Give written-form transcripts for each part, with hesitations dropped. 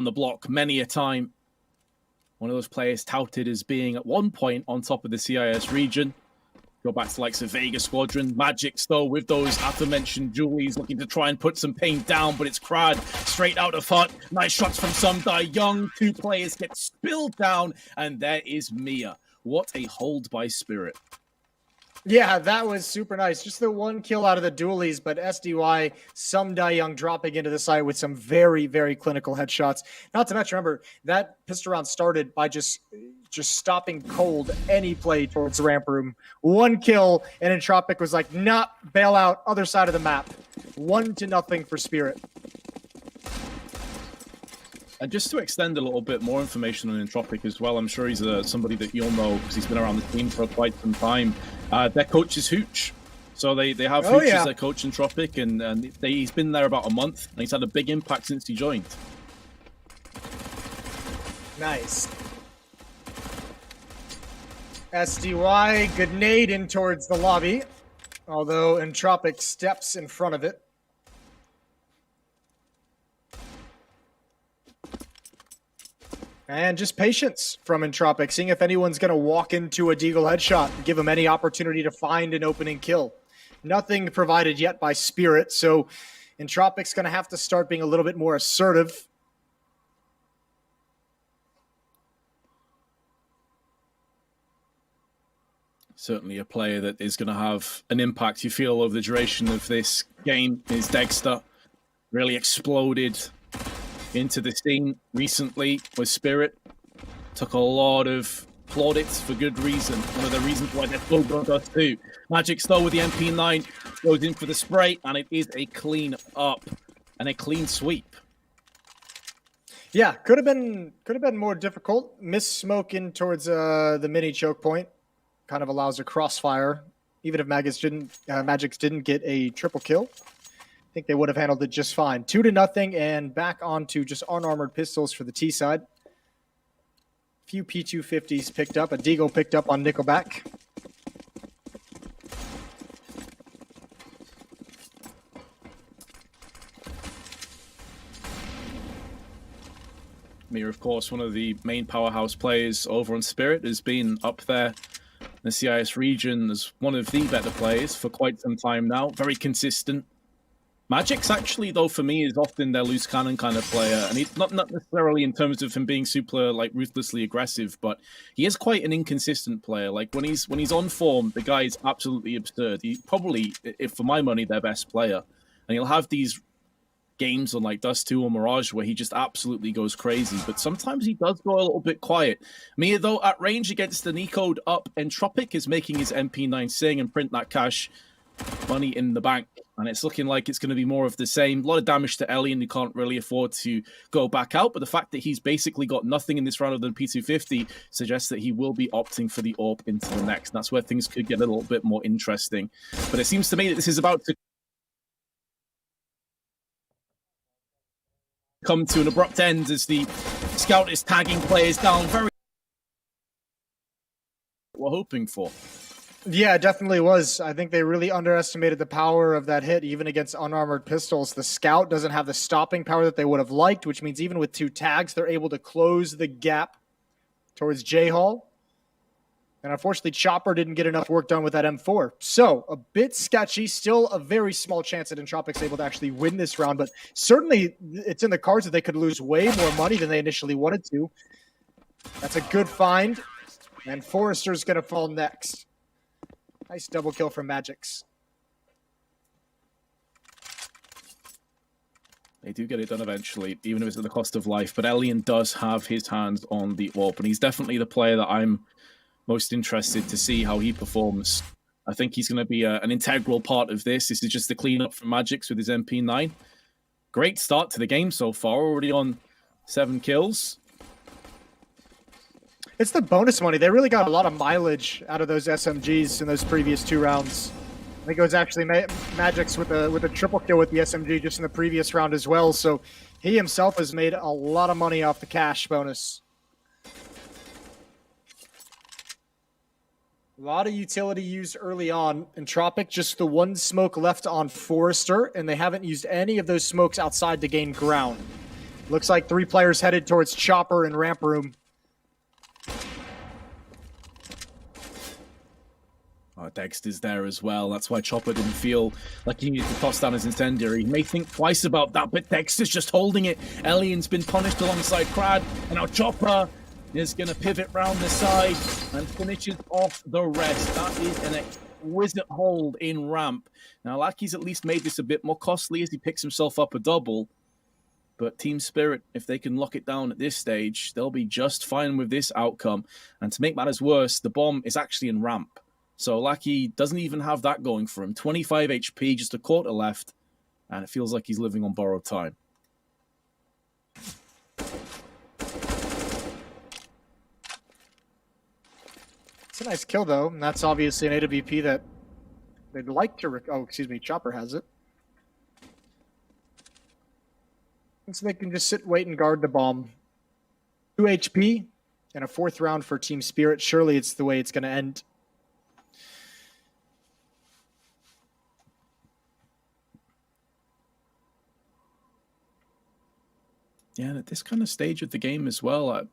the block many a time. One of those players touted as being at one point on top of the CIS region. Go back to likes of Vega Squadron. Magics, though, with those aforementioned Julies, looking to try and put some pain down, but it's Crad straight out of hut. Nice shots from Sumdai Young. Two players get spilled down, and there is Mia. What a hold by Spirit. Yeah, that was super nice. Just the one kill out of the dualies, but SDY, Sumdai Young dropping into the site with some very, very clinical headshots. Not to mention, remember, that pistol round started by just stopping cold any play towards the ramp room. One kill, and Entropiq was like, nah, bail out, other side of the map. 1-0 for Spirit. And just to extend a little bit more information on Entropiq as well, I'm sure he's somebody that you'll know because he's been around the team for quite some time. Their coach is Hooch. So they have Hooch as their coach, Entropiq, and he's been there about a month, and he's had a big impact since he joined. Nice. SDY, good nade in towards the lobby, although Entropiq steps in front of it. And just patience from Entropiq, seeing if anyone's going to walk into a Deagle headshot and give him any opportunity to find an opening kill. Nothing provided yet by Spirit, so Entropiq's going to have to start being a little bit more assertive. Certainly a player that is going to have an impact, you feel, over the duration of this game is Dexter. Really exploded into the scene recently with Spirit. Took a lot of plaudits for good reason. One of the reasons why they're so good at us too. Magic though with the MP9 goes in for the spray, and it is a clean up and a clean sweep. Yeah, could have been more difficult. Miss smoke in towards the mini choke point. Kind of allows a crossfire. Even if Magics didn't get a triple kill, I think they would have handled it just fine. 2-0, and back onto just unarmored pistols for the T side. Few P250s picked up. A Deagle picked up on Nickelback. Mia, of course, one of the main powerhouse players over on Spirit, has been up there in the CIS region as one of the better players for quite some time now. Very consistent. Magic's actually, though, for me, is often their loose cannon kind of player, and he's not necessarily in terms of him being super like ruthlessly aggressive, but he is quite an inconsistent player. Like when he's on form, the guy is absolutely absurd. He's probably, if for my money, their best player, and he'll have these games on like Dust 2 or Mirage where he just absolutely goes crazy, but sometimes he does go a little bit quiet. Mia, though, at range against the Nico'd up Entropiq is making his MP9 sing and print that cash money in the bank, and it's looking like it's going to be more of the same. A lot of damage to Elian, who can't really afford to go back out, but the fact that he's basically got nothing in this round other than P250 suggests that he will be opting for the AWP into the next. That's where things could get a little bit more interesting, but it seems to me that this is about to come to an abrupt end as the scout is tagging players down. Very what we're hoping for. Yeah, it definitely was. I think they really underestimated the power of that hit, even against unarmored pistols. The scout doesn't have the stopping power that they would have liked, which means even with 2 tags, they're able to close the gap towards J-Hall. And unfortunately, Chopper didn't get enough work done with that M4. So, a bit sketchy. Still a very small chance that Entropiq's able to actually win this round, but certainly it's in the cards that they could lose way more money than they initially wanted to. That's a good find. And Forrester's going to fall next. Nice double kill from Magics. They do get it done eventually, even if it's at the cost of life. But Elian does have his hands on the AWP, and he's definitely the player that I'm most interested to see how he performs. I think he's going to be an integral part of this. This is just the cleanup from Magics with his MP9. Great start to the game so far, already on 7 kills. It's the bonus money. They really got a lot of mileage out of those SMGs in those previous 2 rounds. I think it was actually Magics with a triple kill with the SMG just in the previous round as well. So he himself has made a lot of money off the cash bonus. A lot of utility used early on. Entropiq, just the 1 smoke left on Forrester, and they haven't used any of those smokes outside to gain ground. Looks like 3 players headed towards Chopper and Ramp Room. Oh, Dexter's there as well. That's why Chopper didn't feel like he needed to toss down his incendiary. He may think twice about that, but Dexter's just holding it. Elian's been punished alongside Crad, and now Chopper is going to pivot round the side and finishes off the rest. That is an exquisite hold in ramp. Now, Lackey's at least made this a bit more costly as he picks himself up a double. But Team Spirit, if they can lock it down at this stage, they'll be just fine with this outcome. And to make matters worse, the bomb is actually in ramp. So Lackey doesn't even have that going for him. 25 HP, just a quarter left. And it feels like he's living on borrowed time. It's a nice kill, though. And that's obviously an AWP that they'd like to... Oh, excuse me. Chopper has it. And so they can just sit, wait, and guard the bomb. 2 HP and a 4th round for Team Spirit. Surely it's the way it's going to end. Yeah, and at this kind of stage of the game as well,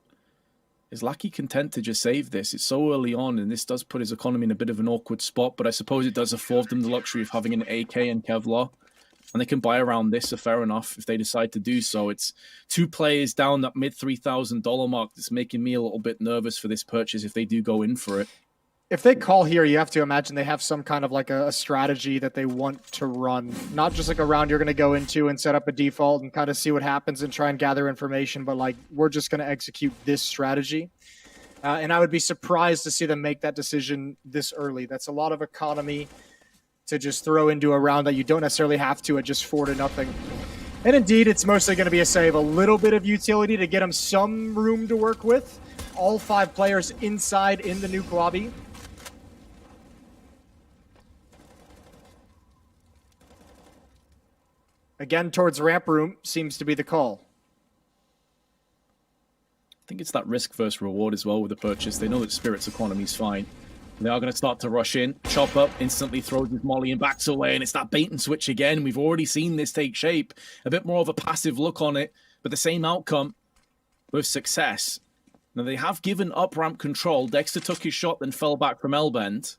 is Lackey content to just save this? It's so early on, and this does put his economy in a bit of an awkward spot, but I suppose it does afford them the luxury of having an AK and Kevlar, and they can buy around this, so fair enough if they decide to do so. It's 2 players down that mid $3,000 mark that's making me a little bit nervous for this purchase if they do go in for it. If they call here, you have to imagine they have some kind of like a strategy that they want to run. Not just like a round you're going to go into and set up a default and kind of see what happens and try and gather information, but like we're just going to execute this strategy. And I would be surprised to see them make that decision this early. That's a lot of economy to just throw into a round that you don't necessarily have to at just 4-0. And indeed, it's mostly going to be a save, a little bit of utility to get them some room to work with. All 5 players inside in the nuke lobby. Again, towards ramp room seems to be the call. I think it's that risk versus reward as well with the purchase. They know that Spirit's economy is fine. They are going to start to rush in. Chopper instantly throws his molly and backs away, and it's that bait and switch again. We've already seen this take shape. A bit more of a passive look on it, but the same outcome with success. Now, they have given up ramp control. Dexter took his shot, then fell back from L-bend.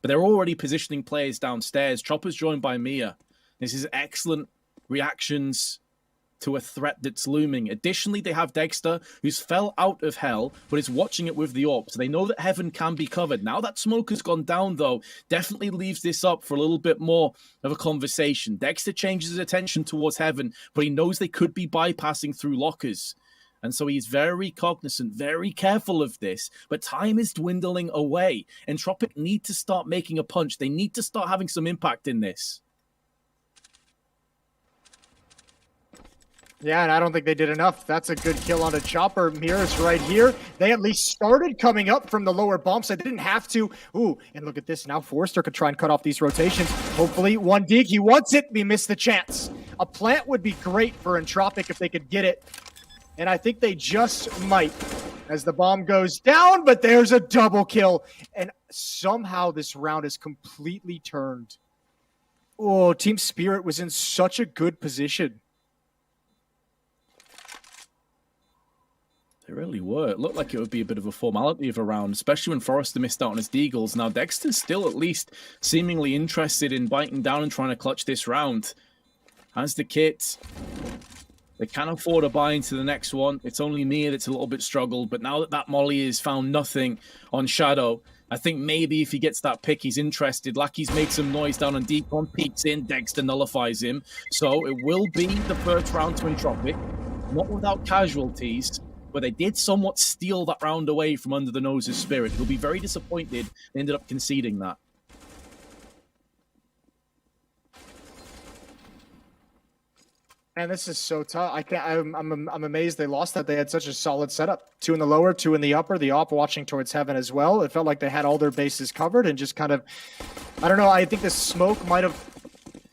But they're already positioning players downstairs. Chopper's joined by Mia. This is excellent reactions to a threat that's looming. Additionally, they have Dexter, who's fell out of hell, but is watching it with the AWP. So they know that heaven can be covered. Now that smoke has gone down, though, definitely leaves this up for a little bit more of a conversation. Dexter changes his attention towards heaven, but he knows they could be bypassing through lockers. And so he's very cognizant, very careful of this. But time is dwindling away. Entropiq need to start making a punch. They need to start having some impact in this. Yeah, and I don't think they did enough. That's a good kill on a Chopper. Mirrors right here. They at least started coming up from the lower bumps. They didn't have to. Ooh, and look at this. Now Forrester could try and cut off these rotations. Hopefully, one dig. He wants it. We missed the chance. A plant would be great for Entropiq if they could get it. And I think they just might as the bomb goes down, but there's a double kill. And somehow this round is completely turned. Oh, Team Spirit was in such a good position. They really were. It looked like it would be a bit of a formality of a round, especially when Forrester missed out on his deagles. Now, Dexter's still at least seemingly interested in biting down and trying to clutch this round. Has the kit. They can afford a buy into the next one. It's only Mia that's a little bit struggled, but now that that Molly has found nothing on Shadow, I think maybe if he gets that pick, he's interested. Lackey's made some noise down on Decon, peeks in, Dexter nullifies him. So it will be the first round to Entropiq, not without casualties, but they did somewhat steal that round away from under the nose of Spirit. He'll be very disappointed they ended up conceding that. Man, this is so tough. I'm amazed they lost that. They had such a solid setup. 2 in the lower, 2 in the upper. The AWP watching towards heaven as well. It felt like they had all their bases covered and just kind of, I don't know. I think the smoke might have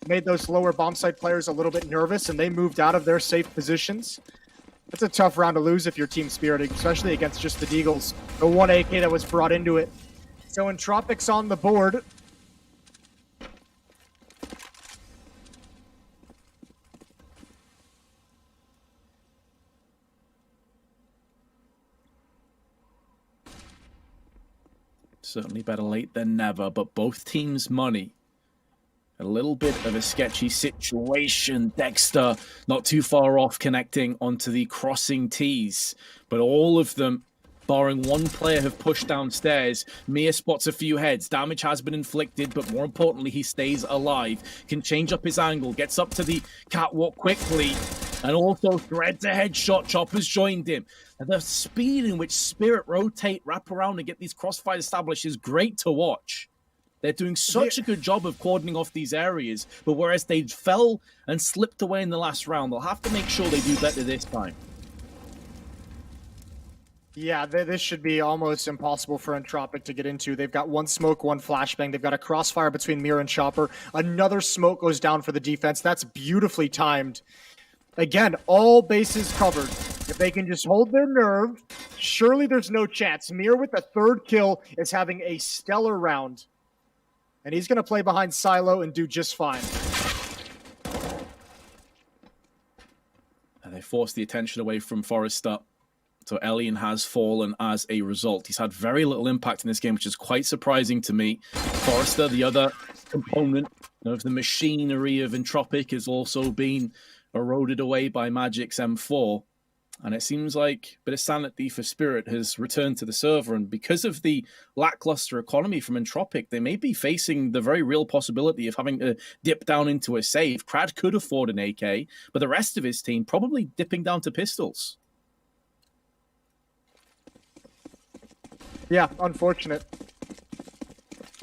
made those lower bomb site players a little bit nervous, and they moved out of their safe positions. That's a tough round to lose if you're Team Spirit, especially against just the Deagles. The 1 AK that was brought into it. So Entropiq's on the board. Certainly better late than never, but both teams' money. A little bit of a sketchy situation. Dexter not too far off connecting onto the crossing T's, but all of them, barring one player, have pushed downstairs. Mia spots a few heads. Damage has been inflicted, but more importantly, he stays alive. Can change up his angle, gets up to the catwalk quickly, and also threads a headshot. Chopper's joined him. And the speed in which Spirit rotate, wrap around, and get these crossfires established is great to watch. They're doing such a good job of cordoning off these areas, but whereas they fell and slipped away in the last round, they'll have to make sure they do better this time. Yeah, this should be almost impossible for Entropiq to get into. They've got one smoke, one flashbang. They've got a crossfire between Mir and Chopper. Another smoke goes down for the defense. That's beautifully timed. Again, all bases covered. If they can just hold their nerve, surely there's no chance. Mir with the third kill is having a stellar round. And he's going to play behind Silo and do just fine. And they force the attention away from Forrester. So Elian has fallen as a result. He's had very little impact in this game, which is quite surprising to me. Forrester, the other component of the machinery of Entropiq, has also been eroded away by Magic's M4. And it seems like a bit of sanity for Spirit has returned to the server. And because of the lackluster economy from Entropiq, they may be facing the very real possibility of having to dip down into a save. Crad could afford an AK, but the rest of his team probably dipping down to pistols. Yeah, unfortunate.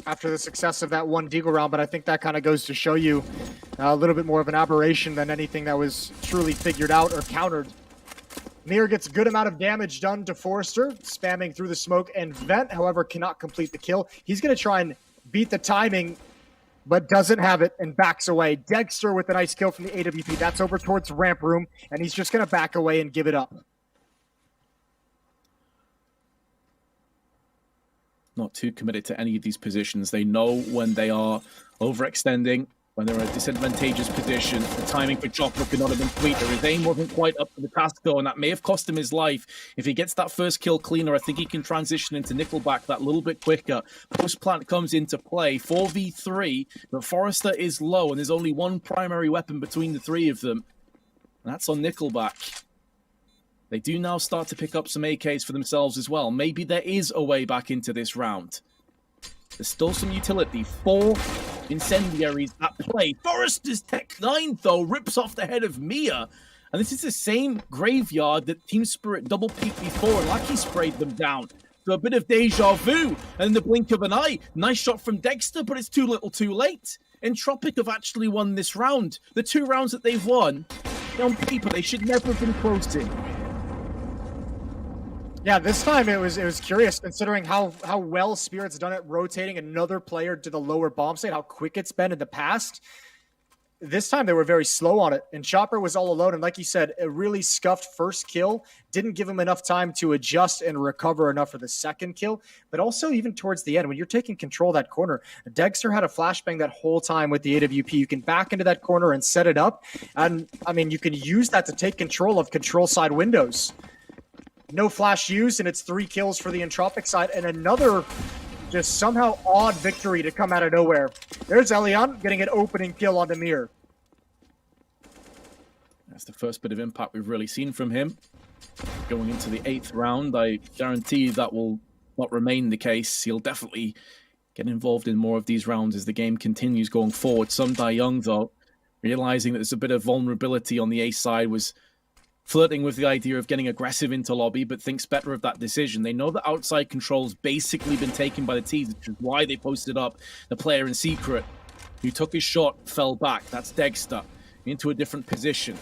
After the success of that one Deagle round, but I think that kind of goes to show you a little bit more of an aberration than anything that was truly figured out or countered. Mir gets a good amount of damage done to Forrester, spamming through the smoke and vent, however, cannot complete the kill. He's going to try and beat the timing, but doesn't have it and backs away. Dexter with a nice kill from the AWP. That's over towards ramp room, and he's just going to back away and give it up. Not too committed to any of these positions. They know when they are overextending, when they're in a disadvantageous position. The timing for Chopper could not have been sweeter. His aim wasn't quite up to the task, though, and that may have cost him his life. If he gets that first kill cleaner, I think he can transition into Nickelback that little bit quicker. Post-plant comes into play, 4v3, but Forrester is low, and there's only one primary weapon between the three of them, and that's on Nickelback. They do now start to pick up some AKs for themselves as well. Maybe there is a way back into this round. There's still some utility. 4 incendiaries at play. Forrester's Tech 9, though, rips off the head of Mia. And this is the same graveyard that Team Spirit double-peaked before, and Lucky sprayed them down. So a bit of deja vu, and in the blink of an eye, nice shot from Dexter, but it's too little too late. Entropiq have actually won this round. The 2 rounds that they've won, on paper, they should never have been close to. Yeah, this time it was curious considering how well Spirit's done at rotating another player to the lower bomb site, how quick it's been in the past. This time they were very slow on it, and Chopper was all alone. And like you said, a really scuffed first kill didn't give him enough time to adjust and recover enough for the second kill. But also even towards the end, when you're taking control of that corner, Dexter had a flashbang that whole time with the AWP. You can back into that corner and set it up. And I mean, you can use that to take control of control side windows. No flash used, and it's 3 kills for the Entropiq side, and another just somehow odd victory to come out of nowhere. There's Elian getting an opening kill on Demir. That's the first bit of impact we've really seen from him. Going into the 8th round, I guarantee that will not remain the case. He'll definitely get involved in more of these rounds as the game continues going forward. Some die young, though, realizing that there's a bit of vulnerability on the A side, was flirting with the idea of getting aggressive into lobby, but thinks better of that decision. They know that outside control's basically been taken by the T's, which is why they posted up the player in secret who took his shot, fell back. That's Dexter into a different position.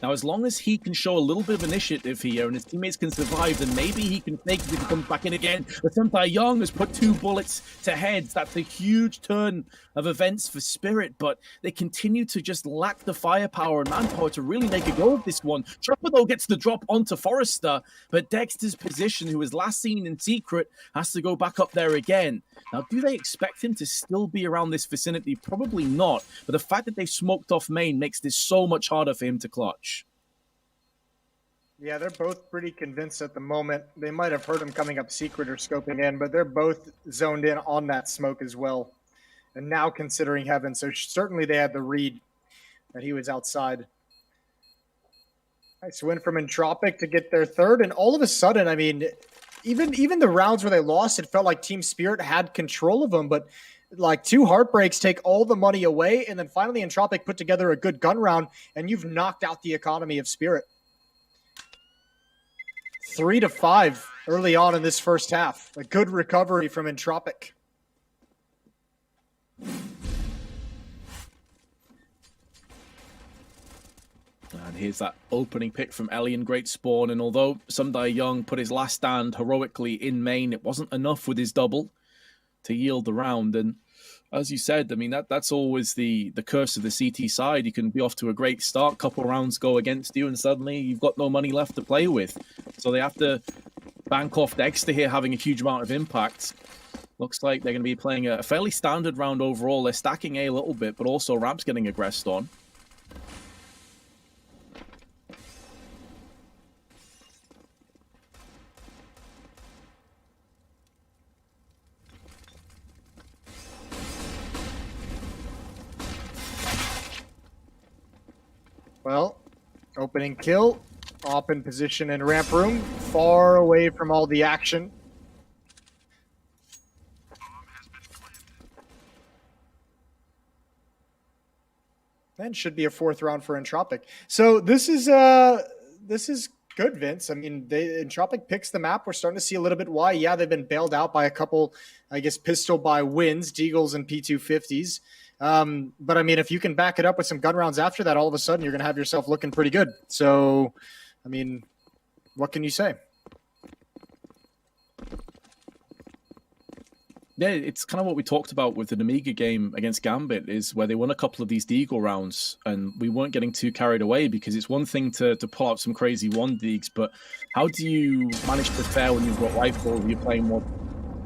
Now, as long as he can show a little bit of initiative here and his teammates can survive, then maybe he can fake it if he comes back in again. But Senpai Young has put 2 bullets to heads. That's a huge turn of events for Spirit, but they continue to just lack the firepower and manpower to really make a go of this one. Chopper, though, gets the drop onto Forrester, but Dexter's position, who was last seen in secret, has to go back up there again. Now, do they expect him to still be around this vicinity? Probably not, but the fact that they've smoked off main makes this so much harder for him to clutch. Yeah, they're both pretty convinced at the moment. They might have heard him coming up secret or scoping in, but they're both zoned in on that smoke as well. And now considering heaven, so certainly they had the read that he was outside. Nice win from Entropiq to get their third, and all of a sudden, I mean, even the rounds where they lost, it felt like Team Spirit had control of them, but like 2 heartbreaks take all the money away, and then finally Entropiq put together a good gun round, and you've knocked out the economy of Spirit. 3-5 early on in this first half. A good recovery from Entropiq. And here's that opening pick from Elian, great spawn. And although Sundai Young put his last stand heroically in main, it wasn't enough with his double to yield the round. And as you said, I mean, that's always the curse of the CT side. You can be off to a great start, couple rounds go against you, and suddenly you've got no money left to play with. So they have to bank off Dexter here having a huge amount of impact. Looks like they're going to be playing a fairly standard round overall. They're stacking A little bit, but also Ramp's getting aggressed on. Well, opening kill, op in position in ramp room, far away from all the action. Then should be a 4th round for Entropiq. So this is good, Vince. I mean, Entropiq picks the map. We're starting to see a little bit why. Yeah, they've been bailed out by a couple, I guess, pistol by wins, Deagles and P250s. But I mean, if you can back it up with some gun rounds after that, all of a sudden you're going to have yourself looking pretty good. So, I mean, what can you say? Yeah, it's kind of what we talked about with the Amiga game against Gambit, is where they won a couple of these Deagle rounds and we weren't getting too carried away, because it's one thing to pull out some crazy 1-Deags, but how do you manage to fare when you've got rifle, you're playing more,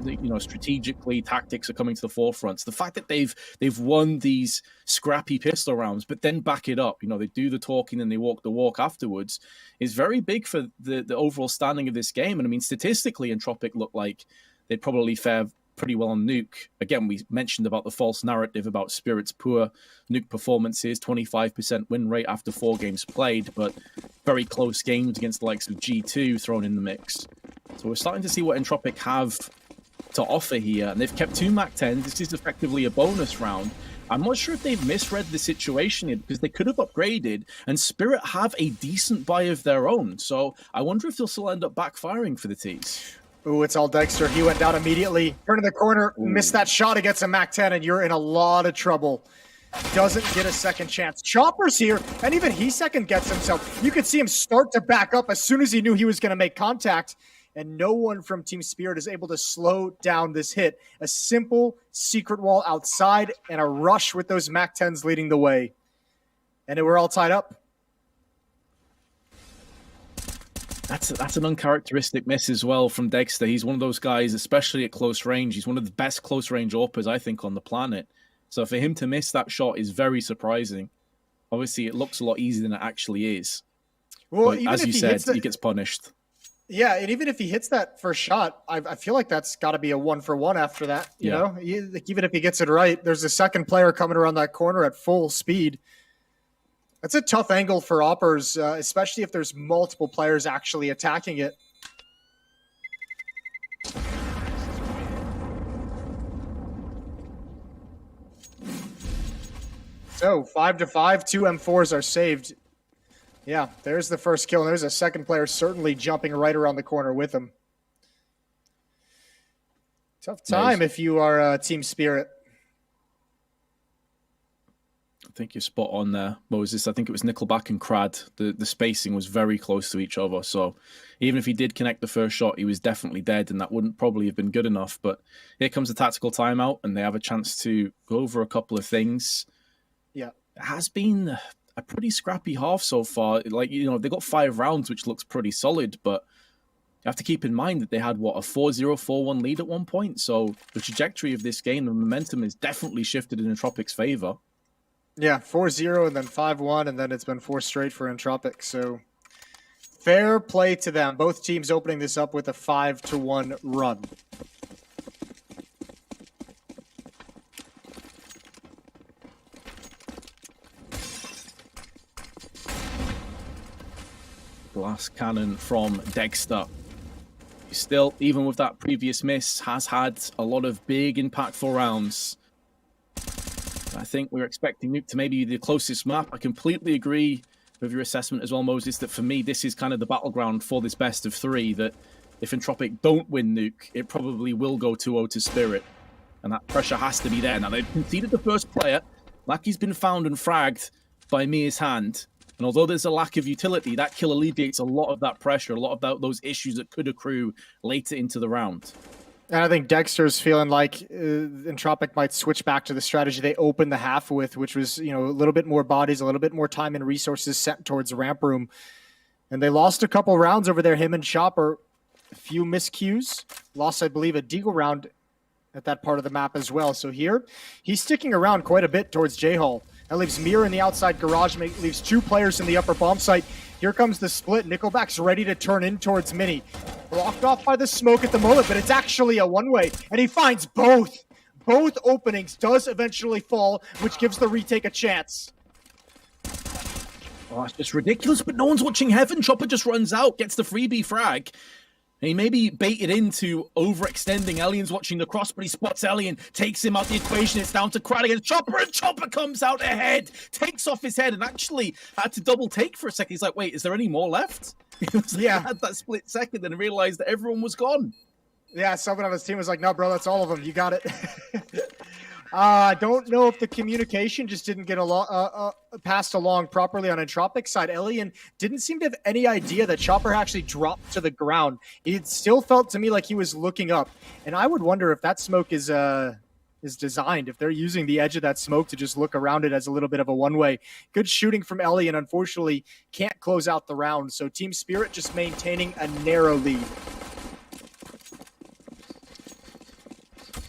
you know, strategically, tactics are coming to the forefront. So the fact that they've won these scrappy pistol rounds, but then back it up, you know, they do the talking and they walk the walk afterwards, is very big for the overall standing of this game. And I mean, statistically, Entropiq looked like they'd probably fare pretty well on Nuke. Again, we mentioned about the false narrative about Spirit's poor Nuke performances, 25% win rate after 4 games played, but very close games against the likes of G2 thrown in the mix. So we're starting to see what Entropiq have to offer here, and they've kept 2 MAC-10s. This is effectively a bonus round. I'm not sure if they've misread the situation here, because they could have upgraded, and Spirit have a decent buy of their own. So I wonder if they'll still end up backfiring for the Ts. Ooh, it's all Dexter. He went down immediately. Turning the corner, missed that shot against a MAC-10, and you're in a lot of trouble. Doesn't get a second chance. Chopper's here, and even he second gets himself. You could see him start to back up as soon as he knew he was going to make contact, and no one from Team Spirit is able to slow down this hit. A simple secret wall outside and a rush with those MAC-10s leading the way. And we're all tied up. That's an uncharacteristic miss as well from Dexter. He's one of those guys, especially at close range. He's one of the best close range AWPers, I think, on the planet. So for him to miss that shot is very surprising. Obviously, it looks a lot easier than it actually is. Well, but as you said, he gets punished. Yeah, and even if he hits that first shot, I feel like that's got to be a 1-for-1 after that. You know, even if he gets it right, there's a second player coming around that corner at full speed. That's a tough angle for Oppers, especially if there's multiple players actually attacking it. So 5-5, 2 M4s are saved. Yeah, there's the first kill, and there's a second player certainly jumping right around the corner with him. Tough time if you are Team Spirit. I think you're spot on there, Moses. I think it was Nickelback and Crad. The spacing was very close to each other. So even if he did connect the first shot, he was definitely dead, and that wouldn't probably have been good enough. But here comes the tactical timeout, and they have a chance to go over a couple of things. Yeah. It has been a pretty scrappy half so far. Like, you know, they got 5 rounds, which looks pretty solid, but you have to keep in mind that they had, what, a 4-0, 4-1 lead at one point. So the trajectory of this game, the momentum is definitely shifted in Entropiq's favor. Yeah, 4-0 and then 5-1, and then it's been 4 straight for Entropiq. So Fair play to them. Both teams opening this up with a 5-1 run. Glass cannon from Dexter. He still, even with that previous miss, has had a lot of big, impactful rounds. I think we were expecting Nuke to maybe be the closest map. I completely agree with your assessment as well, Moses, that for me, this is kind of the battleground for this best of three, that if Entropiq don't win Nuke, it probably will go 2-0 to Spirit. And that pressure has to be there. Now, they've conceded the first player. Lackey's been found and fragged by Mia's hand. And although there's a lack of utility, that kill alleviates a lot of that pressure, a lot of those issues that could accrue later into the round. And I think Dexter's feeling like Entropiq might switch back to the strategy they opened the half with, which was, a little bit more bodies, a little bit more time and resources sent towards ramp room. And they lost a couple rounds over there, him and Chopper. A few miscues. Lost, I believe, a Deagle round at that part of the map as well. So here, he's sticking around quite a bit towards J-Hall. That leaves Mir in the outside garage, leaves two players in the upper bomb site. Here comes the split. Nickelback's ready to turn in towards Mini. Blocked off by the smoke at the moment, but it's actually a one-way, and he finds both. Both openings does eventually fall, which gives the retake a chance. Oh, that's just ridiculous, but no one's watching Heaven. Chopper just runs out, gets the freebie frag. And he maybe baited into overextending. Alien's watching the cross, but he spots Alien, takes him out the equation. It's down to Crad against Chopper, and Chopper comes out ahead, takes off his head, and actually had to double take for a second. He's like, wait, is there any more left? He was like, had that split second and realized that everyone was gone. Yeah, someone on his team was like, no, bro, that's all of them. You got it. I don't know if the communication just didn't get passed along properly on Entropiq's side. Alien didn't seem to have any idea that Chopper actually dropped to the ground. It still felt to me like he was looking up. And I would wonder if that smoke is designed, if they're using the edge of that smoke to just look around it as a little bit of a one-way. Good shooting from Alien, unfortunately, can't close out the round. So Team Spirit just maintaining a narrow lead.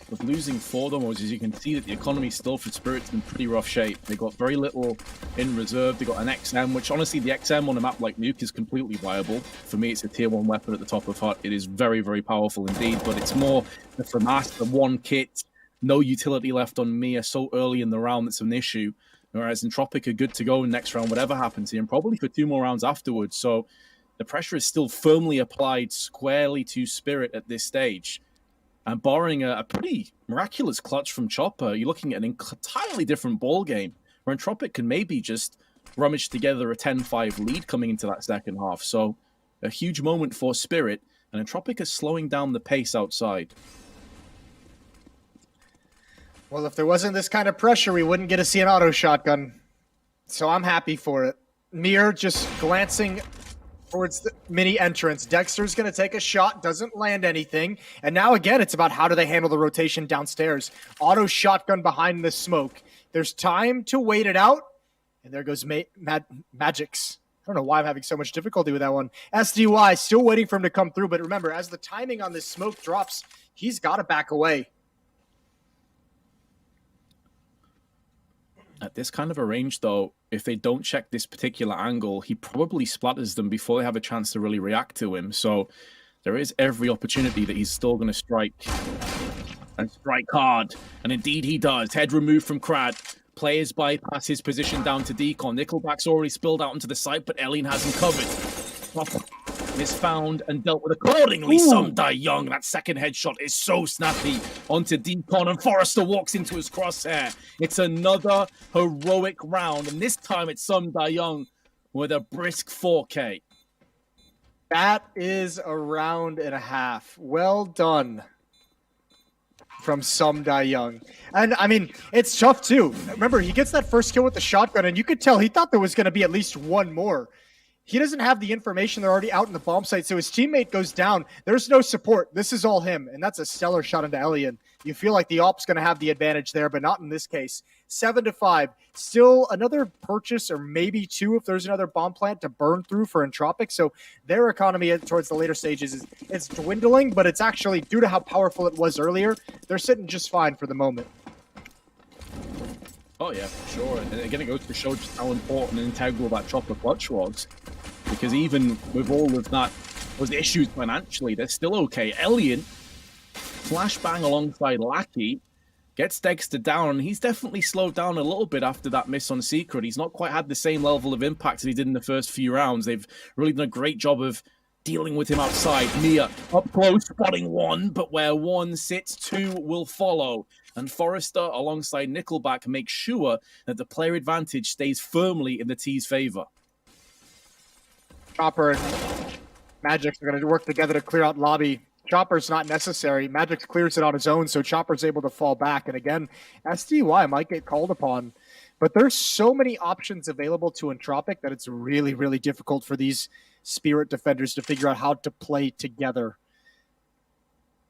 With losing 4 domos, as you can see that the economy still for Spirit's in pretty rough shape. They got very little in reserve. They got an XM, which honestly, the XM on a map like Nuke is completely viable. For me, it's a tier 1 weapon at the top of HUT. It is very, very powerful indeed, but it's more the FAMAS, the one kit, no utility left on Mia so early in the round that's an issue. Whereas Entropiq are good to go in next round, whatever happens here, and probably for 2 more rounds afterwards. So the pressure is still firmly applied squarely to Spirit at this stage. And barring a pretty miraculous clutch from Chopper, you're looking at an entirely different ball game, where Entropiq can maybe just rummage together a 10-5 lead coming into that second half. So a huge moment for Spirit, and Entropiq is slowing down the pace outside. Well, if there wasn't this kind of pressure, we wouldn't get to see an auto shotgun. So I'm happy for it. Mir just glancing towards the mini entrance. Dexter's going to take a shot, doesn't land anything. And now again, it's about how do they handle the rotation downstairs. Auto shotgun behind the smoke. There's time to wait it out. And there goes Magix. I don't know why I'm having so much difficulty with that one. SDY still waiting for him to come through. But remember, as the timing on this smoke drops, he's got to back away. At this kind of a range, though, if they don't check this particular angle, he probably splatters them before they have a chance to really react to him. So there is every opportunity that he's still going to strike. And strike hard. And indeed he does. Head removed from Crad. Players bypass his position down to Decon. Nickelback's already spilled out into the site, but Alien has him covered. Is found and dealt with accordingly. Some Die Young. That second headshot is so snappy onto Decon, and Forrester walks into his crosshair. It's another heroic round, and this time it's Some Die Young with a brisk 4K. That is a round and a half. Well done from Some Die Young. And I mean, it's tough too. Remember, he gets that first kill with the shotgun, and you could tell he thought there was going to be at least one more. He doesn't have the information. They're already out in the bomb site, so his teammate goes down. There's no support. This is all him, and that's a stellar shot into Alien. You feel like the op's going to have the advantage there, but not in this case. 7-5. Still another purchase, or maybe 2 if there's another bomb plant to burn through for Entropiq. So their economy towards the later stages it's dwindling, but it's actually, due to how powerful it was earlier, they're sitting just fine for the moment. Oh yeah, for sure. And again, it goes to show just how important and integral that Chopper clutch was. because even with all of that, those issues financially, they're still okay. Elian, flashbang alongside Lackey, gets Dexter down, and he's definitely slowed down a little bit after that miss on Secret. He's not quite had the same level of impact as he did in the first few rounds. They've really done a great job of dealing with him outside. Mia up close, spotting one, but where one sits, two will follow. And Forrester, alongside Nickelback, make sure that the player advantage stays firmly in the T's favor. Chopper and Magic are going to work together to clear out lobby. Chopper's not necessary. Magic clears it on his own, so Chopper's able to fall back. And again, SDY might get called upon. But there's so many options available to Entropiq that it's really, really difficult for these Spirit defenders to figure out how to play together.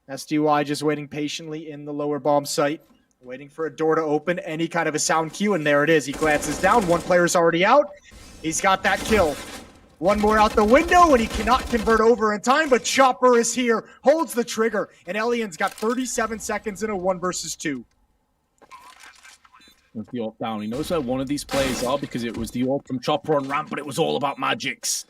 SDY just waiting patiently in the lower bomb site, waiting for a door to open, any kind of a sound cue, and there it is. He glances down. One player's already out. He's got that kill. One more out the window, and he cannot convert over in time, but Chopper is here, holds the trigger, and Elian's got 37 seconds in a 1 versus 2. With the AWP down. He knows where one of these players are because it was the AWP from Chopper on ramp, but it was all about Magic's.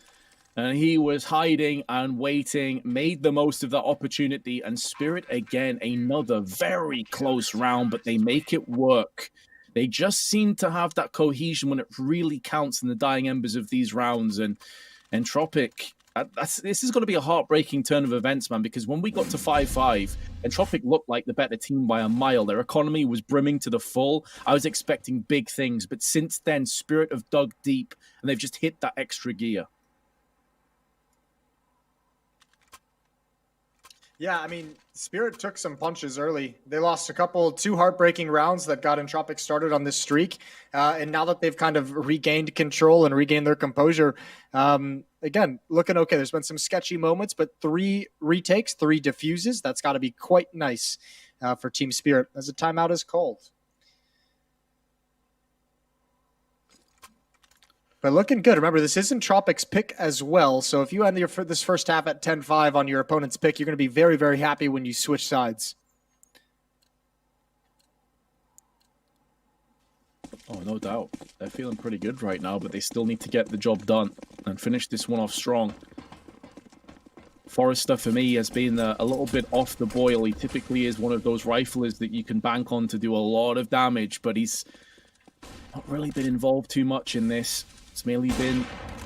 And he was hiding and waiting, made the most of that opportunity, and Spirit, again, another very close round, but they make it work. They just seem to have that cohesion when it really counts in the dying embers of these rounds. And Entropiq, this is going to be a heartbreaking turn of events, man, because when we got to 5-5, Entropiq looked like the better team by a mile. Their economy was brimming to the full. I was expecting big things, but since then, Spirit have dug deep, and they've just hit that extra gear. Yeah, I mean, Spirit took some punches early. They lost two heartbreaking rounds that got Entropiq started on this streak. And now that they've kind of regained control and regained their composure, again, looking okay. There's been some sketchy moments, but 3 retakes, 3 defuses. That's got to be quite nice for Team Spirit as a timeout is called. But looking good. Remember, this is Entropiq's pick as well. So if you end this first half at 10-5 on your opponent's pick, you're going to be very, very happy when you switch sides. Oh, no doubt. They're feeling pretty good right now, but they still need to get the job done and finish this one off strong. Forrester, for me, has been a little bit off the boil. He typically is one of those riflers that you can bank on to do a lot of damage, but he's not really been involved too much in this. It's mainly been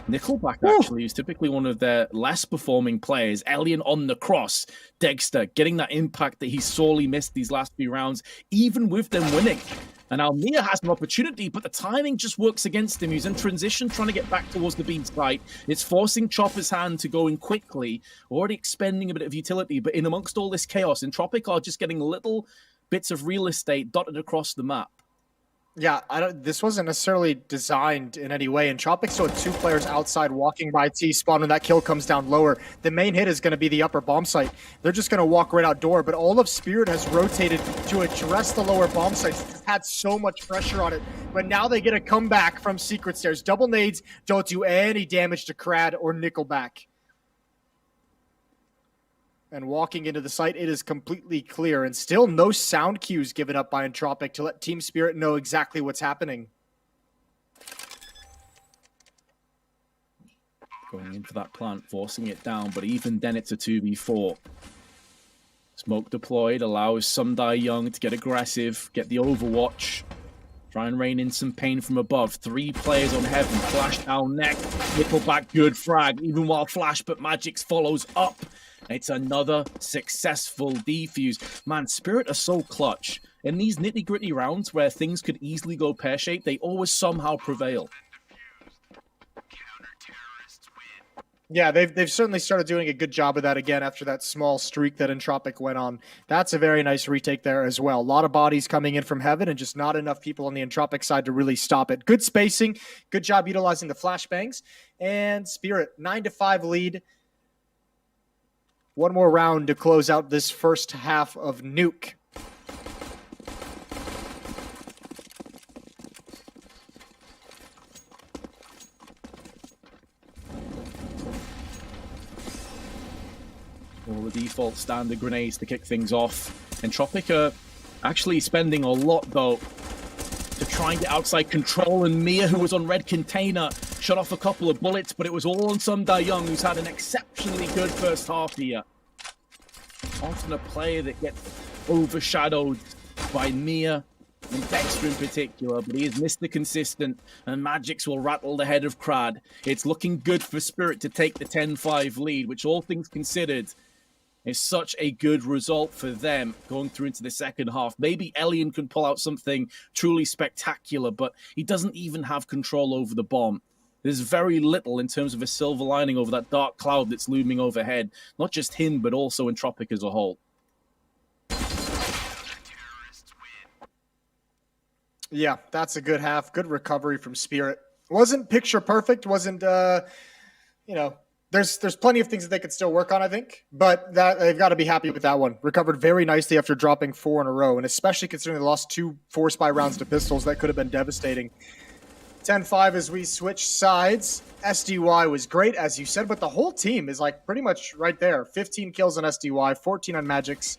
Nickelback, actually, who's typically one of their less performing players. Elian on the cross. Dexter getting that impact that he sorely missed these last few rounds, even with them winning. And Almir has an opportunity, but the timing just works against him. He's in transition, trying to get back towards the B site. It's forcing Chopper's hand to go in quickly, already expending a bit of utility. But in amongst all this chaos, Entropiq are just getting little bits of real estate dotted across the map. Yeah, this wasn't necessarily designed in any way. Entropiq saw 2 players outside walking by T-spawn, and that kill comes down lower. The main hit is going to be the upper bomb site. They're just going to walk right outdoor, but all of Spirit has rotated to address the lower bomb sites. It's had so much pressure on it, but now they get a comeback from Secret Stairs. Double nades don't do any damage to Crad or Nickelback. And walking into the site, it is completely clear. And still no sound cues given up by Entropiq to let Team Spirit know exactly what's happening. Going into that plant, forcing it down, but even then it's a 2v4. Smoke deployed, allows Sundai Young to get aggressive, get the overwatch, try and rain in some pain from above. 3 players on heaven, flash down neck, Nickelback, good frag, even while flash, but Magix follows up. It's another successful defuse. Man, Spirit are so clutch. In these nitty-gritty rounds where things could easily go pear-shaped, they always somehow prevail. Yeah, they've certainly started doing a good job of that again after that small streak that Entropiq went on. That's a very nice retake there as well. A lot of bodies coming in from heaven and just not enough people on the Entropiq side to really stop it. Good spacing, good job utilizing the flashbangs. And Spirit, 9-5 lead. One more round to close out this first half of Nuke. All the default standard grenades to kick things off. Entropiq are actually spending a lot, though, to try and get outside control. And Mia, who was on red container, shut off a couple of bullets, but it was all on Sundai Young, who's had an exceptionally good first half here. Often a player that gets overshadowed by Mia and Dexter in particular, but he is Mr. Consistent, and Magix will rattle the head of Crad. It's looking good for Spirit to take the 10-5 lead, which all things considered is such a good result for them going through into the second half. Maybe Elian can pull out something truly spectacular, but he doesn't even have control over the bomb. There's very little in terms of a silver lining over that dark cloud that's looming overhead. Not just him, but also Entropiq as a whole. Yeah, that's a good half. Good recovery from Spirit. Wasn't picture perfect. Wasn't, you know, there's plenty of things that they could still work on, I think. But that they've got to be happy with that one. Recovered very nicely after dropping 4 in a row. And especially considering they lost 2 4-spy rounds to pistols, that could have been devastating. 10-5 as we switch sides. SDY was great, as you said, but the whole team is like pretty much right there. 15 kills on SDY, 14 on Magix,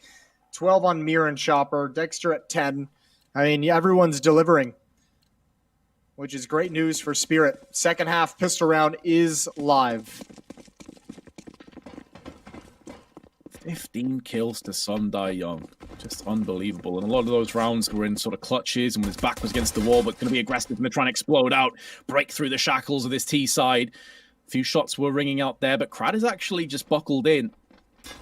12 on Mir and Chopper, Dexter at 10. I mean, everyone's delivering, which is great news for Spirit. Second half pistol round is live. 15 kills to Sundai Young. Just unbelievable. And a lot of those rounds were in sort of clutches and when his back was against the wall, but going to be aggressive and try and explode out, break through the shackles of this T side. A few shots were ringing out there, but Crad is actually just buckled in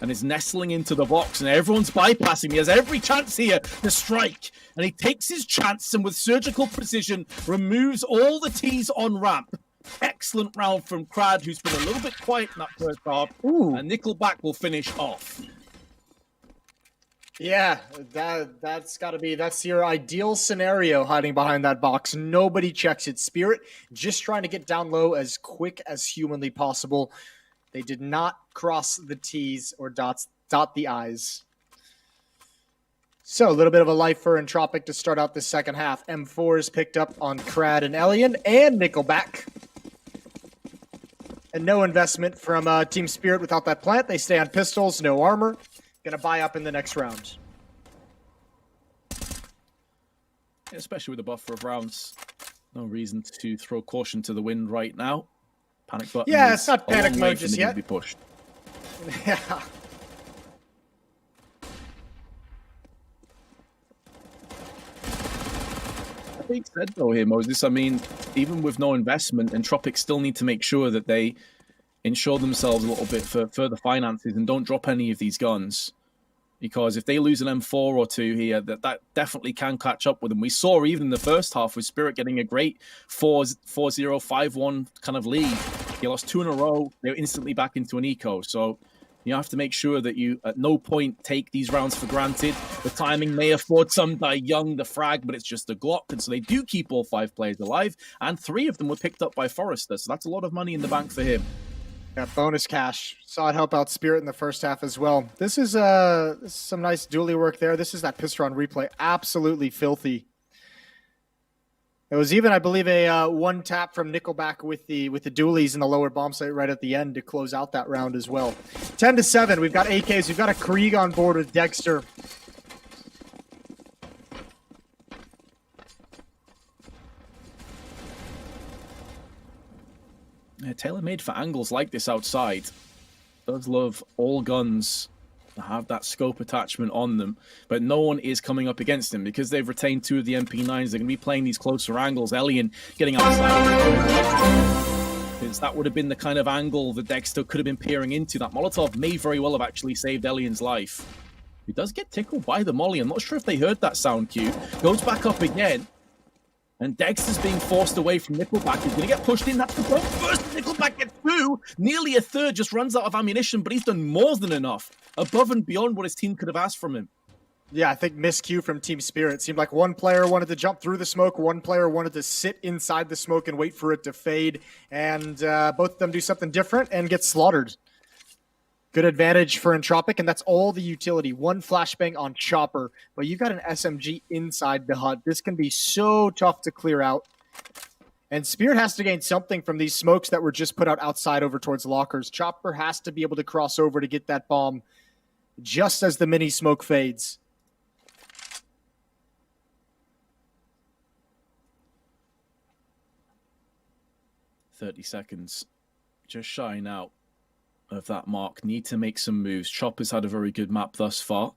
and is nestling into the box, and everyone's bypassing. He has every chance here to strike, and he takes his chance and with surgical precision removes all the T's on ramp. Excellent round from Crad, who's been a little bit quiet in that first half. Ooh. And Nickelback will finish off. Yeah, that's got to be, that's your ideal scenario hiding behind that box. Nobody checks it. Spirit just trying to get down low as quick as humanly possible. They did not cross the T's or dot the I's. So a little bit of a life for Entropiq to start out the second half. M4 is picked up on Crad and Elian and Nickelback. And no investment from Team Spirit without that plant. They stay on pistols, no armor. Gonna buy up in the next round. Especially with a buffer of rounds. No reason to throw caution to the wind right now. Panic button. Yeah, it's not panic a long way mode from just needing yet. to be pushed. Yeah. That being said, though, here, Moses, I mean, even with no investment, Entropiq still need to make sure that they insure themselves a little bit for further finances and don't drop any of these guns. Because if they lose an M4 or 2 here, that definitely can catch up with them. We saw even in the first half with Spirit getting a great 4-0, 5-1 kind of lead. He lost 2 in a row. They were instantly back into an eco. So you have to make sure that you at no point take these rounds for granted. The timing may afford Sundai Young the frag, but it's just a Glock. And so they do keep all 5 players alive. And 3 of them were picked up by Forrester. So that's a lot of money in the bank for him. Yeah, bonus cash. Saw it help out Spirit in the first half as well. This is some nice dually work there. This is that pistol round replay. Absolutely filthy. It was even, I believe, a one tap from Nickelback with the dualies in the lower bomb site right at the end to close out that round as well. 10-7. We've got AKs. We've got a Krieg on board with Dexter. Yeah, tailor-made for angles like this outside. Does love all guns to have that scope attachment on them, but no one is coming up against him because they've retained 2 of the MP9s. They're going to be playing these closer angles. Elian getting outside. Because that would have been the kind of angle that Dexter could have been peering into. That Molotov may very well have actually saved Elian's life. He does get tickled by the molly. I'm not sure if they heard that sound cue. Goes back up again. And Dexter's being forced away from Nickelback. He's going to get pushed in. That's the goal. First, Nickelback gets through. Nearly a third, just runs out of ammunition, but he's done more than enough. Above and beyond what his team could have asked from him. Yeah, I think miscue from Team Spirit. It seemed like one player wanted to jump through the smoke. One player wanted to sit inside the smoke and wait for it to fade. And both of them do something different and get slaughtered. Good advantage for Entropiq, and that's all the utility. One flashbang on Chopper, but you've got an SMG inside the hut. This can be so tough to clear out. And Spirit has to gain something from these smokes that were just put out outside over towards lockers. Chopper has to be able to cross over to get that bomb just as the mini smoke fades. 30 seconds. Just shy now of that mark. Need to make some moves. Chopper's had a very good map thus far.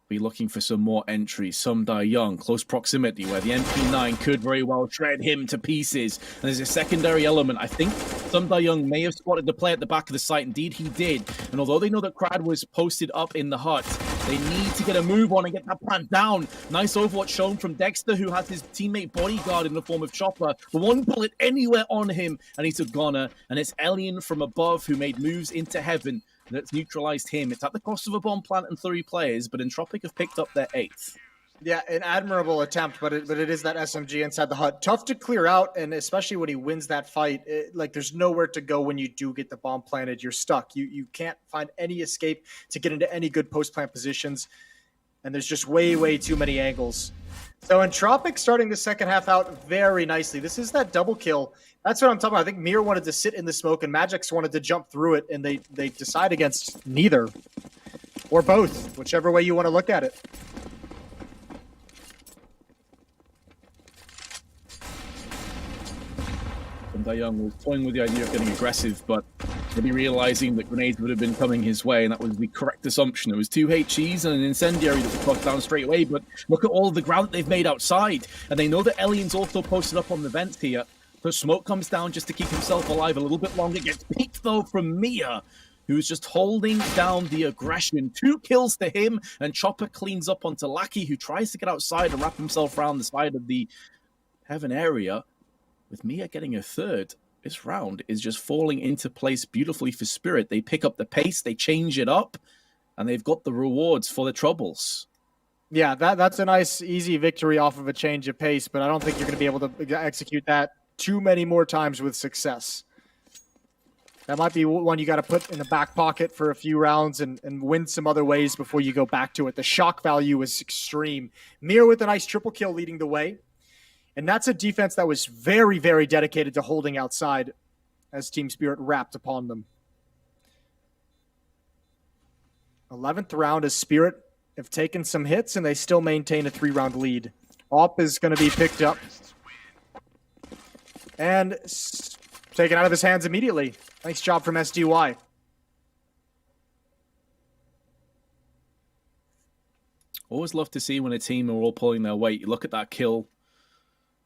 Be looking for some more entries. Some die young, close proximity, where the MP9 could very well shred him to pieces. And there's a secondary element. I think Some Die Young may have spotted the play at the back of the site. Indeed, he did. And although they know that Crad was posted up in the hut, they need to get a move on and get that plant down. Nice overwatch shown from Dexter, who has his teammate bodyguard in the form of Chopper. The one bullet anywhere on him, and he's a goner. And it's Alien from above who made moves into heaven that's neutralized him. It's at the cost of a bomb plant and 3 players, but Entropiq have picked up their 8th. Yeah, an admirable attempt, but it is that SMG inside the hut. Tough to clear out, and especially when he wins that fight, like there's nowhere to go when you do get the bomb planted. You're stuck. You can't find any escape to get into any good post-plant positions, and there's just way too many angles. So Entropiq starting the second half out very nicely. This is that double kill. That's what I'm talking about. I think Mir wanted to sit in the smoke, and Magix wanted to jump through it, and they decide against neither. Or both, whichever way you want to look at it. Some Die Young was toying with the idea of getting aggressive, but maybe realizing that grenades would have been coming his way, and that was the correct assumption. It was 2 HEs and an incendiary that was tossed down straight away, but look at all of the ground that they've made outside, and they know that Alien's also posted up on the vents here. So smoke comes down just to keep himself alive a little bit longer. Gets picked, though, from Mia, who's just holding down the aggression. 2 kills to him, and Chopper cleans up onto Lackey, who tries to get outside and wrap himself around the side of the heaven area. With Mia getting a 3rd, this round is just falling into place beautifully for Spirit. They pick up the pace, they change it up, and they've got the rewards for their troubles. Yeah, that's a nice, easy victory off of a change of pace, but I don't think you're going to be able to execute that too many more times with success. That might be one you got to put in the back pocket for a few rounds and win some other ways before you go back to it. The shock value is extreme. Mir with a nice triple kill leading the way. And that's a defense that was very dedicated to holding outside as Team Spirit wrapped upon them. 11th round as Spirit have taken some hits, and they still maintain a 3-round lead. Op is going to be picked up and taken out of his hands immediately. Nice job from SDY. Always love to see when a team are all pulling their weight. You look at that kill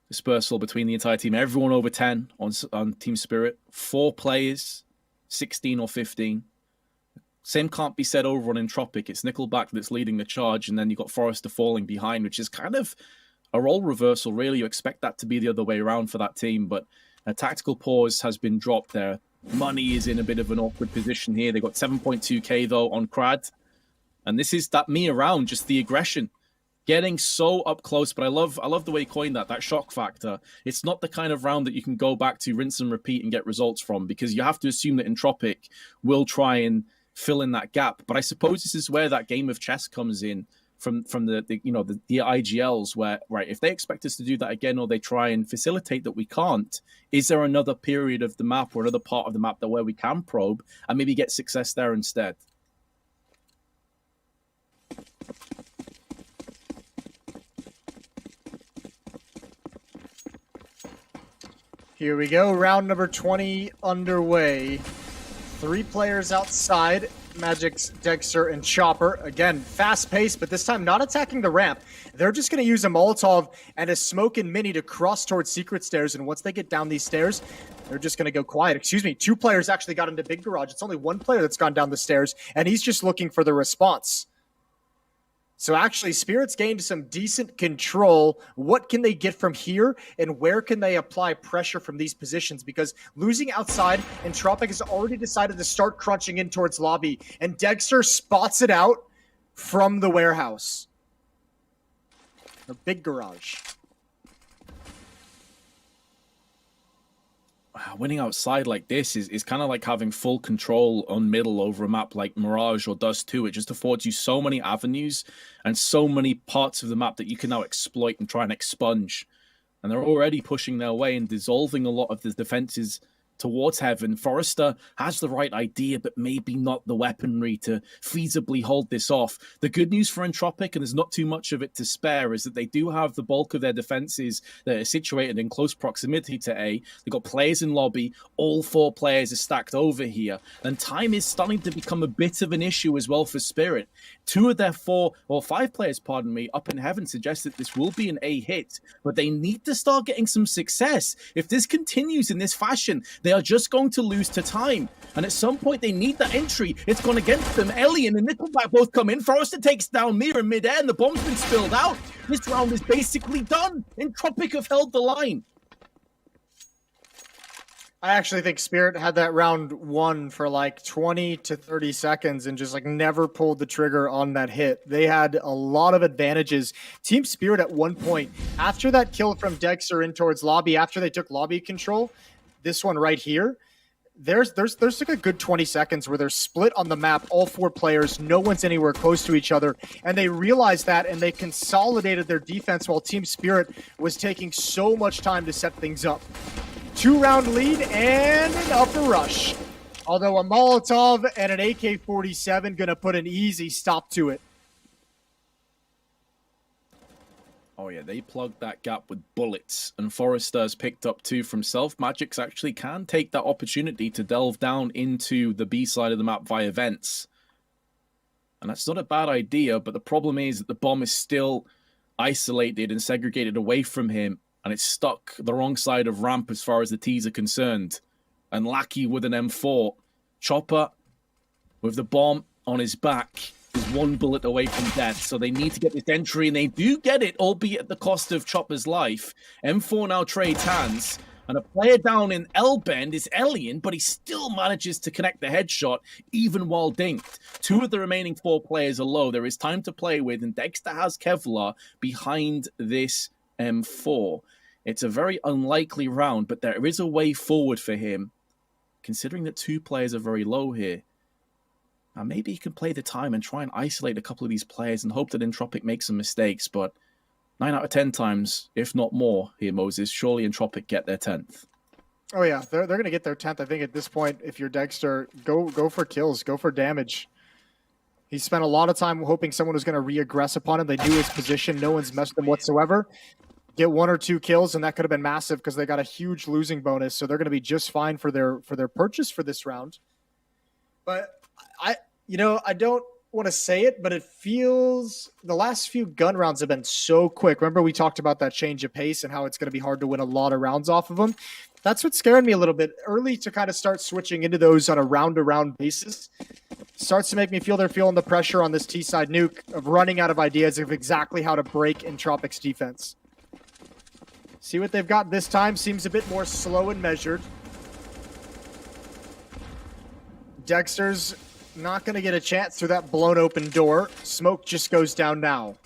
dispersal between the entire team. Everyone over 10 on Team Spirit. 4 players, 16 or 15. Same can't be said over on Entropiq. It's Nickelback that's leading the charge, and then you've got Forrester falling behind, which is kind of a role reversal, really. You expect that to be the other way around for that team, but a tactical pause has been dropped there. Money is in a bit of an awkward position here. They got 7.2k, though, on Crad. And this is that me around, just the aggression. Getting so up close, but I love the way he coined that shock factor. It's not the kind of round that you can go back to, rinse and repeat, and get results from, because you have to assume that Entropiq will try and fill in that gap. But I suppose this is where that game of chess comes in from the IGLs, where, right, if they expect us to do that again, or they try and facilitate that we can't, is there another period of the map or another part of the map that where we can probe and maybe get success there instead? Here we go, round number 20 underway. 3 players outside, Magix, Dexter, and Chopper. Again, fast pace, but this time not attacking the ramp. They're just going to use a Molotov and a smoke and mini to cross towards secret stairs, and once they get down these stairs, they're just going to go quiet. Excuse me, 2 players actually got into big garage. It's only 1 player that's gone down the stairs, and he's just looking for the response. So actually, Spirit's gained some decent control. What can they get from here, and where can they apply pressure from these positions? Because losing outside, Entropiq has already decided to start crunching in towards lobby, and Dexter spots it out from the warehouse. A big garage. Winning outside like this is kind of like having full control on middle over a map like Mirage or Dust 2. It just affords you so many avenues and so many parts of the map that you can now exploit and try and expunge. And they're already pushing their way and dissolving a lot of the defenses towards heaven. Forrester has the right idea, but maybe not the weaponry to feasibly hold this off. The good news for Entropiq, and there's not too much of it to spare, is that they do have the bulk of their defenses that are situated in close proximity to A. They've got players in lobby. All 4 players are stacked over here. And time is starting to become a bit of an issue as well for Spirit. 2 of their 5 players, pardon me, up in heaven suggest that this will be an A hit, but they need to start getting some success. If this continues in this fashion, they are just going to lose to time. And at some point, they need that entry. It's gone against them. Alien and Nickelback both come in. Forrester takes down Mir in midair, and the bomb's been spilled out. This round is basically done. Entropiq have held the line. I actually think Spirit had that round won for like 20 to 30 seconds and just like never pulled the trigger on that hit. They had a lot of advantages. Team Spirit at one point, after that kill from Dexter in towards lobby, after they took lobby control, this one right here, there's like a good 20 seconds where they're split on the map, all 4 players, no one's anywhere close to each other, and they realized that and they consolidated their defense while Team Spirit was taking so much time to set things up. 2-round lead and an upper rush. Although a Molotov and an AK-47 gonna put an easy stop to it. Oh yeah, they plugged that gap with bullets, and Forrester's picked up 2 from Self. Magix actually can take that opportunity to delve down into the B side of the map via vents. And that's not a bad idea, but the problem is that the bomb is still isolated and segregated away from him, and it's stuck the wrong side of ramp as far as the T's are concerned. And Lackey with an M4. Chopper with the bomb on his back is 1 bullet away from death, so they need to get this entry, and they do get it, albeit at the cost of Chopper's life. M4 now trades hands, and a player down in L-Bend is Alien, but he still manages to connect the headshot, even while dinked. 2 of the remaining 4 players are low. There is time to play with, and Dexter has Kevlar behind this M4. It's a very unlikely round, but there is a way forward for him, considering that 2 players are very low here. Now, maybe he can play the time and try and isolate a couple of these players and hope that Entropiq makes some mistakes, but 9 out of 10 times, if not more here, Moses, surely Entropiq get their 10th. Oh yeah, they're going to get their 10th. I think at this point, if you're Dexter, go for kills, go for damage. He spent a lot of time hoping someone was going to re-aggress upon him. They knew his position. No one's messed him whatsoever. Get 1 or 2 kills, and that could have been massive because they got a huge losing bonus. So they're going to be just fine for their purchase for this round. But I don't want to say it, but it feels the last few gun rounds have been so quick. Remember we talked about that change of pace and how it's going to be hard to win a lot of rounds off of them. That's what's scaring me a little bit early to kind of start switching into those on a round-to-round basis. Starts to make me feel they're feeling the pressure on this T-side nuke of running out of ideas of exactly how to break Entropiq's defense. See what they've got this time. Seems a bit more slow and measured. Dexter's not going to get a chance through that blown open door. Smoke just goes down now.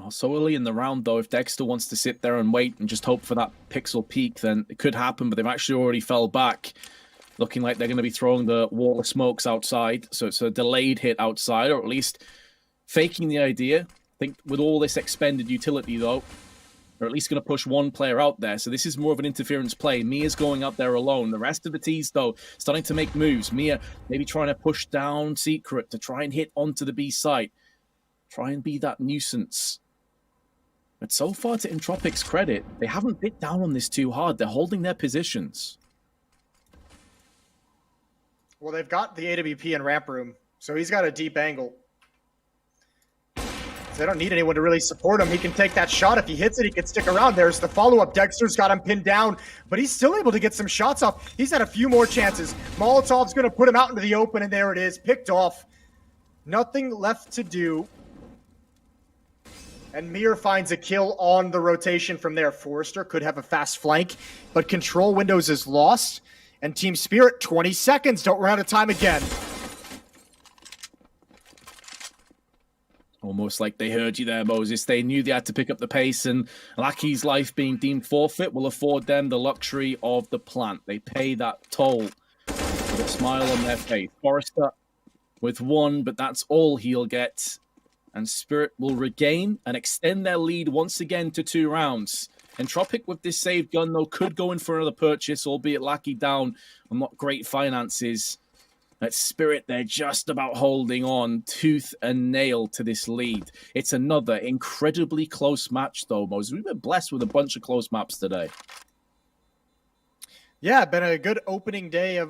So early in the round, though, if Dexter wants to sit there and wait and just hope for that pixel peak, then it could happen, but they've actually already fell back, looking like they're going to be throwing the wall of smokes outside. So it's a delayed hit outside, or at least faking the idea. I think with all this expended utility, though, they're at least going to push 1 player out there. So this is more of an interference play. Mia's going out there alone. The rest of the T's, though, starting to make moves. Mia maybe trying to push down Secret to try and hit onto the B site. Try and be that nuisance. But so far, to Entropiq's credit, they haven't bit down on this too hard. They're holding their positions. Well, they've got the AWP in ramp room, so he's got a deep angle. They don't need anyone to really support him. He can take that shot. If he hits it, he can stick around. There's the follow-up. Dexter's got him pinned down, but he's still able to get some shots off. He's had a few more chances. Molotov's going to put him out into the open, and there it is. Picked off. Nothing left to do. And Mir finds a kill on the rotation from there. Forrester could have a fast flank, but control windows is lost. And Team Spirit, 20 seconds. Don't run out of time again. Almost like they heard you there, Moses. They knew they had to pick up the pace, and Lackey's life being deemed forfeit will afford them the luxury of the plant. They pay that toll with a smile on their face. Forrester with 1, but that's all he'll get. and Spirit will regain and extend their lead once again to 2 rounds. Entropiq with this saved gun, though, could go in for another purchase, albeit Lackey down on not great finances. At Spirit, they're just about holding on tooth and nail to this lead. It's another incredibly close match, though, Moses. We've been blessed with a bunch of close maps today. Yeah, been a good opening day of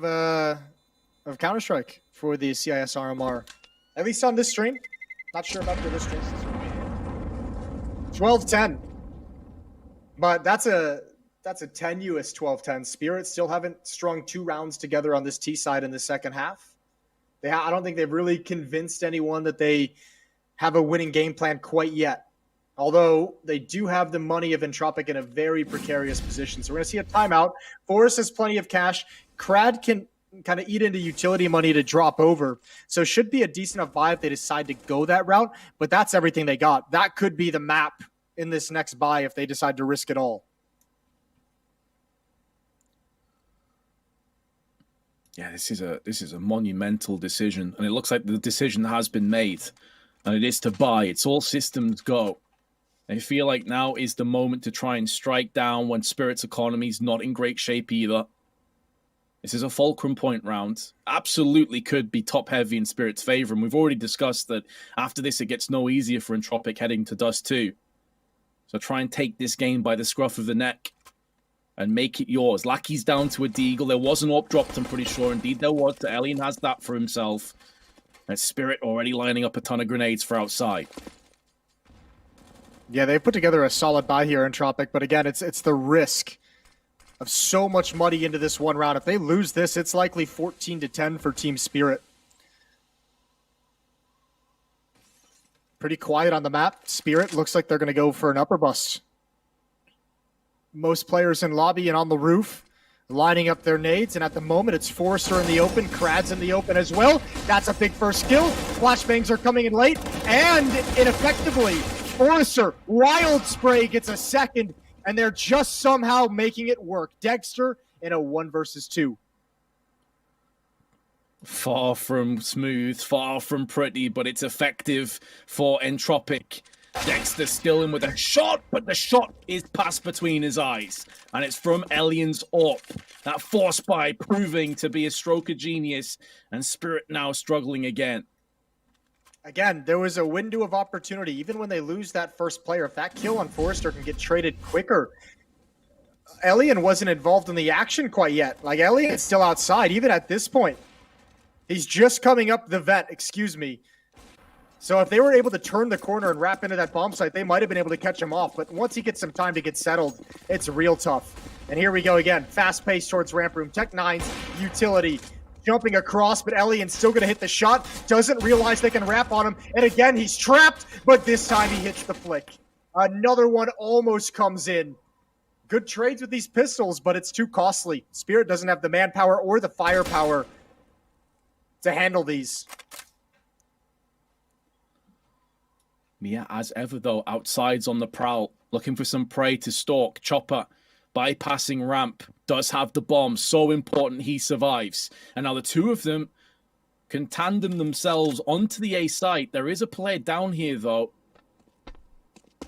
Counter-Strike for the CIS RMR. At least on this stream. Not sure about the other streams. 12-10. But that's a tenuous 12-10. Spirit still haven't strung 2 rounds together on this T side in the second half. I don't think they've really convinced anyone that they have a winning game plan quite yet. Although they do have the money of Entropiq in a very precarious position. So we're going to see a timeout. Forrest has plenty of cash. Crad can kind of eat into utility money to drop over. So should be a decent enough buy if they decide to go that route. But that's everything they got. That could be the map in this next buy if they decide to risk it all. Yeah, this is a monumental decision, and it looks like the decision has been made, and it is to buy. It's all systems go. I feel like now is the moment to try and strike down when Spirit's economy's not in great shape either. This is a fulcrum point round. Absolutely could be top heavy in Spirit's favor, and we've already discussed that after this it gets no easier for Entropiq heading to Dust 2. So try and take this game by the scruff of the neck and make it yours. Lackey's down to a deagle. There was an AWP dropped, I'm pretty sure. Indeed, there was. The Alien has that for himself. And Spirit already lining up a ton of grenades for outside. Yeah, they put together a solid buy here, Entropiq. But again, it's the risk of so much money into this one round. If they lose this, it's likely 14-10 for Team Spirit. Pretty quiet on the map. Spirit looks like they're going to go for an upper bust. Most players in lobby and on the roof lining up their nades, and at the moment it's Forrester in the open, Krad's in the open as well. That's a big first kill. Flashbangs are coming in late, and ineffectively, Forrester, Wild Spray gets a second, and they're just somehow making it work. Dexter in a 1 versus 2. Far from smooth, far from pretty, but it's effective for Entropiq. Dexter still in with a shot, but the shot is passed between his eyes. And it's from Alien's AWP. That force buy proving to be a stroke of genius, and Spirit now struggling again. Again, there was a window of opportunity. Even when they lose that first player, if that kill on Forrester can get traded quicker. Alien wasn't involved in the action quite yet. Like, Alien's still outside, even at this point. He's just coming up the vet, excuse me. So if they were able to turn the corner and wrap into that bomb site, they might have been able to catch him off. But once he gets some time to get settled, it's real tough. And here we go again. Fast pace towards ramp room. Tech 9's utility. Jumping across, but Elian's still going to hit the shot. Doesn't realize they can wrap on him. And again, he's trapped, but this time he hits the flick. Another one almost comes in. Good trades with these pistols, but it's too costly. Spirit doesn't have the manpower or the firepower to handle these. Mia, as ever, though, outside's on the prowl, looking for some prey to stalk. Chopper, bypassing ramp, does have the bomb. So important he survives. And now the two of them can tandem themselves onto the A site. There is a player down here, though,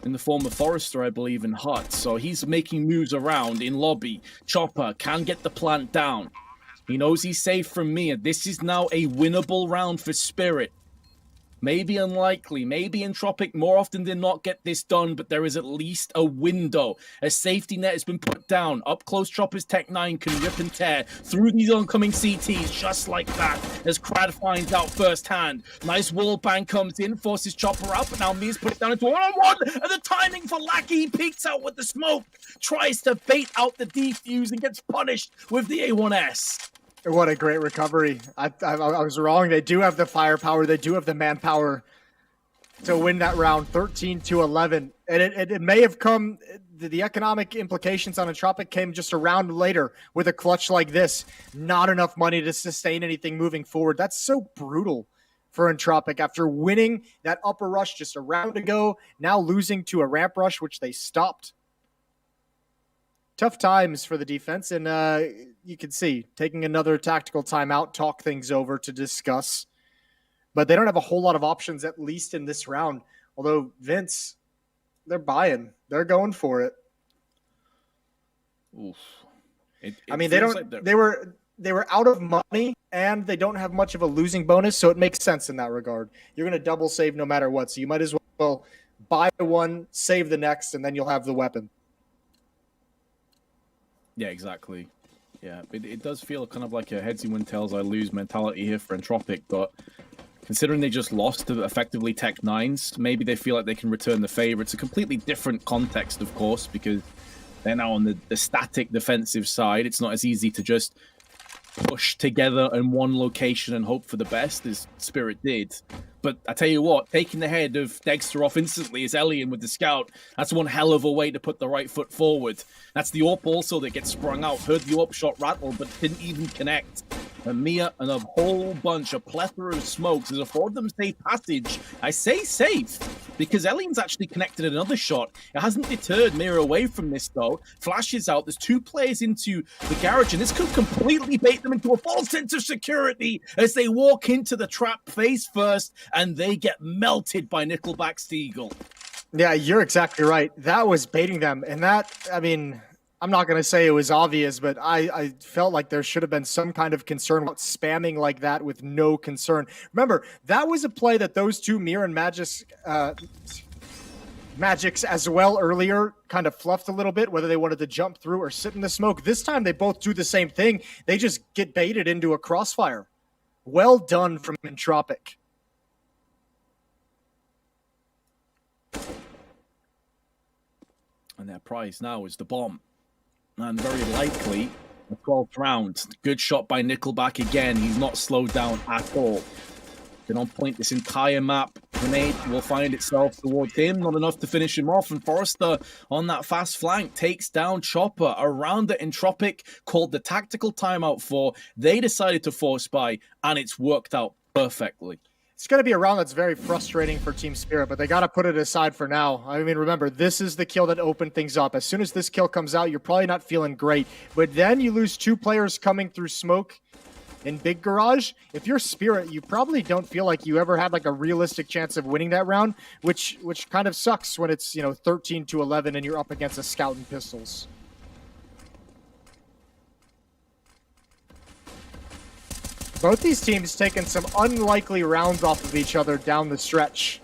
in the form of Forrester, I believe, in Hut. So he's making moves around in lobby. Chopper can get the plant down. He knows he's safe from Mia. This is now a winnable round for Spirit. Maybe unlikely, maybe Entropiq more often than not get this done, but there is at least a window. A safety net has been put down. Up close, Chopper's Tech 9 can rip and tear through these oncoming CTs just like that, as Crad finds out firsthand. Nice wall bang comes in, forces Chopper out, but now Mia's put it down into one-on-one, and the timing for Lackey peeks out with the smoke, tries to bait out the defuse and gets punished with the A1S. What a great recovery. I was wrong. They do have the firepower. They do have the manpower to win that round 13-11. And it may have come, the economic implications on Entropiq came just a round later with a clutch like this. Not enough money to sustain anything moving forward. That's so brutal for Entropiq after winning that upper rush just a round ago, now losing to a ramp rush, which they stopped. Tough times for the defense, and you can see taking another tactical timeout, talk things over to discuss but they don't have a whole lot of options, at least in this round. Although Vince, they're buying. They're going for it. Oof. I mean, they were out of money, and they don't have much of a losing bonus, so it makes sense in that regard. You're going to double save no matter what, so you might as well buy one, save the next, and then you'll have the weapon. Yeah, exactly. Yeah, it does feel kind of like a heads you win, tails I lose mentality here for Entropiq, but considering they just lost to effectively Tech 9s, maybe they feel like they can return the favor. It's a completely different context, of course, because they're now on the static defensive side. It's not as easy to just push together in one location and hope for the best as Spirit did. But I tell you what, taking the head of Dexter off instantly as Elian with the scout, that's one hell of a way to put the right foot forward. That's the AWP also that gets sprung out. Heard the AWP shot rattle, but didn't even connect. And Mia and a whole bunch, a plethora of smokes has afforded them safe passage. I say safe, because Elian's actually connected another shot. It hasn't deterred Mia away from this, though. Flashes out. There's 2 players into the garage, and this could completely bait them into a false sense of security as they walk into the trap face first, and they get melted by Nickelback's Eagle. Yeah, you're exactly right. That was baiting them, and that, I mean, I'm not going to say it was obvious, but I felt like there should have been some kind of concern about spamming like that with no concern. Remember, that was a play that those 2 Mir and Magics as well earlier kind of fluffed a little bit, whether they wanted to jump through or sit in the smoke. This time they both do the same thing. They just get baited into a crossfire. Well done from Entropiq. And their prize now is the bomb. And very likely, the 12th round. Good shot by Nickelback again. He's not slowed down at all. Been on point this entire map. Grenade will find itself towards him. Not enough to finish him off. And Forrester on that fast flank takes down Chopper. Around the Entropiq called the tactical timeout for. They decided to force buy, and it's worked out perfectly. It's going to be a round that's very frustrating for Team Spirit, but they got to put it aside for now. I mean, remember, this is the kill that opened things up. As soon as this kill comes out, you're probably not feeling great. But then you lose 2 players coming through smoke in Big Garage. If you're Spirit, you probably don't feel like you ever had like a realistic chance of winning that round, which kind of sucks when it's, 13-11 and you're up against a scout and pistols. Both these teams taking some unlikely rounds off of each other down the stretch.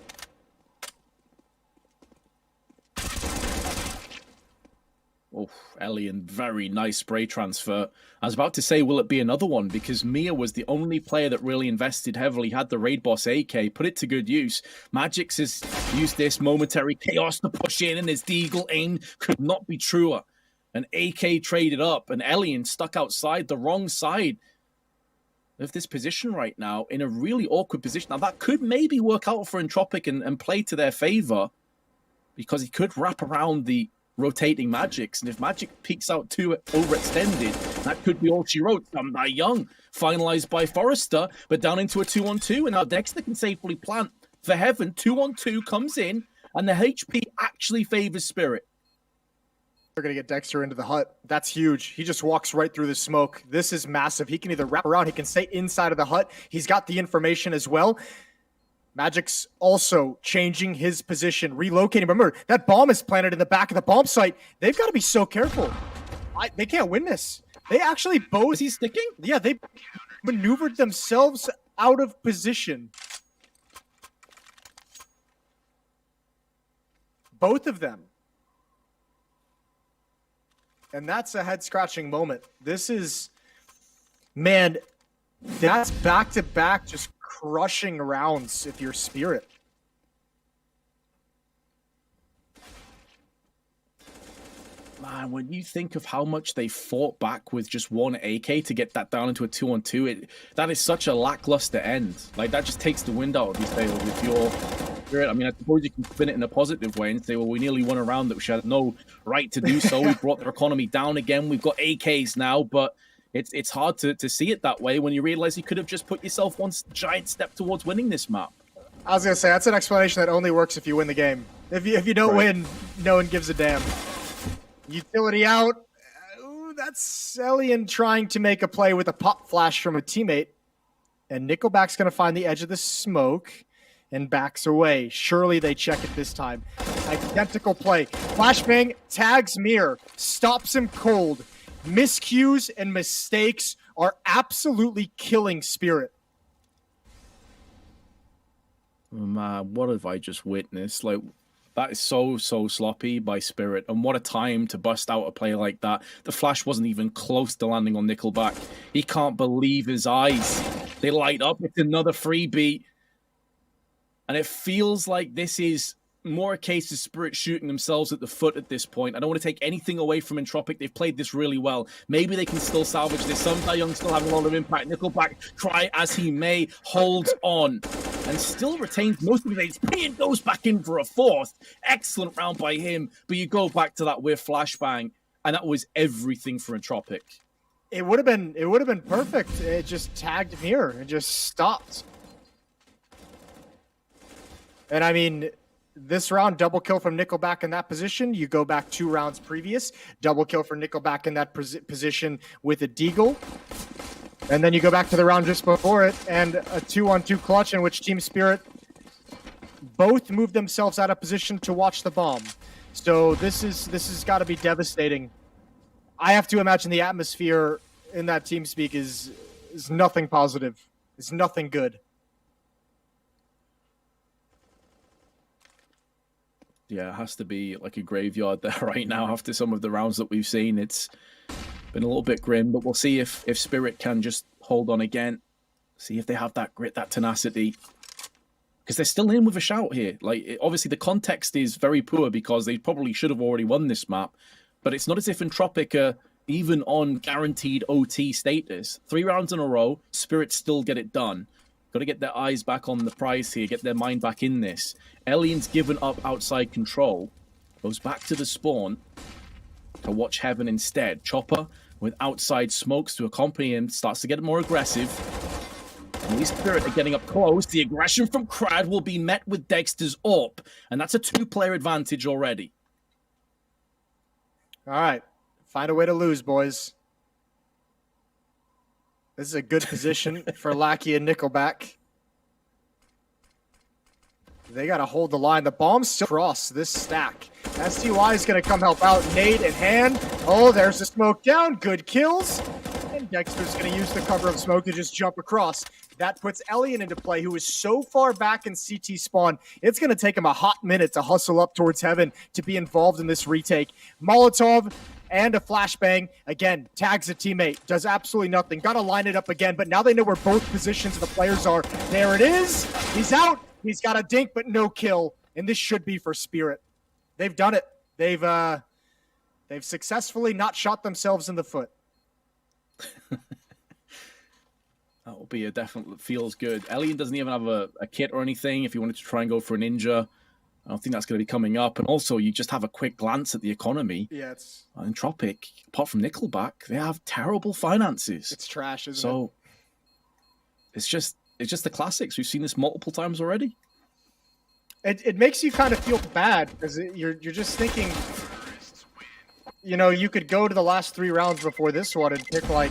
Oh, Elian, very nice spray transfer. I was about to say, will it be another one? Because Mia was the only player that really invested heavily, had the Raid Boss AK, put it to good use. Magix has used this momentary chaos to push in, and his Deagle aim could not be truer. An AK traded up, and Elian stuck outside the wrong side of this position right now, in a really awkward position. Now, that could maybe work out for Entropiq and play to their favor, because he could wrap around the rotating Magix, and if Magic peeks out too overextended, that could be all she wrote. Done by Young, finalized by Forrester, but down into a 2-on-2, and now Dexter can safely plant for heaven. 2-on-2 comes in, and the HP actually favors Spirit. They're going to get Dexter into the hut. That's huge. He just walks right through the smoke. This is massive. He can either wrap around, he can stay inside of the hut. He's got the information as well. Magic's also changing his position, relocating. Remember, that bomb is planted in the back of the bomb site. They've got to be so careful. They can't win this. They actually both... Is he sticking? Yeah, they maneuvered themselves out of position. Both of them. And that's a head-scratching moment. This is, man, that's back-to-back just crushing rounds if you're Spirit. Man, when you think of how much they fought back with just one AK to get that down into a 2-on-2, that is such a lackluster end. Like, that just takes the wind out of these sails if you're Spirit. I mean, I suppose you can spin it in a positive way and say, well, we nearly won a round that we had no right to do so. We brought their economy down again. We've got AKs now, but it's hard to see it that way when you realize you could have just put yourself one giant step towards winning this map. I was going to say, that's an explanation that only works if you win the game. If you don't win, no one gives a damn. Utility out. Ooh, that's Elian trying to make a play with a pop flash from a teammate. And Nickelback's going to find the edge of the smoke and backs away. Surely they check it this time. Identical play. Flashbang tags Mir, stops him cold. Miscues and mistakes are absolutely killing Spirit. Oh, man, what have I just witnessed? Like, that is so sloppy by Spirit, and what a time to bust out a play like that. The flash wasn't even close to landing on Nickelback. He can't believe his eyes. They light up. It's another freebie. And it feels like this is more a case of Spirit shooting themselves at the foot at this point. I don't want to take anything away from Entropiq. They've played this really well. Maybe they can still salvage this. Some Young still having a lot of impact. Nickelback, try as he may, holds on and still retains most of his HP and goes back in for a fourth. Excellent round by him. But you go back to that with flashbang, and that was everything for Entropiq. It would have been perfect. It just tagged Mir and just stopped. And I mean, this round, double kill from Nickelback in that position. You go back 2 rounds previous, double kill for Nickelback in that position with a deagle. And then you go back to the round just before it, and a 2-on-2 clutch in which Team Spirit both moved themselves out of position to watch the bomb. So this has got to be devastating. I have to imagine the atmosphere in that TeamSpeak is nothing positive. It's nothing good. Yeah, it has to be like a graveyard there right now after some of the rounds that we've seen. It's been a little bit grim, but we'll see if Spirit can just hold on again. See if they have that grit, that tenacity. Because they're still in with a shout here. Like, obviously the context is very poor because they probably should have already won this map. But it's not as if Entropiq are even on guaranteed OT status. 3 rounds in a row, Spirit still get it done. Got to get their eyes back on the prize here, get their mind back in this. Elian's given up outside control, goes back to the spawn to watch Heaven instead. Chopper with outside smokes to accompany him starts to get more aggressive. And these Spirit are getting up close. The aggression from Crad will be met with Dexter's AWP, and that's a 2-player advantage already. All right, find a way to lose, boys. This is a good position for Lackey and Nickelback. They got to hold the line. The bomb's still across this stack. STY is going to come help out. Nade in hand. Oh, there's the smoke down. Good kills. And Dexter's going to use the cover of smoke to just jump across. That puts Elian into play, who is so far back in CT spawn. It's going to take him a hot minute to hustle up towards Heaven to be involved in this retake. Molotov and a flashbang. Again, tags a teammate. Does absolutely nothing. Got to line it up again, but now they know where both positions of the players are. There it is. He's out. He's got a dink, but no kill. And this should be for Spirit. They've done it. They've successfully not shot themselves in the foot. That will be a definite, feels good. Elian doesn't even have a kit or anything if you wanted to try and go for a ninja. I don't think that's going to be coming up. And also, you just have a quick glance at the economy. Yeah, it's... Entropiq, apart from Nickelback, they have terrible finances. It's trash, isn't it? So, it's just the classics. We've seen this multiple times already. It makes you kind of feel bad, because you're just thinking, you know, you could go to the last 3 rounds before this one and pick, like,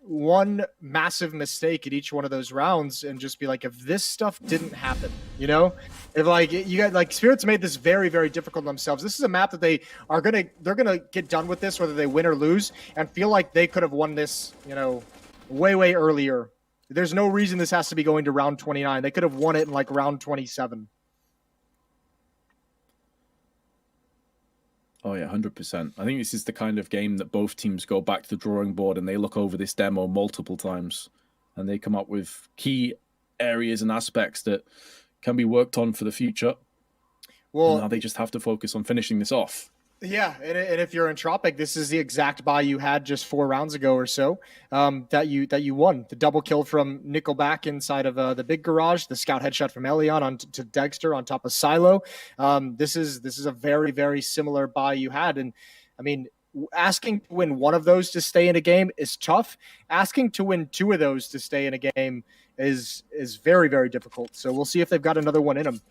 one massive mistake at each one of those rounds and just be like, if this stuff didn't happen, you know, if like you got like Spirit's made this very, very difficult themselves. This is a map that they're gonna get done with this, whether they win or lose, and feel like they could have won this, you know, way earlier. There's no reason this has to be going to round 29. They could have won it in like round 27. Oh yeah, 100%. I think this is the kind of game that both teams go back to the drawing board and they look over this demo multiple times and they come up with key areas and aspects that can be worked on for the future. Well, and now they just have to focus on finishing this off. Yeah, and if you're Entropiq, this is the exact buy you had just 4 rounds ago or so that you won. The double kill from Nickelback inside of the big garage, the scout headshot from Elion to Dexter on top of Silo. This is a very, very similar buy you had. And, I mean, asking to win one of those to stay in a game is tough. Asking to win 2 of those to stay in a game is very, very difficult. So we'll see if they've got another one in them.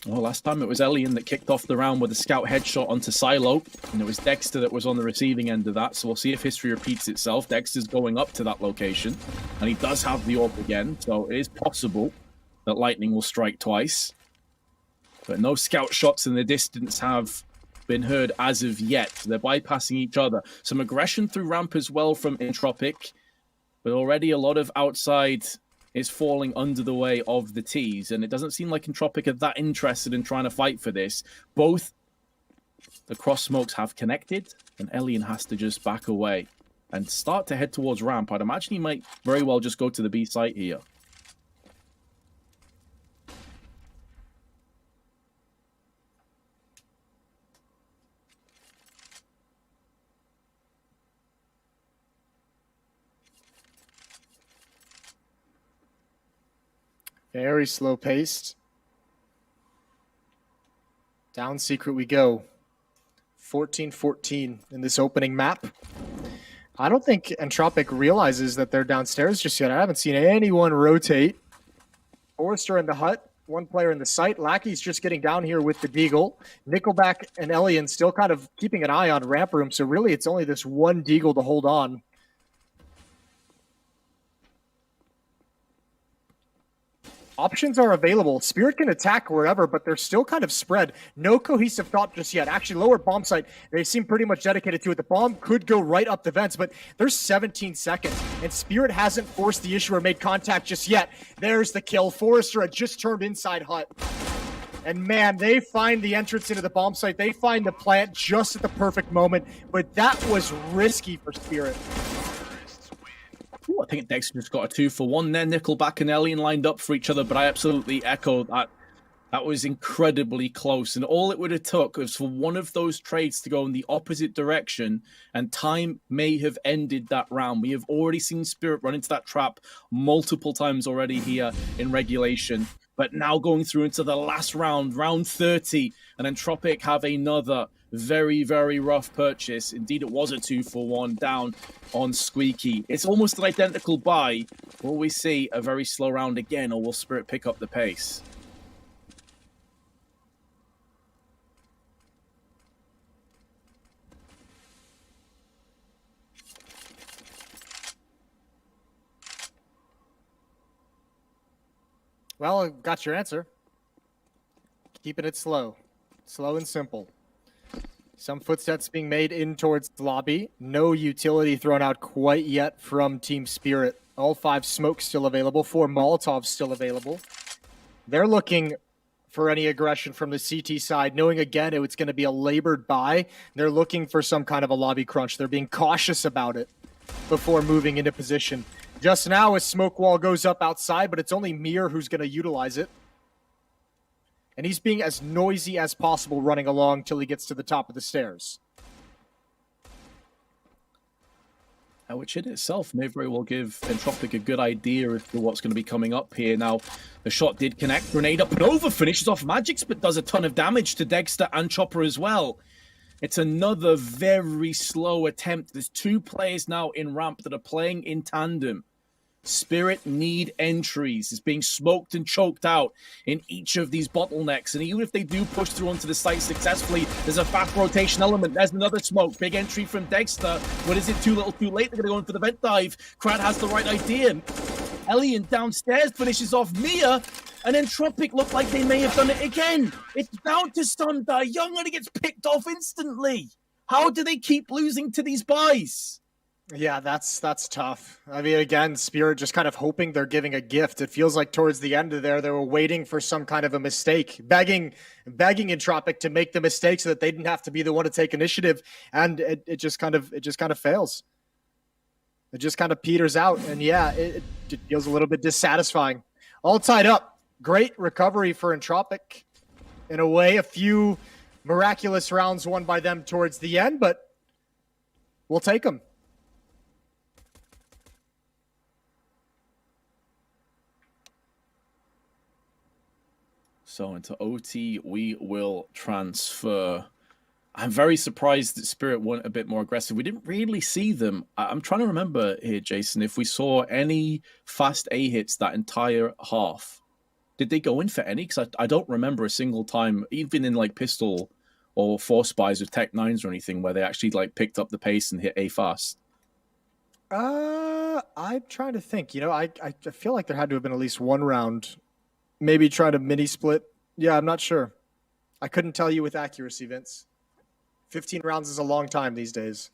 Well, last time it was Elian that kicked off the round with a scout headshot onto Silo, and it was Dexter that was on the receiving end of that, so we'll see if history repeats itself. Dexter's going up to that location, and he does have the AWP again, so it is possible that Lightning will strike twice. But no scout shots in the distance have been heard as of yet. They're bypassing each other. Some aggression through ramp as well from Entropiq, but already a lot of outside is falling under the way of the T's, and it doesn't seem like Entropiq are that interested in trying to fight for this. Both the cross smokes have connected, and Elian has to just back away and start to head towards ramp. I'd imagine he might very well just go to the B site here. Very slow paced. Down secret we go. 14-14 in this opening map. I don't think Entropiq realizes that they're downstairs just yet. I haven't seen anyone rotate. Forrester in the hut. One player in the site. Lackey's just getting down here with the Deagle. Nickelback and Elian still kind of keeping an eye on ramp room. So really it's only this one Deagle to hold on. Options are available. Spirit can attack wherever, but they're still kind of spread. No cohesive thought just yet. Actually, lower bomb site, they seem pretty much dedicated to it. The bomb could go right up the vents, but there's 17 seconds, and Spirit hasn't forced the issue or made contact just yet. There's the kill. Forrester had just turned inside hut. And man, they find the entrance into the bomb site. They find the plant just at the perfect moment, but that was risky for Spirit. Ooh, I think Dexter just got a 2-for-1 there. Nickelback and Elian lined up for each other, but I absolutely echo that. That was incredibly close, and all it would have took was for one of those trades to go in the opposite direction, and time may have ended that round. We have already seen Spirit run into that trap multiple times already here in regulation, but now going through into the last round, round 30, and Entropiq have another very, very rough purchase. Indeed, it was a 2-for-1 down on Squeaky. It's almost an identical buy. Will we see a very slow round again, or will Spirit pick up the pace? Well, I got your answer. Keeping it slow. Slow and simple. Some footsteps being made in towards the lobby. No utility thrown out quite yet from Team Spirit. All 5 smokes still available. 4 Molotovs still available. They're looking for any aggression from the CT side, knowing again it's going to be a labored buy. They're looking for some kind of a lobby crunch. They're being cautious about it before moving into position. Just now, a smoke wall goes up outside, but it's only Mir who's going to utilize it. And he's being as noisy as possible running along till he gets to the top of the stairs. Which in itself may very well give Entropiq a good idea as to what's going to be coming up here. Now, the shot did connect. Grenade up and over. Finishes off Magix, but does a ton of damage to Dexter and Chopper as well. It's another very slow attempt. There's 2 players now in ramp that are playing in tandem. Spirit need entries. It's being smoked and choked out in each of these bottlenecks. And even if they do push through onto the site successfully, there's a fast rotation element. There's another smoke. Big entry from Dexter. What is it? Too little, too late. They're going to go in for the vent dive. Krat has the right idea. Elian downstairs finishes off Mia. And Entropiq look like they may have done it again. It's down to Sundar Young and he gets picked off instantly. How do they keep losing to these buys? Yeah, that's tough. I mean, again, Spirit just kind of hoping they're giving a gift. It feels like towards the end of there, they were waiting for some kind of a mistake, begging Entropiq to make the mistake so that they didn't have to be the one to take initiative, and it just kind of fails. It just kind of peters out, and yeah, it feels a little bit dissatisfying. All tied up. Great recovery for Entropiq. In a way, a few miraculous rounds won by them towards the end, but we'll take them. So into OT we will transfer. I'm very surprised that Spirit weren't a bit more aggressive. We didn't really see them. I'm trying to remember here, Jason, if we saw any fast A hits that entire half. Did they go in for any? Because I don't remember a single time, even in like pistol or force buys with Tech 9s or anything, where they actually like picked up the pace and hit A fast. I'm trying to think. You know, I feel like there had to have been at least one round, maybe try to mini split. Yeah, I'm not sure. I couldn't tell you with accuracy, Vince. 15 rounds is a long time these days.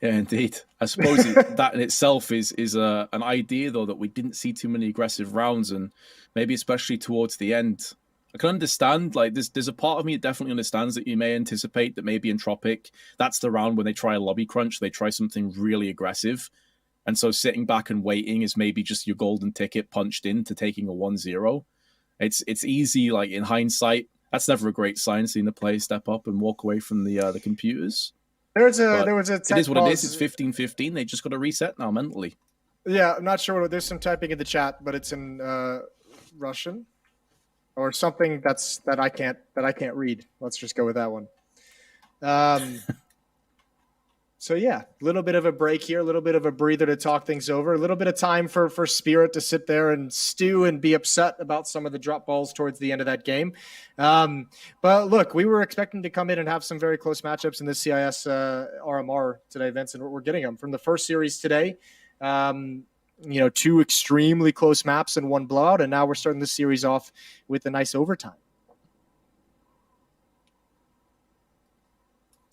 Yeah, indeed. I suppose that in itself is an idea, though, that we didn't see too many aggressive rounds, and maybe especially towards the end. I can understand, like, there's a part of me that definitely understands that you may anticipate that maybe Entropiq, that's the round when they try a lobby crunch, they try something really aggressive. And so sitting back and waiting is maybe just your golden ticket punched into taking a 1-0. It's easy, like, in hindsight. That's never a great sign, seeing the players step up and walk away from the computers. There was a it is what it is. It's 15-15. They just got to reset now mentally. Yeah, I'm not sure. There's some typing in the chat, but it's in Russian or something that I can't read. Let's just go with that one. So yeah, a little bit of a break here, a little bit of a breather to talk things over, a little bit of time for Spirit to sit there and stew and be upset about some of the drop balls towards the end of that game. But look, we were expecting to come in and have some very close matchups in this CIS RMR today, Vince, and we're getting them from the first series today. You know, 2 extremely close maps and 1 blowout, and now we're starting the series off with a nice overtime.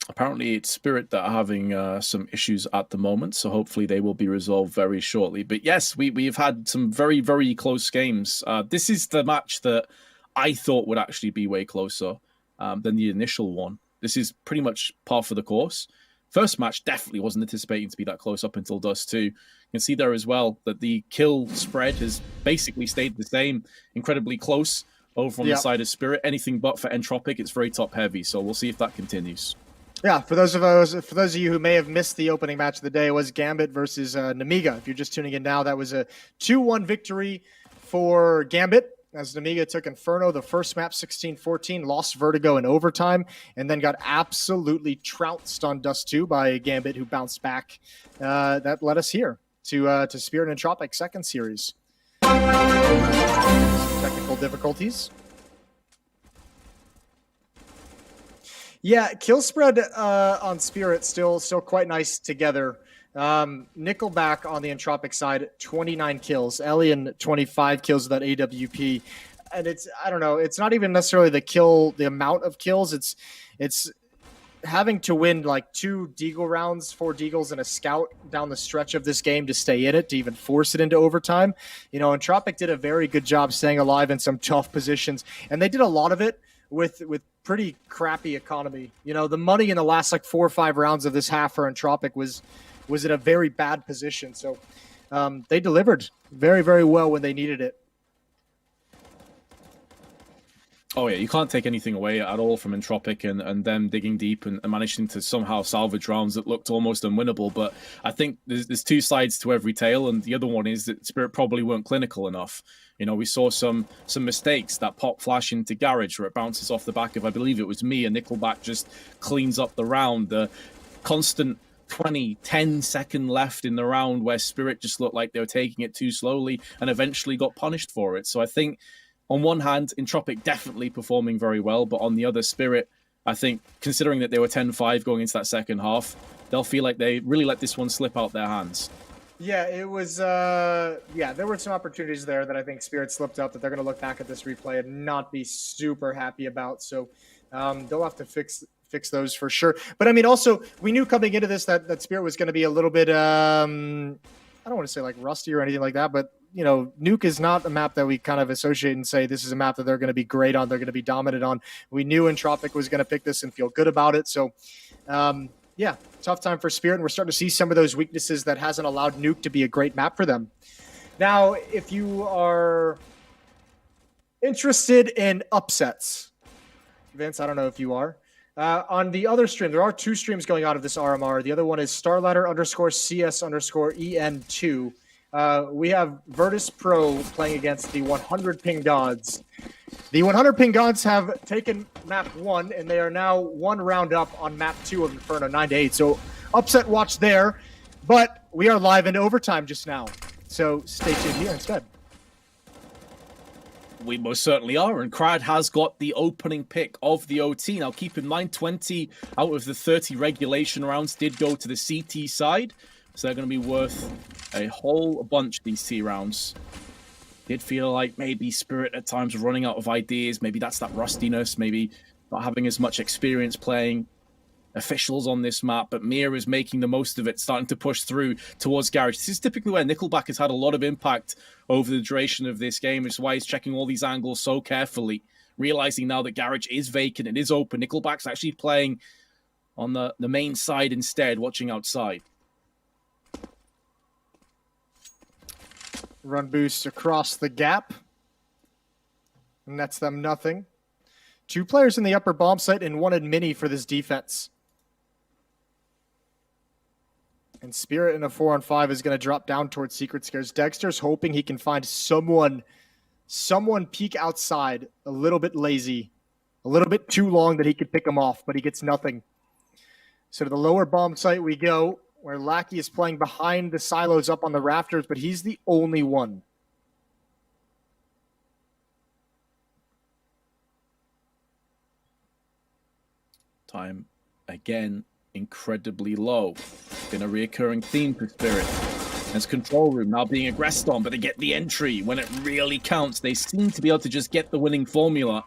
Apparently, it's Spirit that are having some issues at the moment, so hopefully they will be resolved very shortly. But yes, we've had some very, very close games. This is the match that I thought would actually be way closer than the initial one. This is pretty much par for the course. First match definitely wasn't anticipating to be that close up until Dust 2. You can see there as well that the kill spread has basically stayed the same, incredibly close over on the side of Spirit. Anything but for Entropiq, it's very top heavy, so we'll see if that continues. Yeah, for those of you who may have missed the opening match of the day, it was Gambit versus Nemiga. If you're just tuning in now, that was a 2-1 victory for Gambit, as Nemiga took Inferno the first map 16-14, lost Vertigo in overtime, and then got absolutely trounced on Dust 2 by Gambit, who bounced back. That led us here to Spirit and Entropiq second series. Technical difficulties. Yeah, kill spread on Spirit still quite nice together. Nickelback on the Entropiq side, 29 kills. Elian, 25 kills with that AWP. And I don't know, it's not even necessarily the amount of kills. It's having to win like 2 Deagle rounds, 4 Deagles and a Scout down the stretch of this game to stay in it, to even force it into overtime. You know, Entropiq did a very good job staying alive in some tough positions. And they did a lot of it with pretty crappy economy. You know, the money in the last like 4 or 5 rounds of this half for Entropiq was in a very bad position. So they delivered very, very well when they needed it. Oh yeah, you can't take anything away at all from Entropiq and them digging deep and managing to somehow salvage rounds that looked almost unwinnable. But I think there's 2 sides to every tale, and the other one is that Spirit probably weren't clinical enough. You know, we saw some mistakes, that pop flash into Garage where it bounces off the back of, I believe it was me, and Nickelback just cleans up the round. The constant 10 second left in the round where Spirit just looked like they were taking it too slowly and eventually got punished for it. So I think on one hand, Entropiq definitely performing very well, but on the other, Spirit, I think, considering that they were 10-5 going into that second half, they'll feel like they really let this one slip out their hands. Yeah, it was, there were some opportunities there that I think Spirit slipped up that they're going to look back at this replay and not be super happy about. So they'll have to fix those for sure. But I mean, also, we knew coming into this that Spirit was going to be a little bit, I don't want to say like rusty or anything like that, but you know, Nuke is not a map that we kind of associate and say this is a map that they're going to be great on, they're going to be dominant on. We knew Entropiq was going to pick this and feel good about it. So, yeah, tough time for Spirit, and we're starting to see some of those weaknesses that hasn't allowed Nuke to be a great map for them. Now, if you are interested in upsets, Vince, I don't know if you are. On the other stream, there are 2 streams going out of this RMR. The other one is StarLadder _CS _EN2. We have Virtus Pro playing against the 100 Ping Gods. The 100 Ping Gods have taken map 1, and they are now 1 round up on map 2 of Inferno, 9-8. So upset watch there, but we are live in overtime just now. So stay tuned here instead. We most certainly are, and Crad has got the opening pick of the OT. Now, keep in mind, 20 out of the 30 regulation rounds did go to the CT side, so they're going to be worth a whole bunch, these T rounds. Did feel like maybe Spirit at times running out of ideas. Maybe that's that rustiness, maybe not having as much experience playing officials on this map, but Mia is making the most of it, starting to push through towards Garage. This is typically where Nickelback has had a lot of impact over the duration of this game, which is why he's checking all these angles so carefully, realizing now that Garage is vacant, it is open. Nickelback's actually playing on the main side instead, watching outside. Run boost across the gap. Nets them nothing. 2 players in the upper bomb site and 1 in mini for this defense. And Spirit in a 4-on-5 is going to drop down towards Secret Scares. Dexter's hoping he can find someone peek outside, a little bit lazy, a little bit too long that he could pick him off, but he gets nothing. So to the lower bomb site we go, where Lackey is playing behind the silos up on the rafters, but he's the only one. Time again incredibly low. Been a reoccurring theme for Spirit. As control room now being aggressed on, but they get the entry when it really counts. They seem to be able to just get the winning formula.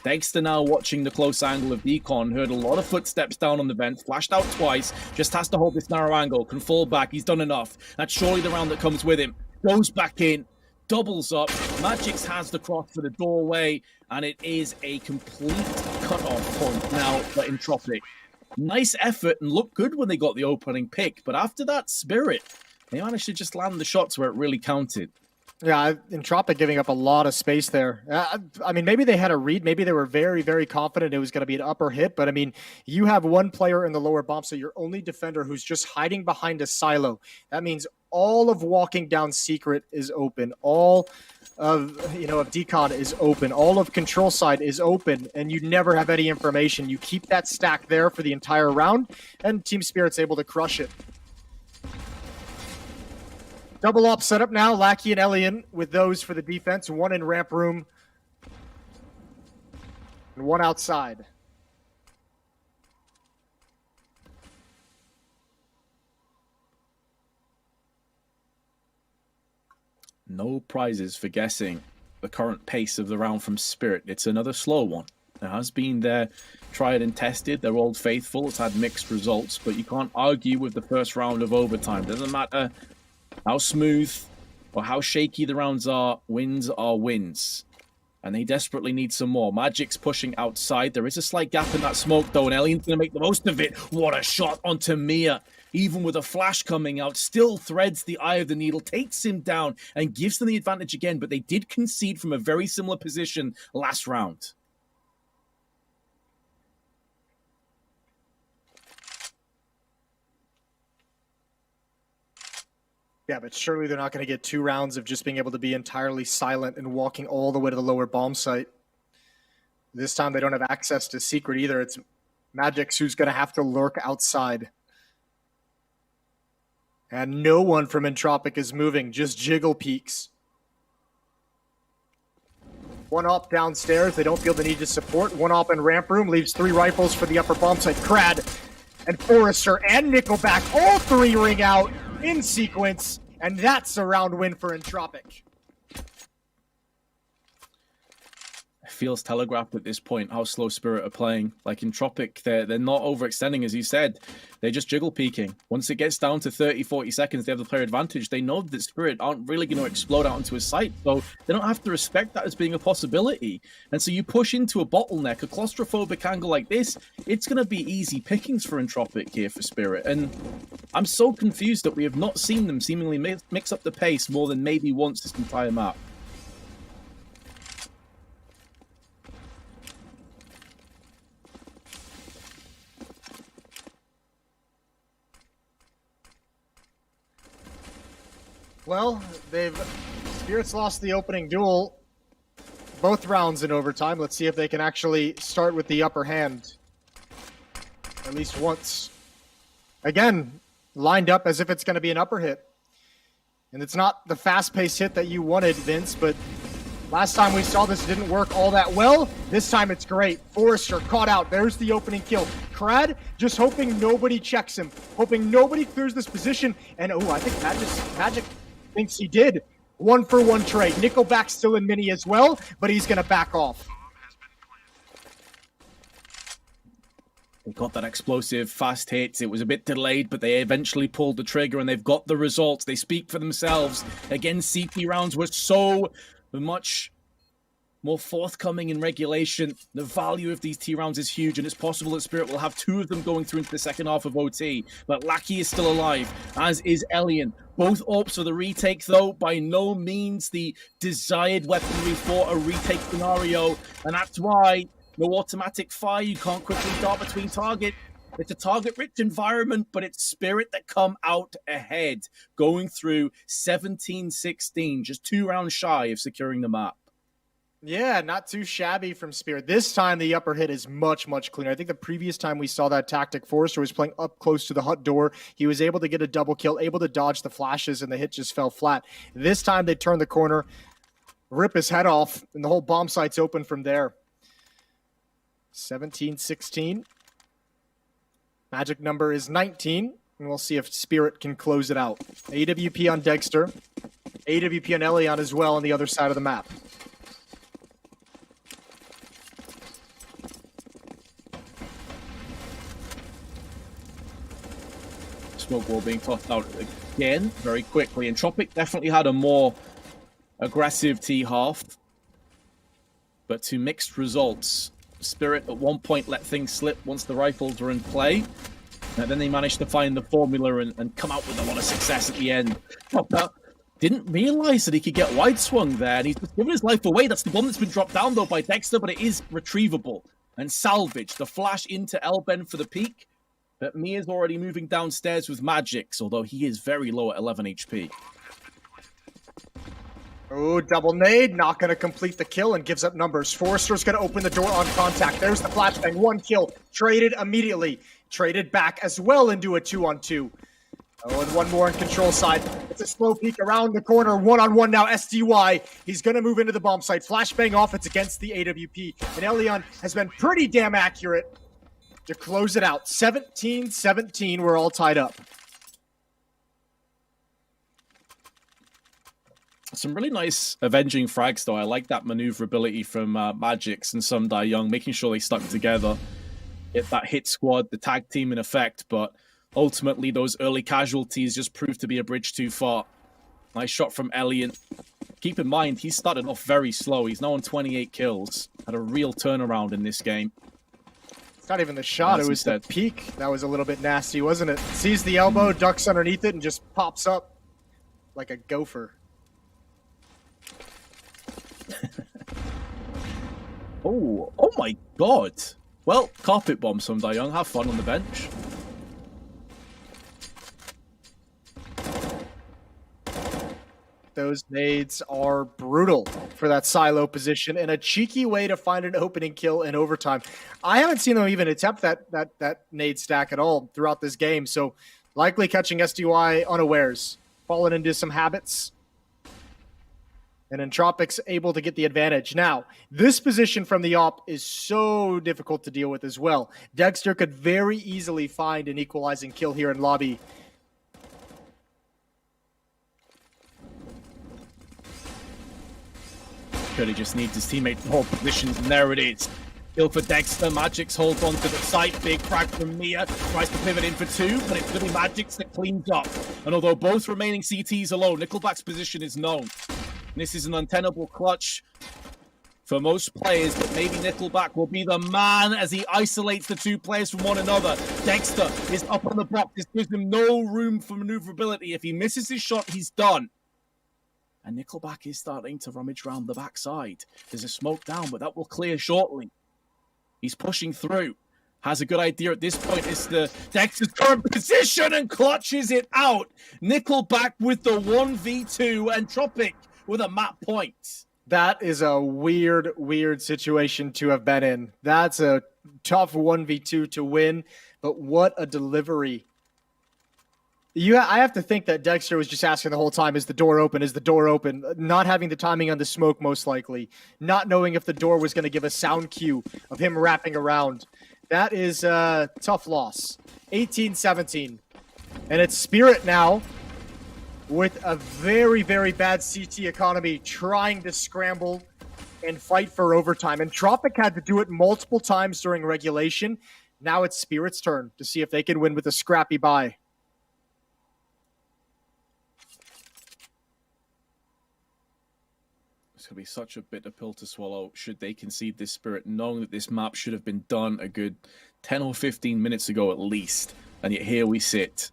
Dexter now watching the close angle of Deacon, heard a lot of footsteps down on the vent, flashed out twice, just has to hold this narrow angle, can fall back, he's done enough. That's surely the round that comes with him. Goes back in, doubles up, Magix has the cross for the doorway, and it is a complete cut-off point now for Entropiq. Nice effort and looked good when they got the opening pick, but after that, Spirit, they managed to just land the shots where it really counted. Yeah, Entropiq giving up a lot of space there. I mean, maybe they had a read. Maybe they were very, very confident it was going to be an upper hit. But, I mean, you have 1 player in the lower bomb, so your only defender who's just hiding behind a silo. That means all of walking down Secret is open. All of Decon is open. All of control side is open, and you never have any information. You keep that stack there for the entire round, and Team Spirit's able to crush it. Double op setup now. Lackey and Elian with those for the defense. 1 in ramp room and 1 outside. No prizes for guessing the current pace of the round from Spirit. It's another slow one. It has been there, tried and tested. They're Old Faithful. It's had mixed results, but you can't argue with the first round of overtime. Doesn't matter how smooth or how shaky the rounds are, wins are wins. And they desperately need some more. Magic's pushing outside. There is a slight gap in that smoke, though, and Elian's going to make the most of it. What a shot onto Mia. Even with a flash coming out, still threads the eye of the needle, takes him down, and gives them the advantage again. But they did concede from a very similar position last round. Yeah, but surely they're not going to get 2 rounds of just being able to be entirely silent and walking all the way to the lower bomb site. This time they don't have access to Secret either. It's Magix who's going to have to lurk outside. And no one from Entropiq is moving, just jiggle peaks. 1 op downstairs. They don't feel the need to support. 1 op in ramp room leaves 3 rifles for the upper bomb site. Crad and Forrester and Nickelback, all 3 ring out in sequence, and that's a round win for Entropiq. It feels telegraphed at this point how slow Spirit are playing. Like Entropiq, they're not overextending, as you said. They're just jiggle peeking. Once it gets down to 30, 40 seconds, they have the player advantage. They know that Spirit aren't really going to explode out into a site, so they don't have to respect that as being a possibility. And so you push into a bottleneck, a claustrophobic angle like this, it's going to be easy pickings for Entropiq here for Spirit. And I'm so confused that we have not seen them seemingly mix up the pace more than maybe once this entire map. Well, Spirit's lost the opening duel both rounds in overtime. Let's see if they can actually start with the upper hand. At least once. Again, lined up as if it's going to be an upper hit. And it's not the fast-paced hit that you wanted, Vince, but Last time we saw this didn't work all that well. This time it's great. Forrester caught out. There's the opening kill. Krad just hoping nobody checks him, hoping nobody clears this position. And oh, I think Magic thinks he did. 1-for-1 trade. Nickelback's still in mini as well, but he's going to back off. They got that explosive fast hit. It was a bit delayed, but they eventually pulled the trigger and they've got the results. They speak for themselves. Again, CP rounds were so much more forthcoming in regulation. The value of these T rounds is huge, and it's possible that Spirit will have 2 of them going through into the second half of OT. But Lackey is still alive, as is Elian. Both AWPs for the retake, though, by no means the desired weaponry for a retake scenario. And that's why no automatic fire. You can't quickly dart between target. It's a target-rich environment, but it's Spirit that come out ahead, going through 17-16, just 2 rounds shy of securing the map. Yeah, not too shabby from Spirit. This time, the upper hit is much, much cleaner. I think the previous time we saw that tactic, Forrester was playing up close to the hut door. He was able to get a double kill, able to dodge the flashes, and the hit just fell flat. This time, they turned the corner, rip his head off, and the whole bomb site's open from there. 17-16. Magic number is 19, and we'll see if Spirit can close it out. AWP on Dexter. AWP on Elion as well on the other side of the map. Smoke wall being tossed out again very quickly. Entropiq definitely had a more aggressive T-half, but to mixed results. Spirit at one point let things slip once the rifles were in play, and then they managed to find the formula and come out with a lot of success at the end. Chopper didn't realize that he could get wide swung there, and he's just given his life away. That's the bomb that's been dropped down, though, by Dexter, but it is retrievable and salvaged. The flash into Elben for the peak, but Mia's already moving downstairs with Magix, although he is very low at 11 HP. Oh, double nade, not going to complete the kill and gives up numbers. Forrester's going to open the door on contact. There's the flashbang, 1 kill, traded immediately. Traded back as well into a 2-on-2. Oh, and 1 more on control side. It's a slow peek around the corner, 1-on-1 now, SDY. He's going to move into the bomb site. Flashbang off, it's against the AWP. And Elion has been pretty damn accurate to close it out. 17-17, we're all tied up. Some really nice avenging frags, though. I like that maneuverability from Magix and Sundai Young, making sure they stuck together. Get that hit squad, the tag team in effect, but ultimately those early casualties just proved to be a bridge too far. Nice shot from Elliot. Keep in mind, he started off very slow. He's now on 28 kills. Had a real turnaround in this game. It's not even the shot, it was the peak. That was a little bit nasty, wasn't it? Sees the elbow, ducks underneath it, and just pops up like a gopher. Oh my god. Well, carpet bomb some Young. Have fun on the bench. Those nades are brutal for that silo position and a cheeky way to find an opening kill in overtime. I haven't seen them even attempt that nade stack at all throughout this game, so likely catching SDY unawares, falling into some habits. And Entropiq's able to get the advantage. Now, this position from the op is so difficult to deal with as well. Dexter could very easily find an equalizing kill here in lobby. Could he just needs his teammate to hold positions, and there it is. Kill for Dexter. Magix holds on to the site. Big frag from Mia. Tries to pivot in for 2, but it's really Magix that cleans up. And although both remaining CTs are low, Nickelback's position is known. This is an untenable clutch for most players, but maybe Nickelback will be the man as he isolates the 2 players from one another. Dexter is up on the block. This gives him no room for maneuverability. If he misses his shot, he's done. And Nickelback is starting to rummage around the backside. There's a smoke down, but that will clear shortly. He's pushing through. Has a good idea at this point. It's the Dexter's current position and clutches it out. Nickelback with the 1v2 and Entropiq with a map point. That is a weird, weird situation to have been in. That's a tough 1v2 to win, but what a delivery I have to think that Dexter was just asking the whole time, is the door open? Is the door open? Not having the timing on the smoke, most likely. Not knowing if the door was going to give a sound cue of him wrapping around. That is a tough loss. 18-17. And it's Spirit now with a very, very bad CT economy trying to scramble and fight for overtime. Entropiq had to do it multiple times during regulation. Now it's Spirit's turn to see if they can win with a scrappy bye. It's going to be such a bitter pill to swallow should they concede this Spirit, knowing that this map should have been done a good 10 or 15 minutes ago at least. And yet here we sit.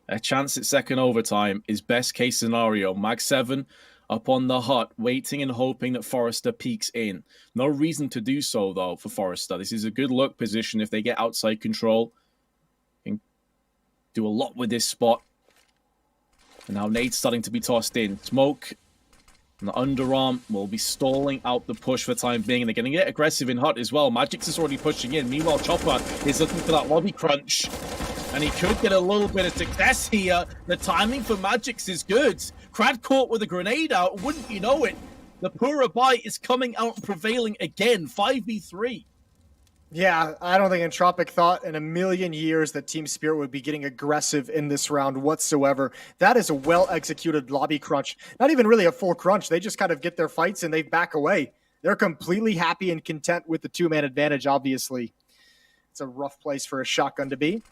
A chance at second overtime is best case scenario. Mag 7 up on the hut, waiting and hoping that Forrester peeks in. No reason to do so, though, for Forrester. This is a good luck position if they get outside control. Can do a lot with this spot. And now Nade's starting to be tossed in. Smoke and the underarm will be stalling out the push for the time being. And they're going to get aggressive in hut as well. Magix is already pushing in. Meanwhile, Chopper is looking for that lobby crunch. And he could get a little bit of success here. The timing for Magix is good. Crad caught with a grenade out. Wouldn't you know it? The Pura Bite is coming out and prevailing again. 5v3. Yeah, I don't think Entropiq thought in a million years that Team Spirit would be getting aggressive in this round whatsoever. That is a well-executed lobby crunch. Not even really a full crunch. They just kind of get their fights and they back away. They're completely happy and content with the two-man advantage, obviously. It's a rough place for a shotgun to be.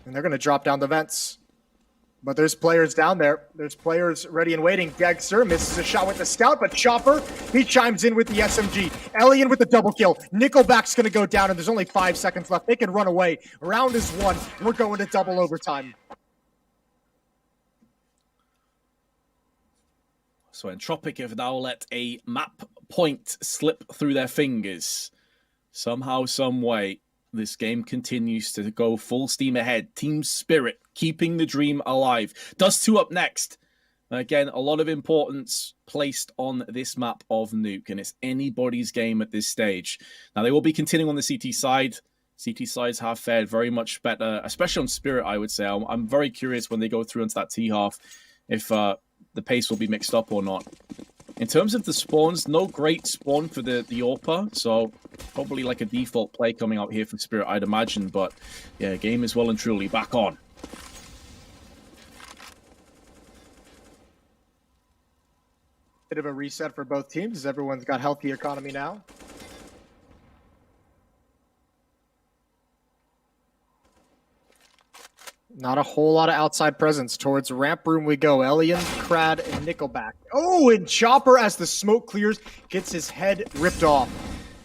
And they're going to drop down the vents. But there's players down there. There's players ready and waiting. Dexter misses a shot with the scout, but Chopper, he chimes in with the SMG. Elian with the double kill. Nickelback's going to go down, and there's only 5 seconds left. They can run away. Round is 1. We're going to double overtime. So Entropiq have now let a map point slip through their fingers. Somehow, some way, this game continues to go full steam ahead. Team Spirit keeping the dream alive. Dust 2 up next. Again, a lot of importance placed on this map of Nuke, and it's anybody's game at this stage. Now, they will be continuing on the CT side. CT sides have fared very much better, especially on Spirit, I would say. I'm very curious when they go through into that T-half if the pace will be mixed up or not. In terms of the spawns, no great spawn for the AWPer, so probably like a default play coming out here for Spirit, I'd imagine. But yeah, game is well and truly back on. Bit of a reset for both teams as everyone's got healthy economy now. Not a whole lot of outside presence. Towards ramp room we go. Elian, Crad, and Nickelback. Oh, and Chopper, as the smoke clears, gets his head ripped off.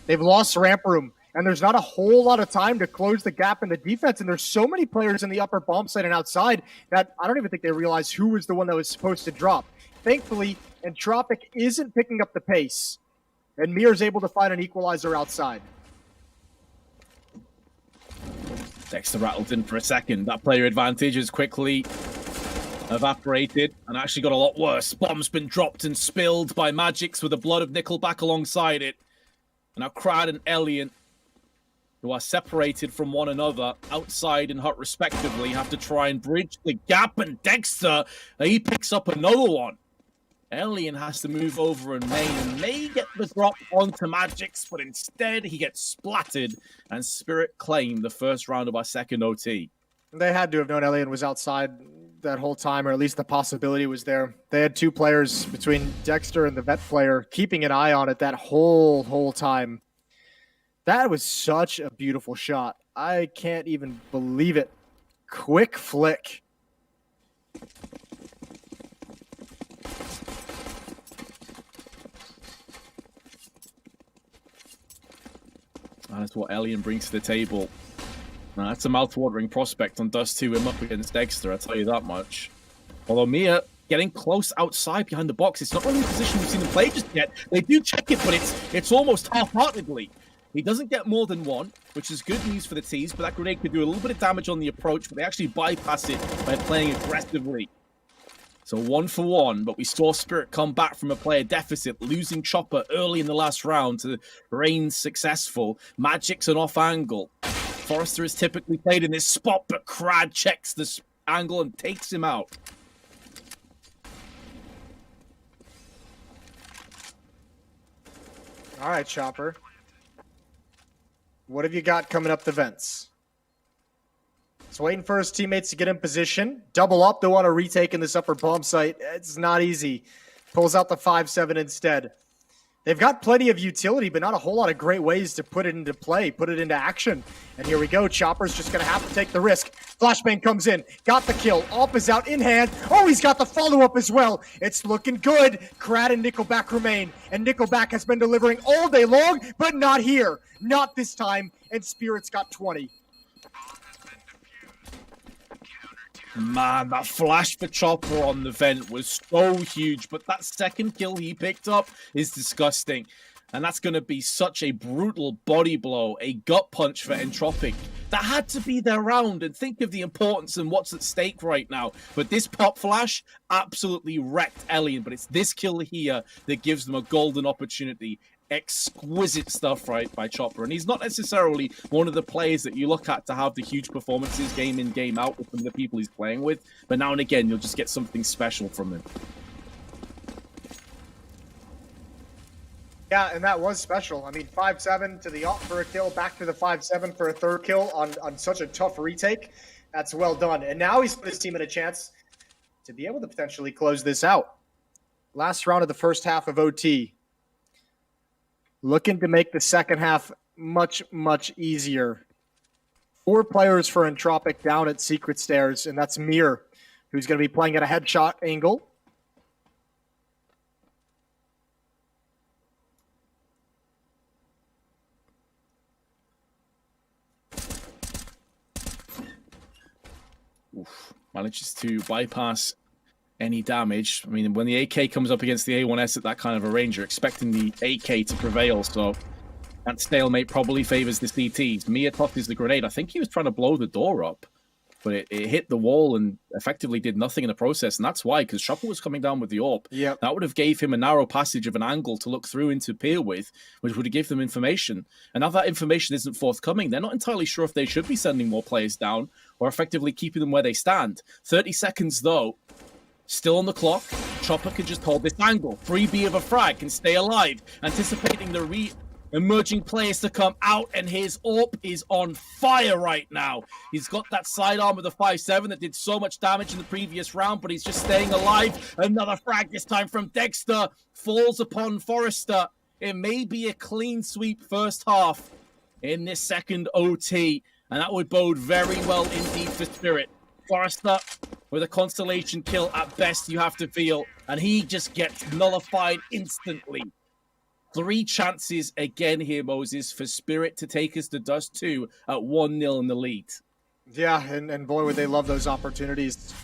They've lost ramp room, and there's not a whole lot of time to close the gap in the defense, and there's so many players in the upper bomb site and outside that I don't even think they realize who was the one that was supposed to drop. Thankfully, Entropiq isn't picking up the pace, and Mir's able to find an equalizer outside. Dexter rattled in for a second. That player advantage is quickly evaporated and actually got a lot worse. Bomb's been dropped and spilled by Magix with the blood of Nickelback alongside it. And now Crad and Elian, who are separated from one another outside and hut respectively, have to try and bridge the gap. And Dexter, he picks up another one. Elian has to move over and may get the drop onto Magix, but instead he gets splattered, and Spirit claim the first round of our second OT. They had to have known Elian was outside that whole time, or at least the possibility was there. They had 2 players between Dexter and the vet player keeping an eye on it that whole time. That was such a beautiful shot. I can't even believe it. Quick flick. That's what Elian brings to the table. Now, that's a mouth-watering prospect on Dust 2 him up against Dexter, I'll tell you that much. Although Mia getting close outside behind the box. It's not really a position we've seen them play just yet. They do check it, but it's almost half-heartedly. He doesn't get more than 1, which is good news for the T's, but that grenade could do a little bit of damage on the approach, but they actually bypass it by playing aggressively. So 1 for 1, but we saw Spirit come back from a player deficit, losing Chopper early in the last round to reign successful. Magic's an off angle. Forrester is typically played in this spot, but Crad checks this angle and takes him out. All right, Chopper. What have you got coming up the vents? He's waiting for his teammates to get in position. Double up. Don't want to retake in this upper bomb site. It's not easy. Pulls out the 5-7 instead. They've got plenty of utility, but not a whole lot of great ways to put it into play, put it into action. And here we go. Chopper's just going to have to take the risk. Flashbang comes in. Got the kill. Op is out in hand. Oh, he's got the follow-up as well. It's looking good. Crad and Nickelback remain. And Nickelback has been delivering all day long, but not here. Not this time. And Spirit's got 20. Man, that flash for Chopper on the vent was so huge, but that second kill he picked up is disgusting. And that's going to be such a brutal body blow, a gut punch for Entropiq. That had to be their round, and think of the importance and what's at stake right now. But this pop flash absolutely wrecked Alien, but it's this kill here that gives them a golden opportunity. Exquisite stuff right by Chopper, and he's not necessarily one of the players that you look at to have the huge performances game in, game out with some of the people he's playing with, but now and again you'll just get something special from him. Yeah, and that was special. I mean, 5-7 to the op for a kill, back to the 5-7 for a third kill on such a tough retake. That's well done. And now he's put his team in a chance to be able to potentially close this out. Last round of the first half of OT. Looking to make the second half much, much easier. 4 players for Entropiq down at Secret Stairs, and that's Mir, who's going to be playing at a headshot angle. Oof. Manages to bypass any damage. I mean, when the AK comes up against the A1S at that kind of a range, you're expecting the AK to prevail, so that stalemate probably favors the CTs. Mia tosses the grenade. I think he was trying to blow the door up, but it hit the wall and effectively did nothing in the process, and that's why, because Chopper was coming down with the AWP. Yep. That would have gave him a narrow passage of an angle to look through into peer with, which would have given them information. And now that information isn't forthcoming, they're not entirely sure if they should be sending more players down or effectively keeping them where they stand. 30 seconds, though. Still on the clock, Chopper can just hold this angle. 3B of a frag can stay alive, anticipating the emerging players to come out, and his AWP is on fire right now. He's got that sidearm with the 5-7 that did so much damage in the previous round, but he's just staying alive. Another frag, this time from Dexter, falls upon Forrester. It may be a clean sweep first half in this second OT, and that would bode very well indeed for Spirit. Forrester with a constellation kill at best, you have to feel, and he just gets nullified instantly. 3 chances again here, Moses, for Spirit to take us to Dust 2 at 1-0 in the lead. Yeah, and boy, would they love those opportunities.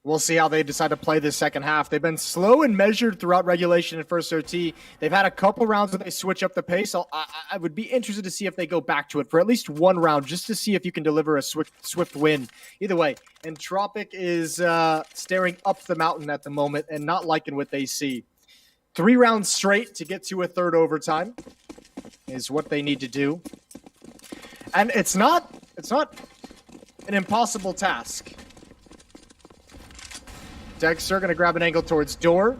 We'll see how they decide to play this second half. They've been slow and measured throughout regulation and first OT. They've had a couple rounds where they switch up the pace. I would be interested to see if they go back to it for at least one round, just to see if you can deliver a swift win. Either way, Entropiq is staring up the mountain at the moment and not liking what they see. 3 rounds straight to get to a third overtime is what they need to do. And it's not an impossible task. Dexter going to grab an angle towards door.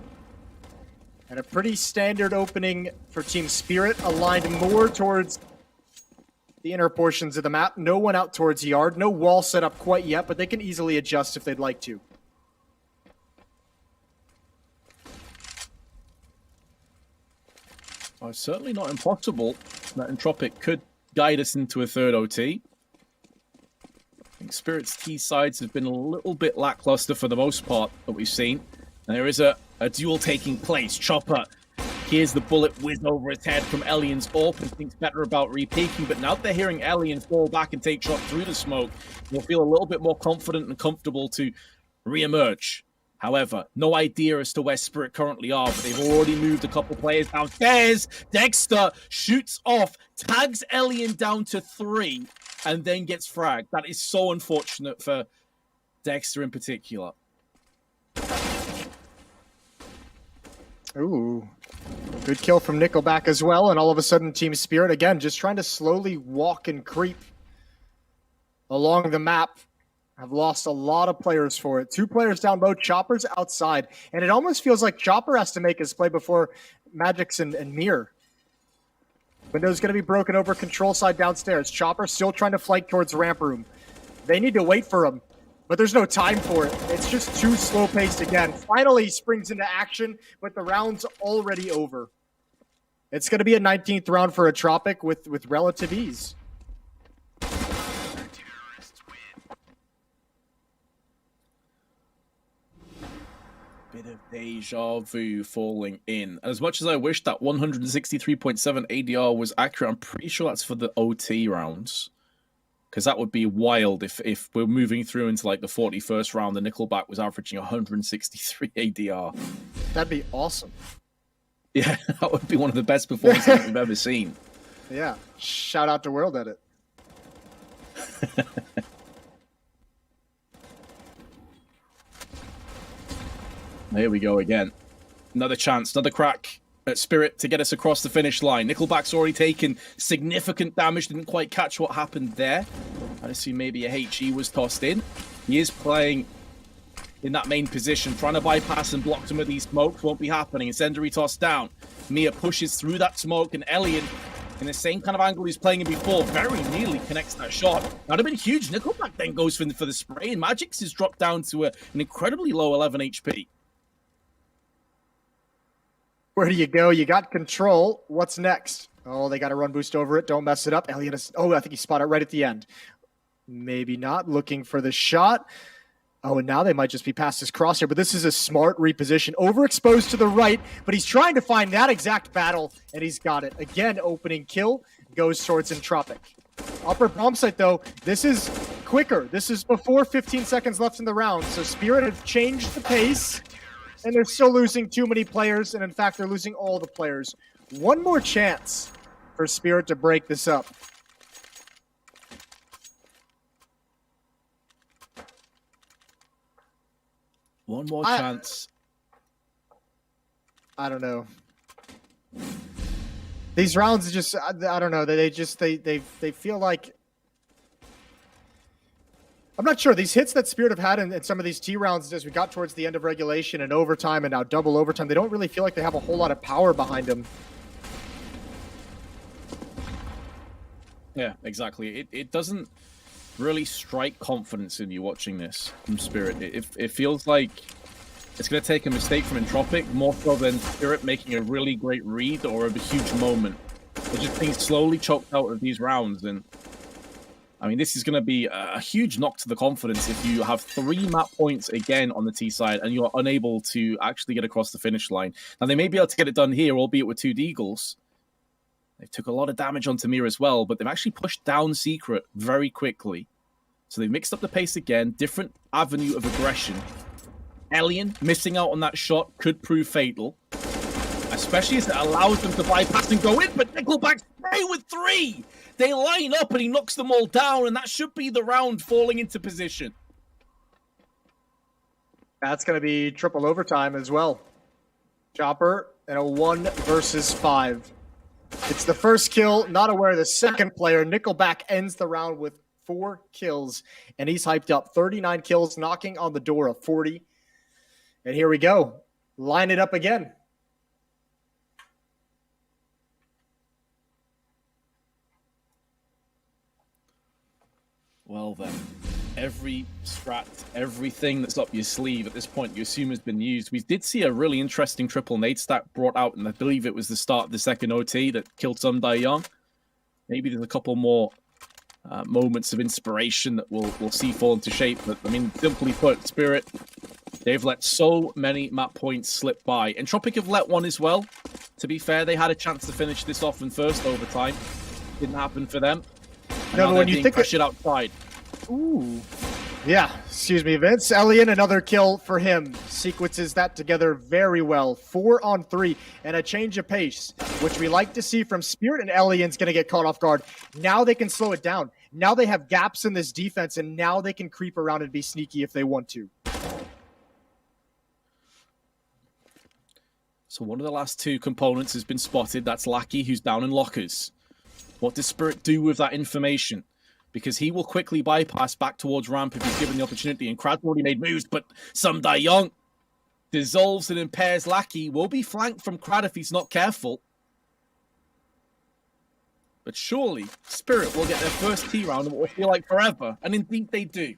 And a pretty standard opening for Team Spirit, aligned more towards the inner portions of the map. No one out towards yard. No wall set up quite yet, but they can easily adjust if they'd like to. Well, it's certainly not impossible that Entropiq could guide us into a third OT. I think Spirit's T sides have been a little bit lackluster for the most part that we've seen. And there is a duel taking place. Chopper hears the bullet whiz over his head from Elian's AWP and thinks better about re-peeking, but now they're hearing Elian fall back and take shot through the smoke, they'll feel a little bit more confident and comfortable to re-emerge. However, no idea as to where Spirit currently are, but they've already moved a couple players downstairs. Dexter shoots off, tags Elian down to 3, and then gets fragged. That is so unfortunate for Dexter in particular. Ooh, good kill from Nickelback as well, and all of a sudden Team Spirit, again, just trying to slowly walk and creep along the map have lost a lot of players for it. 2 players down low, Chopper's outside, and it almost feels like Chopper has to make his play before Magic's and Mir. Window's going to be broken over control side downstairs. Chopper still trying to flank towards ramp room. They need to wait for him, but there's no time for it. It's just too slow-paced again. Finally, he springs into action, but the round's already over. It's going to be a 19th round for Entropiq with relative ease. Bit of deja vu falling in. As much as I wish that 163.7 ADR was accurate, I'm pretty sure that's for the OT rounds. Because that would be wild if we're moving through into like the 41st round, the Nickelback was averaging 163 ADR. That'd be awesome. Yeah, that would be one of the best performances we've ever seen. Yeah, shout out to World Edit. Here we go again. Another chance, another crack at Spirit to get us across the finish line. Nickelback's already taken significant damage. Didn't quite catch what happened there. I assume maybe a HE was tossed in. He is playing in that main position, trying to bypass and block some of these smokes. Won't be happening. Incendiary toss down. Mia pushes through that smoke, and Elian, in the same kind of angle he's playing in before, very nearly connects that shot. That'd have been huge. Nickelback then goes for the spray, and Magic's is dropped down to an incredibly low 11 HP. Where do you go? You got control. What's next? Oh, they got a run boost over it. Don't mess it up. Elliot is... Oh, I think he spotted it right at the end. Maybe not. Looking for the shot. Oh, and now they might just be past his crosshair, but this is a smart reposition. Overexposed to the right, but he's trying to find that exact battle, and he's got it. Again, opening kill goes towards Entropiq. Upper bomb site, though, this is quicker. This is before 15 seconds left in the round, so Spirit have changed the pace. And they're still losing too many players, and in fact, they're losing all the players. One more chance for Spirit to break this up. One more chance. I don't know. These rounds just, I don't know. They feel like... I'm not sure. These hits that Spirit have had in some of these T rounds as we got towards the end of regulation and overtime and now double overtime, they don't really feel like they have a whole lot of power behind them. Yeah, exactly. It doesn't really strike confidence in you watching this from Spirit. It feels like it's going to take a mistake from Entropiq more so than Spirit making a really great read or a huge moment. They're just being slowly choked out of these rounds, and I mean, this is going to be a huge knock to the confidence if you have 3 map points again on the T side and you're unable to actually get across the finish line. Now, they may be able to get it done here, albeit with 2 Deagles. They took a lot of damage on Tamir as well, but they've actually pushed down Secret very quickly. So they've mixed up the pace again, different avenue of aggression. Elian missing out on that shot could prove fatal, especially as it allows them to bypass and go in, but Nickelback stay with 3! They line up and he knocks them all down, and that should be the round falling into position. That's going to be triple overtime as well. Chopper and a 1 versus 5. It's the first kill, not aware of the second player. Nickelback ends the round with 4 kills, and he's hyped up. 39 kills, knocking on the door of 40. And here we go. Line it up again. Well then, every strat, everything that's up your sleeve at this point you assume has been used. We did see a really interesting triple nade stack brought out, and I believe it was the start of the second OT that killed some Die Young. Maybe there's a couple more moments of inspiration that we'll see fall into shape. But I mean, simply put, Spirit, they've let so many map points slip by. Entropiq have let one as well. To be fair, they had a chance to finish this off in first overtime. Didn't happen for them. No, but when you think pressured outside. Ooh. Yeah, excuse me, Vince. Elian, another kill for him. Sequences that together very well. 4 on 3 and a change of pace, which we like to see from Spirit, and Elian's going to get caught off guard. Now they can slow it down. Now they have gaps in this defense, and now they can creep around and be sneaky if they want to. So one of the last 2 components has been spotted. That's Lackey, who's down in lockers. What does Spirit do with that information? because he will quickly bypass back towards ramp if he's given the opportunity. And Krad's already made moves, but Some Young dissolves and impairs Lackey. Will be flanked from Krad if he's not careful. But surely Spirit will get their first T round and what will feel like forever. And indeed they do.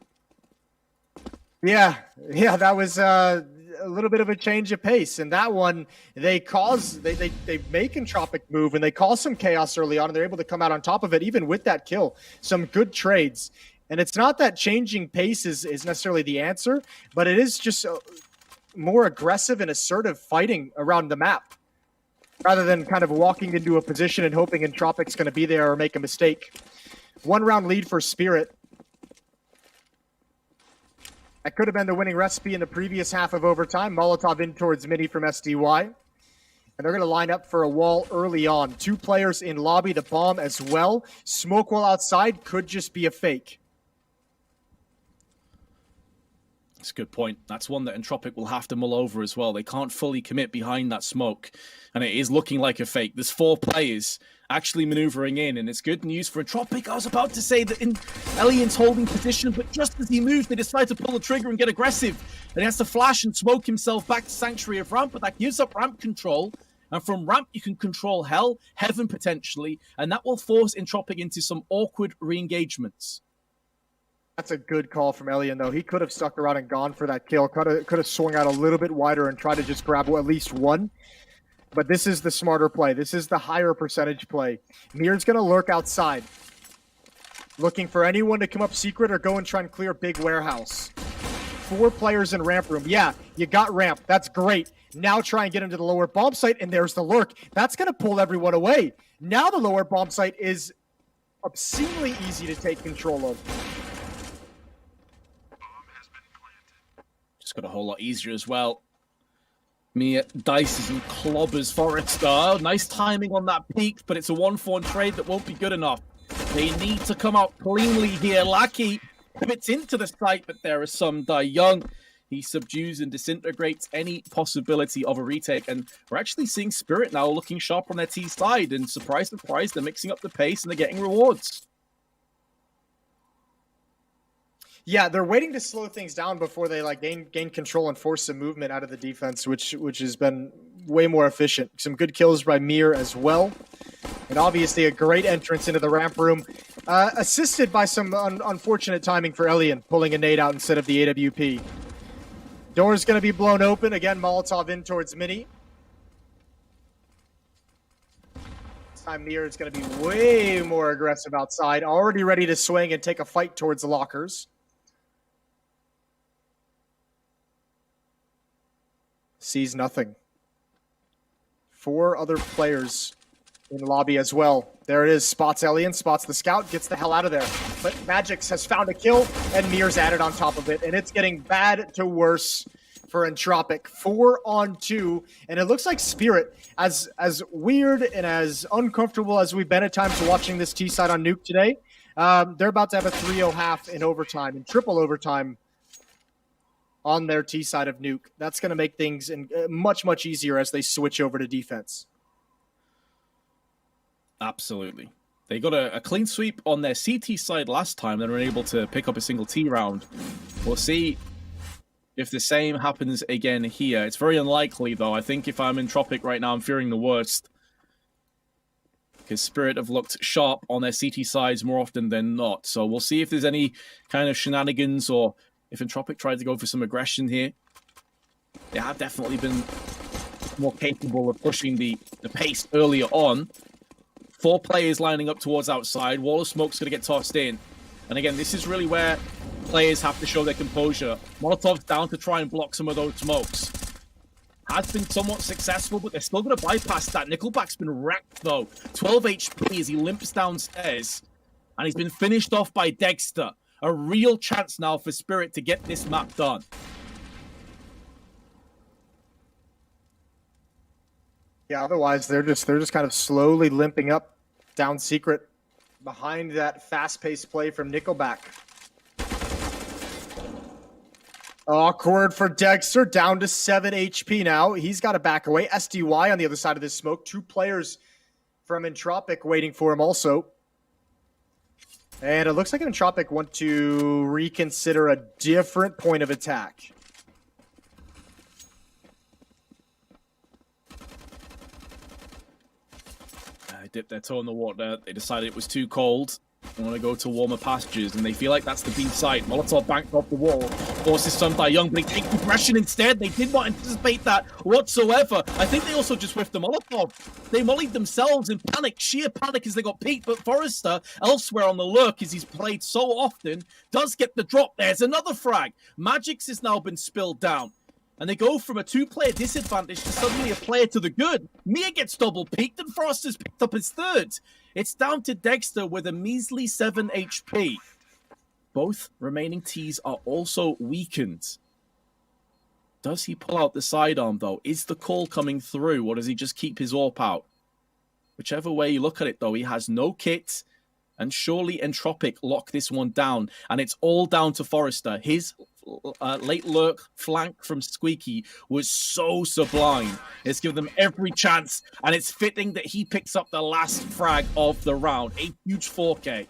Yeah, that was a little bit of a change of pace. And that one, they make Entropiq move and they cause some chaos early on, and they're able to come out on top of it, even with that kill. Some good trades. And it's not that changing pace is necessarily the answer, but it is just more aggressive and assertive fighting around the map, rather than kind of walking into a position and hoping Entropiq's going to be there or make a mistake. 1 round lead for Spirit. That could have been the winning recipe in the previous half of overtime. Molotov in towards Mini from SDY. And they're going to line up for a wall early on. 2 players in lobby, the bomb as well. Smoke wall outside could just be a fake. That's a good point. That's one that Entropiq will have to mull over as well. They can't fully commit behind that smoke, and it is looking like a fake. There's 4 players actually maneuvering in, and it's good news for Entropiq. I was about to say that Elian's holding position, but just as he moves, they decide to pull the trigger and get aggressive. And he has to flash and smoke himself back to Sanctuary of Ramp, but that gives up ramp control. And from ramp, you can control hell, heaven potentially, and that will force Entropiq into some awkward re-engagements. That's a good call from Elian, though. He could have stuck around and gone for that kill. Could have swung out a little bit wider and tried to just grab at least one. But this is the smarter play. This is the higher percentage play. Mir's going to lurk outside, looking for anyone to come up secret or go and try and clear big warehouse. 4 players in ramp room. Yeah, you got ramp. That's great. Now try and get into the lower bomb site, and there's the lurk. That's going to pull everyone away. Now the lower bomb site is obscenely easy to take control of. Just got a whole lot easier as well. Mia dices and clobbers Forrester. Nice timing on that peak, but it's a 1-4 trade that won't be good enough. They need to come out cleanly here. Lackey pivots into the site, but there is Some Young. He subdues and disintegrates any possibility of a retake. And we're actually seeing Spirit now looking sharp on their T side. And surprise, surprise, they're mixing up the pace and they're getting rewards. Yeah, they're waiting to slow things down before they gain control and force some movement out of the defense, which has been way more efficient. Some good kills by Mir as well, and obviously a great entrance into the ramp room, assisted by some unfortunate timing for Elian, pulling a nade out instead of the AWP. Door's going to be blown open again. Molotov in towards Mini. This time Mir is going to be way more aggressive outside, already ready to swing and take a fight towards the lockers. Sees nothing. 4 other players in the lobby as well. There it is. Spots Elian, spots the scout, gets the hell out of there. But Magix has found a kill, and Mir's added on top of it. And it's getting bad to worse for Entropiq. 4 on 2. And it looks like Spirit, as weird and as uncomfortable as we've been at times watching this T-side on Nuke today, they're about to have a 3-0 half in overtime, in triple overtime, on their T side of Nuke. That's going to make things much, much easier as they switch over to defense. Absolutely. They got a clean sweep on their CT side last time. They were able to pick up a single T round. We'll see if the same happens again here. It's very unlikely, though. I think if I'm Entropiq right now, I'm fearing the worst, because Spirit have looked sharp on their CT sides more often than not. So we'll see if there's any kind of shenanigans, or if Entropiq tried to go for some aggression here. They have definitely been more capable of pushing the pace earlier on. 4 players lining up towards outside. Wall of smoke's going to get tossed in. And again, this is really where players have to show their composure. Molotov's down to try and block some of those smokes. Has been somewhat successful, but they're still going to bypass that. Nickelback's been wrecked, though. 12 HP as he limps downstairs. And he's been finished off by Dexter. A real chance now for Spirit to get this map done. Yeah, otherwise they're just kind of slowly limping up down secret behind that fast-paced play from Nickelback. Awkward for Dexter, down to 7 HP now. He's got to back away. SDY on the other side of this smoke. 2 players from Entropiq waiting for him also. And it looks like Entropiq want to reconsider a different point of attack. They dipped their toe in the water. They decided it was too cold. They want to go to warmer pastures, and they feel like that's the B side. Molotov banked off the wall, forces some die young, but they take aggression instead. They did not anticipate that whatsoever. I think they also just whiffed the Molotov. They mollied themselves in panic, sheer panic, as they got peaked. But Forrester, elsewhere on the lurk, as he's played so often, does get the drop. There's another frag. Magix has now been spilled down. And they go from a two-player disadvantage to suddenly a player to the good. Mia gets double peaked, and Forrester's picked up his third. It's down to Dexter with a measly 7 HP. Both remaining Ts are also weakened. Does he pull out the sidearm, though? Is the call coming through, or does he just keep his AWP out? Whichever way you look at it, though, he has no kit, and surely Entropiq lock this one down, and it's all down to Forrester. His late lurk flank from Squeaky was so sublime. It's given them every chance, and it's fitting that he picks up the last frag of the round. A huge 4K.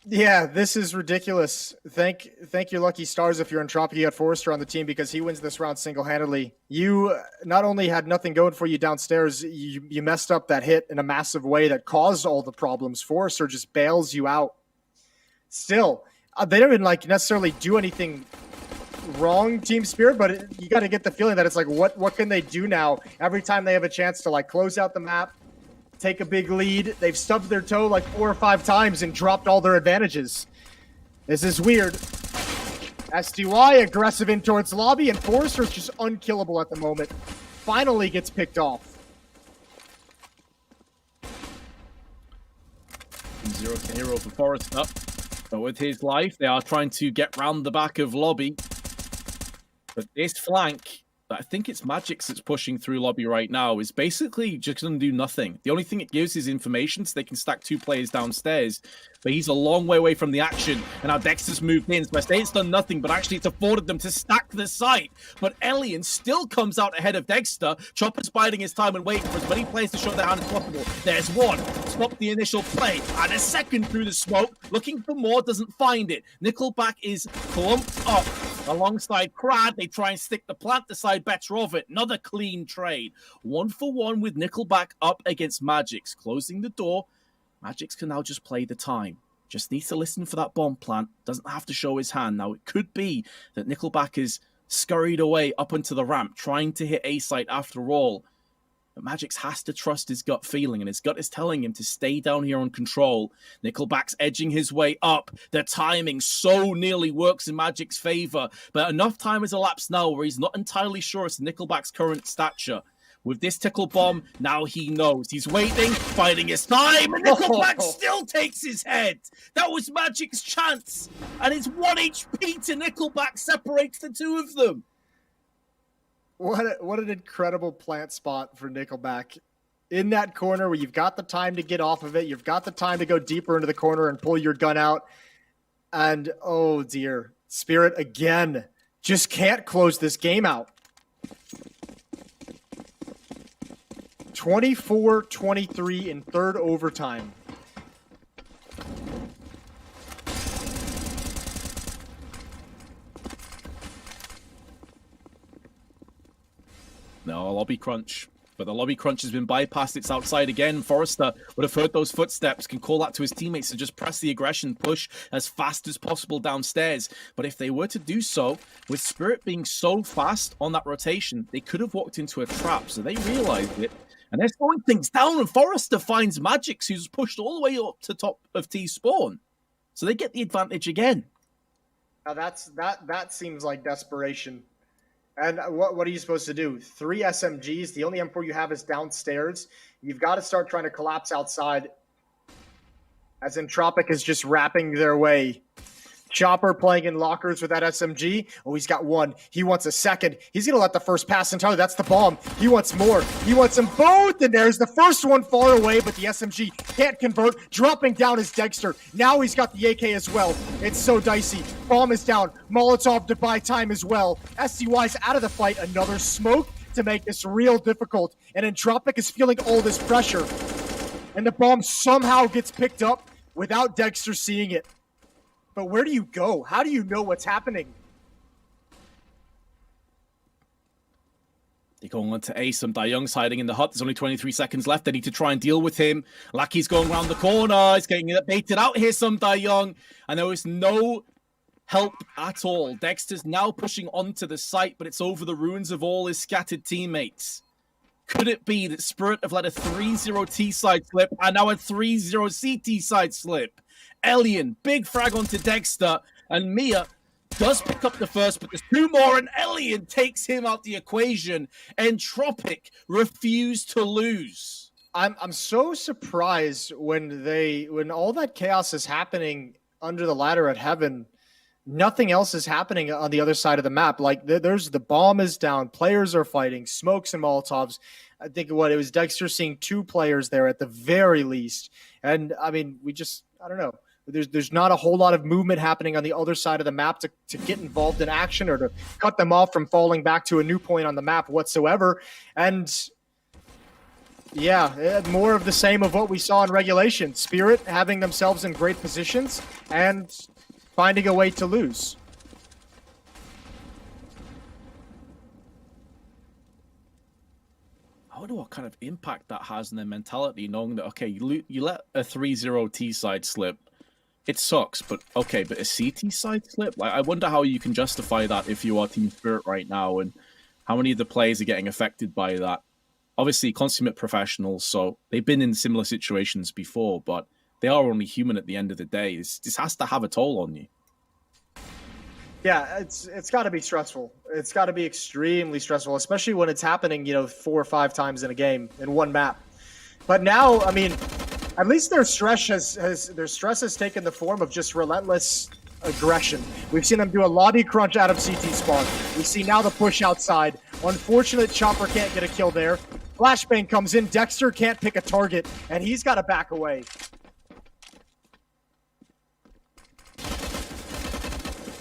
Yeah, this is ridiculous. Thank your lucky stars if you're Entropiq, you got Forrester on the team, because he wins this round single-handedly. You not only had nothing going for you downstairs, you messed up that hit in a massive way that caused all the problems. Forrester just bails you out. Still, they don't even necessarily do anything wrong, Team Spirit, but you got to get the feeling that it's like, what can they do now? Every time they have a chance to close out the map, take a big lead, they've stubbed their toe 4 or 5 times and dropped all their advantages. This is weird. STY aggressive in towards lobby, and Forrester's just unkillable at the moment. Finally gets picked off. 0 hero for Forrester. But with his life, they are trying to get round the back of lobby. But this flank, I think it's Magix that's pushing through lobby right now, is basically just going to do nothing. The only thing it gives is information, so they can stack 2 players downstairs. But he's a long way away from the action, and now Dexter's moved in. So I say it's done nothing, but actually it's afforded them to stack the site. But Elian still comes out ahead of Dexter. Chopper's biding his time and waiting for as many players to show their hand as possible. There's one. Stop the initial play. And a second through the smoke. Looking for more, doesn't find it. Nickelback is clumped up alongside Crad. They try and stick the plant, decide better of it. Another clean trade. 1 for 1 with Nickelback up against Magix. Closing the door. Magix can now just play the time. Just needs to listen for that bomb plant. Doesn't have to show his hand. Now, it could be that Nickelback is scurried away up onto the ramp, trying to hit A-site after all. But Magix has to trust his gut feeling, and his gut is telling him to stay down here on control. Nickelback's edging his way up. The timing so nearly works in Magic's favor, but enough time has elapsed now where he's not entirely sure as to Nickelback's current stature. With this tickle bomb, now he knows. He's waiting, biding his time, and Nickelback still takes his head. That was Magic's chance, and it's 1 HP to Nickelback separates the two of them. What an incredible plant spot for Nickelback. In that corner where you've got the time to get off of it, you've got the time to go deeper into the corner and pull your gun out. And, oh dear, Spirit again just can't close this game out. 24-23 in third overtime. No, lobby crunch. But the lobby crunch has been bypassed. It's outside again. Forrester would have heard those footsteps, can call that to his teammates to just press the aggression, push as fast as possible downstairs. But if they were to do so, with Spirit being so fast on that rotation, they could have walked into a trap. So they realized it. And they're slowing things down, and Forrester finds Magix, who's pushed all the way up to top of T spawn. So they get the advantage again. Now that seems like desperation. And what are you supposed to do? 3 SMGs. The only M4 you have is downstairs. You've got to start trying to collapse outside. As Entropiq is just wrapping their way. Chopper playing in lockers with that SMG. Oh, he's got one. He wants a second. He's going to let the first pass entirely. That's the bomb. He wants more. He wants them both. And there's the first one far away, but the SMG can't convert. Dropping down is Dexter. Now he's got the AK as well. It's so dicey. Bomb is down. Molotov to buy time as well. SCY's out of the fight. Another smoke to make this real difficult. And Entropiq is feeling all this pressure. And the bomb somehow gets picked up without Dexter seeing it. But where do you go? How do you know what's happening? They're going on to Ace. Some Young's hiding in the hut. There's only 23 seconds left. They need to try and deal with him. Lucky's going around the corner. He's getting baited out here, Some Young. And there is no help at all. Dexter's now pushing onto the site, but it's over the ruins of all his scattered teammates. Could it be that Spirit have let a 3-0 T-side slip and now a 3-0 CT side slip? Elian, big frag onto Dexter, and Mia does pick up the first, but there's two more, and Elian takes him out the equation. Entropiq refuse to lose. I'm so surprised when all that chaos is happening under the ladder at Heaven. Nothing else is happening on the other side of the map. Like there's the bomb is down, players are fighting, smokes and Molotovs. I think it was Dexter seeing two players there at the very least. And I mean, I don't know. There's not a whole lot of movement happening on the other side of the map to get involved in action or to cut them off from falling back to a new point on the map whatsoever. And yeah, more of the same of what we saw in regulation. Spirit having themselves in great positions and finding a way to lose. I wonder what kind of impact that has on their mentality, knowing that, okay, you let a 3-0 T-side slip. It sucks, but okay, but a CT side slip? Like, I wonder how you can justify that if you are Team Spirit right now, and how many of the players are getting affected by that. Obviously, consummate professionals, so they've been in similar situations before, but they are only human at the end of the day. This has to have a toll on you. Yeah, it's got to be stressful. It's got to be extremely stressful, especially when it's happening, 4 or 5 times in a game in one map. But now, I mean, at least their stress has taken the form of just relentless aggression. We've seen them do a lobby crunch out of CT spawn. We see now the push outside. Unfortunate, Chopper can't get a kill there. Flashbang comes in. Dexter can't pick a target, and he's got to back away.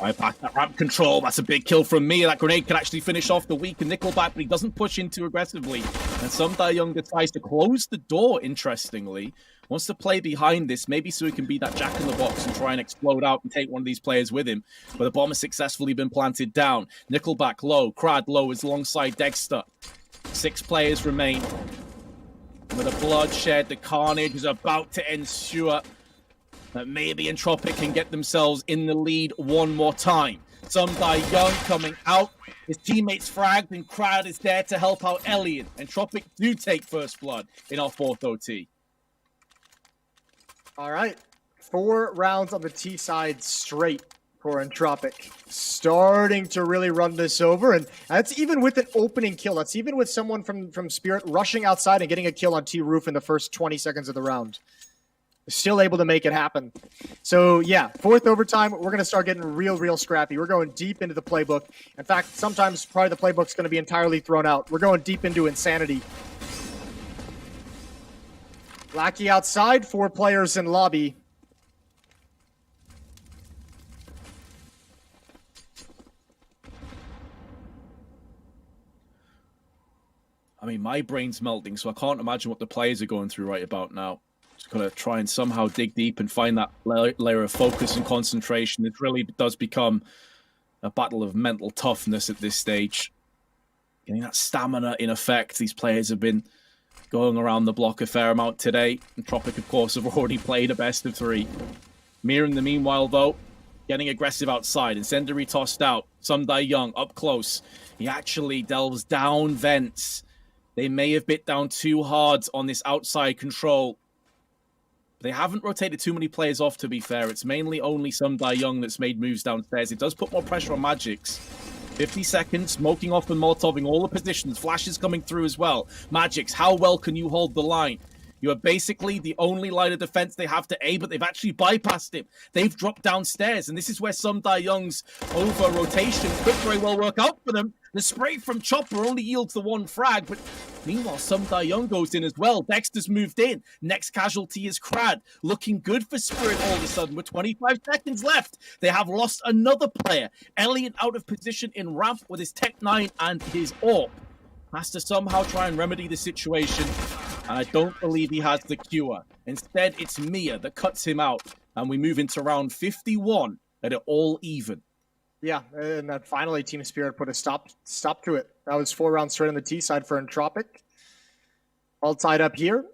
Right back, that ramp control, that's a big kill from me. That grenade can actually finish off the weak Nickelback, but he doesn't push in too aggressively. And Some Young decides to close the door, interestingly. Wants to play behind this, maybe so he can be that jack-in-the-box and try and explode out and take one of these players with him. But the bomb has successfully been planted down. Nickelback low, Crad low is alongside Dexter. 6 players remain. With the bloodshed, the carnage is about to ensue. That maybe Entropiq can get themselves in the lead one more time. Some Young coming out. His teammates fragged, and Crowd is there to help out Elian. Entropiq do take first blood in our 4th OT. All right. 4 rounds on the T side straight for Entropiq. Starting to really run this over, and that's even with an opening kill. That's even with someone from Spirit rushing outside and getting a kill on T roof in the first 20 seconds of the round. Still able to make it happen. So yeah, 4th overtime, we're going to start getting real scrappy. We're going deep into the playbook. In fact, sometimes probably the playbook's going to be entirely thrown out. We're going deep into insanity. Lackey outside, 4 players in lobby. I mean, my brain's melting, so I can't imagine what the players are going through right about now. Just going to try and somehow dig deep and find that layer of focus and concentration. It really does become a battle of mental toughness at this stage. Getting that stamina in effect. These players have been going around the block a fair amount today. Entropiq, of course, have already played a best of 3. Mir, in the meanwhile, though, getting aggressive outside. Incendiary tossed out. Some Young up close. He actually delves down vents. They may have bit down too hard on this outside control. They haven't rotated too many players off, to be fair. It's mainly only Some Young that's made moves downstairs. It does put more pressure on Magix. 50 seconds, smoking off and Molotoving all the positions. Flashes coming through as well. Magix, how well can you hold the line? You are basically the only line of defense they have to A, but they've actually bypassed him. They've dropped downstairs, and this is where Some Young's over-rotation could very well work out for them. The spray from Chopper only yields the 1 frag, but meanwhile, Some Young goes in as well. Dexter's moved in. Next casualty is Crad. Looking good for Spirit all of a sudden with 25 seconds left. They have lost another player. Elian out of position in ramp with his Tech 9 and his AWP. Has to somehow try and remedy the situation. And I don't believe he has the cure. Instead, it's Mia that cuts him out. And we move into round 51 at it all even. Yeah, and then finally Team Spirit put a stop to it. That was 4 rounds straight on the T side for Entropiq. All tied up here.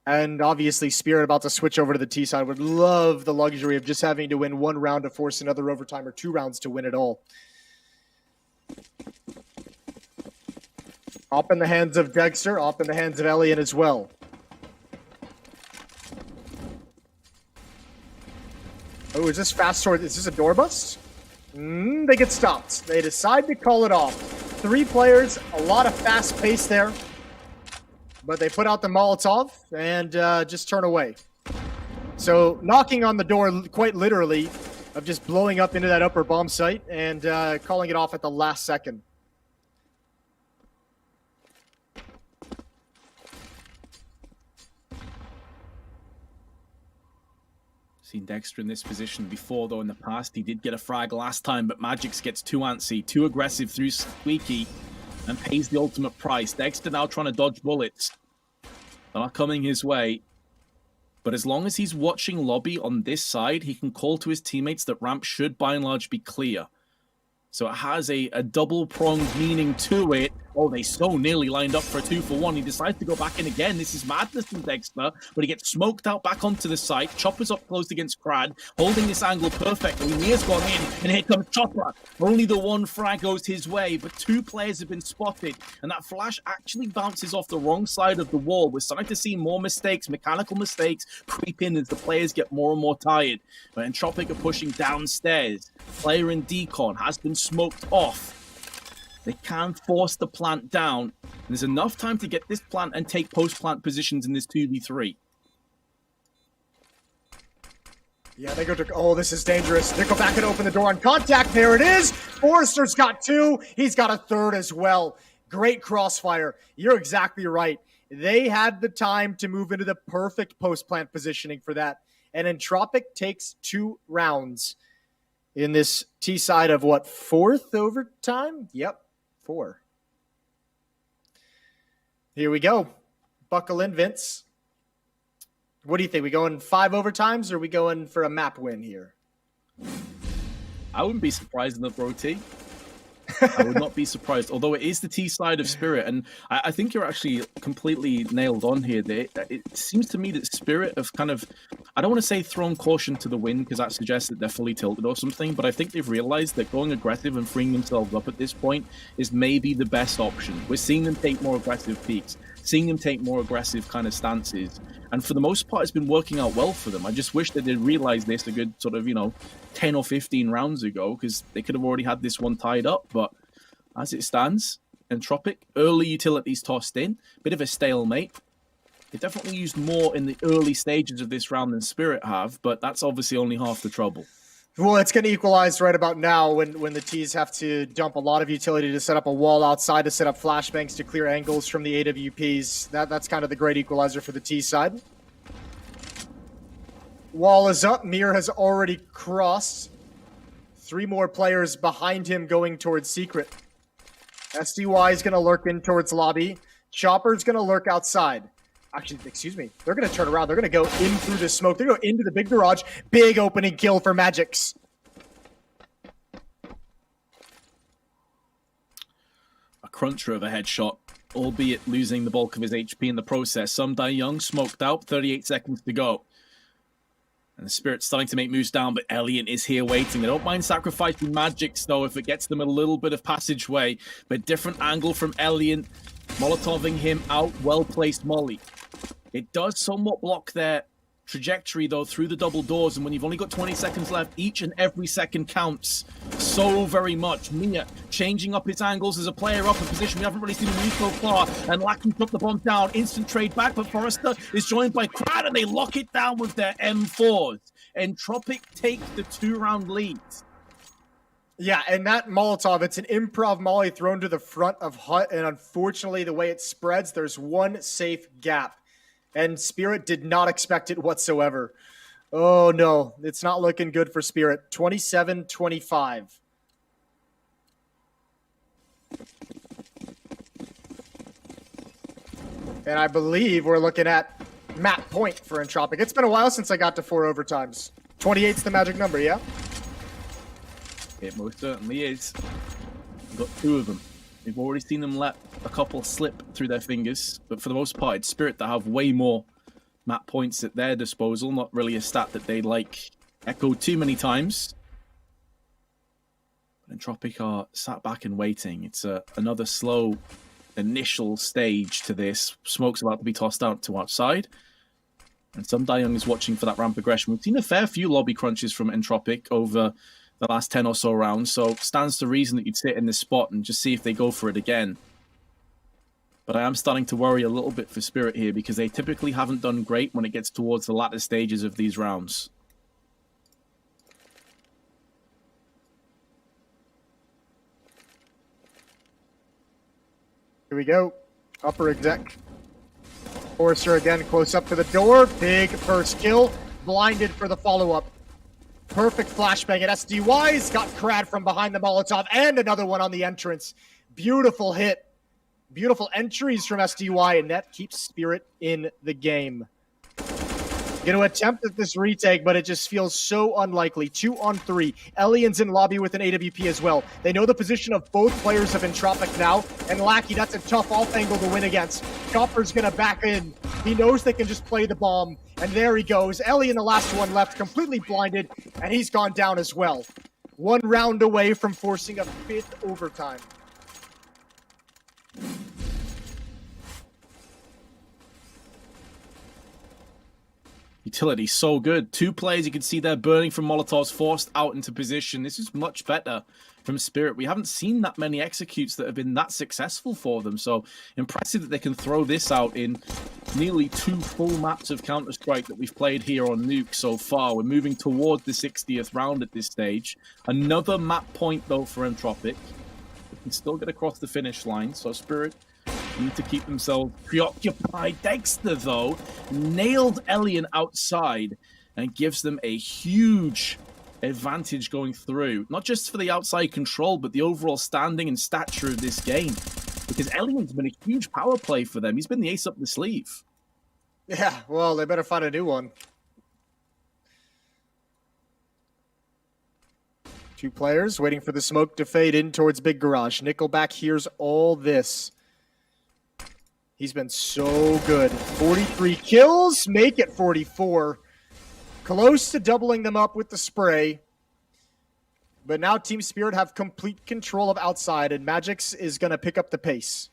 And obviously Spirit about to switch over to the T side would love the luxury of just having to win 1 round to force another overtime or 2 rounds to win it all. Up in the hands of Dexter, up in the hands of Elliot as well. Oh, is this fast sword? Is this a door bust? They get stopped. They decide to call it off. 3 players, a lot of fast pace there. But they put out the Molotov and just turn away. So knocking on the door quite literally of just blowing up into that upper bomb site and calling it off at the last second. Seen Dexter in this position before, though, in the past. He did get a frag last time, but Magix gets too antsy, too aggressive through Squeaky, and pays the ultimate price. Dexter now trying to dodge bullets. They're not coming his way. But as long as he's watching lobby on this side, he can call to his teammates that ramp should, by and large, be clear. So it has a double-pronged meaning to it. Oh, they so nearly lined up for a 2-for-1. He decides to go back in again. This is madness from Dexter, but he gets smoked out back onto the site. Chopper's up close against Crad, holding this angle perfectly. Mia's gone in, and here comes Chopper. Only the 1 frag goes his way, but 2 players have been spotted, and that flash actually bounces off the wrong side of the wall. We're starting to see more mistakes, mechanical mistakes, creep in as the players get more and more tired. But Entropiq are pushing downstairs. Player in Decon has been smoked off. They can force the plant down. There's enough time to get this plant and take post-plant positions in this 2v3. Yeah, they go to... Oh, this is dangerous. They go back and open the door on contact. There it is. Forrester's got 2. He's got a 3rd as well. Great crossfire. You're exactly right. They had the time to move into the perfect post-plant positioning for that. And Entropiq takes 2 rounds in this T side of what, 4th overtime? Yep, 4. Here we go. Buckle in, Vince. What do you think? We going 5 overtimes or are we going for a map win here? I wouldn't be surprised in the Pro T. I would not be surprised, although it is the T side of Spirit, and I think you're actually completely nailed on here. It seems to me that Spirit have kind of, I don't want to say thrown caution to the wind, because that suggests that they're fully tilted or something, but I think they've realized that going aggressive and freeing themselves up at this point is maybe the best option. We're seeing them take more aggressive peaks, seeing them take more aggressive kind of stances, and for the most part, it's been working out well for them. I just wish that they'd realized this a good sort of, 10 or 15 rounds ago, because they could have already had this one tied up. But as it stands, Entropiq, early utilities tossed in, bit of a stalemate. They definitely used more in the early stages of this round than Spirit have, but that's obviously only half the trouble. Well, it's going to equalize right about now when the T's have to dump a lot of utility to set up a wall outside, to set up flashbangs to clear angles from the AWPs. That's kind of the great equalizer for the T side. Wall is up. Mir has already crossed. 3 more players behind him going towards Secret. SDY is going to lurk in towards lobby. Chopper's going to lurk outside. Actually, excuse me. They're going to turn around. They're going to go in through the smoke. They're going to go into the big garage. Big opening kill for Magix. A cruncher of a headshot, albeit losing the bulk of his HP in the process. Some die young, smoked out, 38 seconds to go. And the Spirit's starting to make moves down, but Elliot is here waiting. They don't mind sacrificing Magix, though, if it gets them a little bit of passageway. But different angle from Elliot, Molotoving him out, well-placed molly. It does somewhat block their trajectory, though, through the double doors, and when you've only got 20 seconds left, each and every second counts so very much. Mia changing up his angles as a player up in position. We haven't really seen him so far, and Lackey took the bomb down. Instant trade back, but Forrester is joined by Crad, and they lock it down with their M4s. Entropiq take the 2-round lead. Yeah, and that Molotov, it's an improv molly thrown to the front of Hut, and unfortunately, the way it spreads, there's one safe gap. And Spirit did not expect it whatsoever. Oh, no. It's not looking good for Spirit. 27-25. And I believe we're looking at map point for Entropiq. It's been a while since I got to 4 overtimes. 28's the magic number, yeah? It most certainly is. We've got 2 of them. We've already seen them let a couple slip through their fingers, but for the most part, it's Spirit that have way more map points at their disposal. Not really a stat that they like echoed too many times. But Entropiq are sat back and waiting. It's another slow initial stage to this. Smoke's about to be tossed out to outside. And some Young is watching for that ramp aggression. We've seen a fair few lobby crunches from Entropiq over the last 10 or so rounds, so stands to reason that you'd sit in this spot and just see if they go for it again. But I am starting to worry a little bit for Spirit here because they typically haven't done great when it gets towards the latter stages of these rounds. Here we go. Upper exec. Forrester again close up to the door. Big first kill. Blinded for the follow-up. Perfect flashbang at SDY's. Got Krad from behind the Molotov and another one on the entrance. Beautiful hit. Beautiful entries from SDY, and that keeps Spirit in the game. Going to attempt at this retake, but it just feels so unlikely. 2 on 3. Elian's in lobby with an AWP as well. They know the position of both players of Entropiq now, and Lackey, that's a tough off angle to win against. Chopper's going to back in. He knows they can just play the bomb, and there he goes. Elian, the last one left, completely blinded, and he's gone down as well. 1 round away from forcing a 5th overtime. Utility so good. 2 players, you can see they're burning from Molotovs, forced out into position. This is much better from Spirit. We haven't seen that many executes that have been that successful for them, so impressive that they can throw this out in nearly 2 full maps of Counter-Strike that we've played here on Nuke so far. We're moving toward the 60th round at this stage. Another map point, though, for Entropiq. They can still get across the finish line, so Spirit need to keep themselves preoccupied. Dexter, though, nailed Elian outside and gives them a huge advantage going through. Not just for the outside control, but the overall standing and stature of this game. Because Elian's been a huge power play for them. He's been the ace up the sleeve. Yeah, well, they better find a new one. 2 players waiting for the smoke to fade in towards Big Garage. Nickelback hears all this. He's been so good. 43 kills, make it 44. Close to doubling them up with the spray. But now Team Spirit have complete control of outside, and Magix is going to pick up the pace.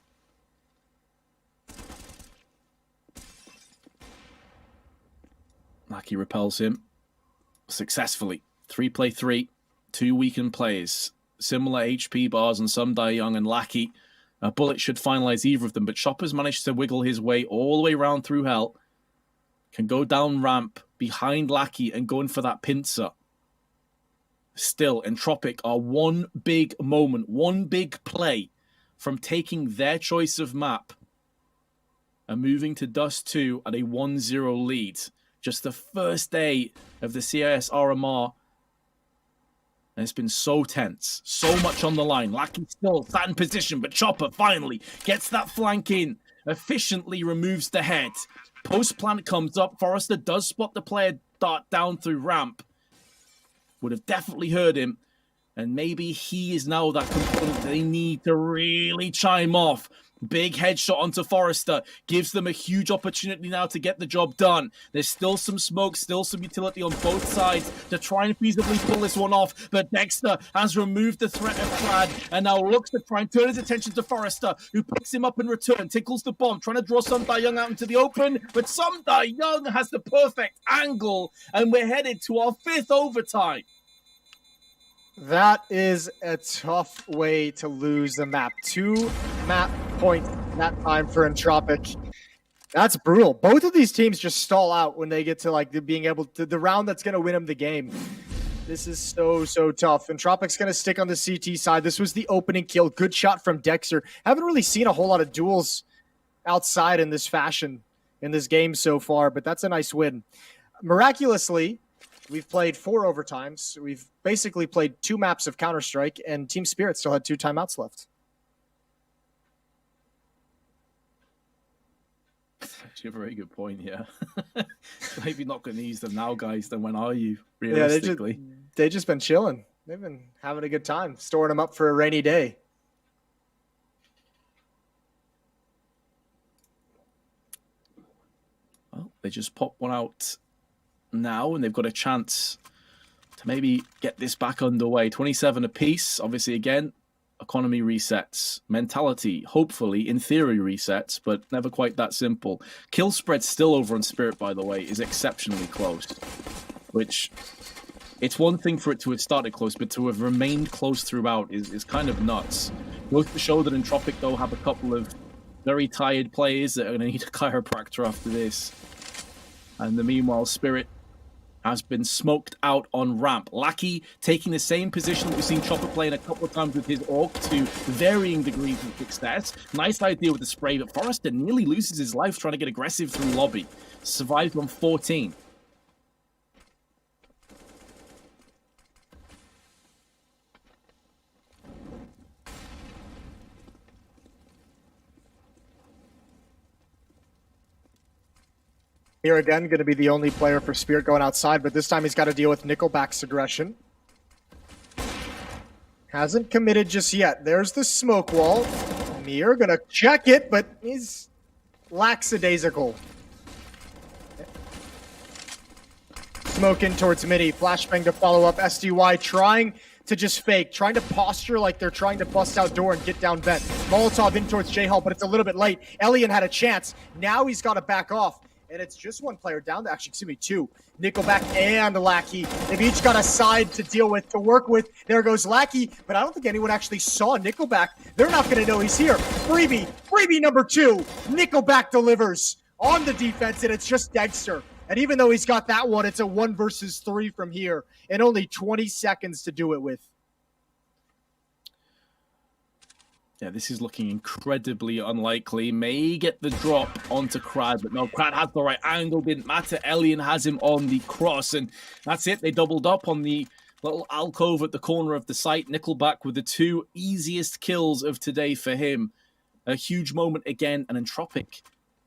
Lackey repels him successfully. 3-play-3, 2 weakened players. Similar HP bars on some Young and Lackey. A bullet should finalize either of them, but Chopper's managed to wiggle his way all the way around through hell. Can go down ramp behind Lackey and go in for that pincer. Still, Entropiq are 1 big moment, 1 big play from taking their choice of map and moving to Dust 2 at a 1-0 lead. Just the first day of the CIS RMR. And it's been so tense. So much on the line. Lackey still sat in position, but Chopper finally gets that flank in. Efficiently removes the head. Post plant comes up. Forrester does spot the player dart down through ramp. Would have definitely heard him. And maybe he is now that component they need to really chime off. Big headshot onto Forrester. Gives them a huge opportunity now to get the job done. There's still some smoke, still some utility on both sides to try and feasibly pull this one off. But Dexter has removed the threat of Brad and now looks to try and turn his attention to Forrester, who picks him up in return, tickles the bomb, trying to draw Sun Young out into the open. But Sun Young has the perfect angle, and we're headed to our 5th overtime. That is a tough way to lose the map. 2 map points that time for Entropiq. That's brutal. Both of these teams just stall out when they get to like being able to the round that's going to win them the game. This is so tough. Entropiq's going to stick on the CT side. This was the opening kill. Good shot from Dexter. Haven't really seen a whole lot of duels outside in this fashion in this game so far, but that's a nice win. Miraculously, we've played 4 overtimes. We've basically played 2 maps of Counter-Strike, and Team Spirit still had 2 timeouts left. actually a very good point, yeah. Maybe not going to use them now, guys. Then when are you, Yeah, realistically? they just been chilling. They've been having a good time, storing them up for a rainy day. Well, they just pop one out now, and they've got a chance to maybe get this back underway. 27 apiece. Obviously, again, economy resets. Mentality, hopefully, in theory, resets, but never quite that simple. Kill spread still over on Spirit, by the way, is exceptionally close, which... It's one thing for it to have started close, but to have remained close throughout is kind of nuts. Goes to show that Entropiq, though, have a couple of very tired players that are going to need a chiropractor after this. And the meanwhile, Spirit has been smoked out on ramp. Lackey taking the same position that we've seen Chopper playing a couple of times with his Orc to varying degrees of success. Nice idea with the spray, but Forrester nearly loses his life trying to get aggressive through lobby. Survived on 14. Here again, going to be the only player for Spirit going outside, but this time he's got to deal with Nickelback's aggression. Hasn't committed just yet. There's the smoke wall. Mir going to check it, but he's lackadaisical. Smoke in towards midi. Flashbang to follow up. SDY trying to just fake, trying to posture like they're trying to bust out door and get down vent. Molotov in towards J-Hall, but it's a little bit late. Elian had a chance. Now he's got to back off. And it's just one player down, actually, excuse me, two. Nickelback and Lackey. They've each got a side to deal with, to work with. There goes Lackey, but I don't think anyone actually saw Nickelback. They're not going to know he's here. Freebie number 2. Nickelback delivers on the defense, and it's just Dexter. And even though he's got that one, it's a 1 versus 3 from here, and only 20 seconds to do it with. Yeah, this is looking incredibly unlikely. May get the drop onto Krad, but no, Krad has the right angle. Didn't matter. Elian has him on the cross, and that's it. They doubled up on the little alcove at the corner of the site. Nickelback with the 2 easiest kills of today for him. A huge moment again, and Entropiq.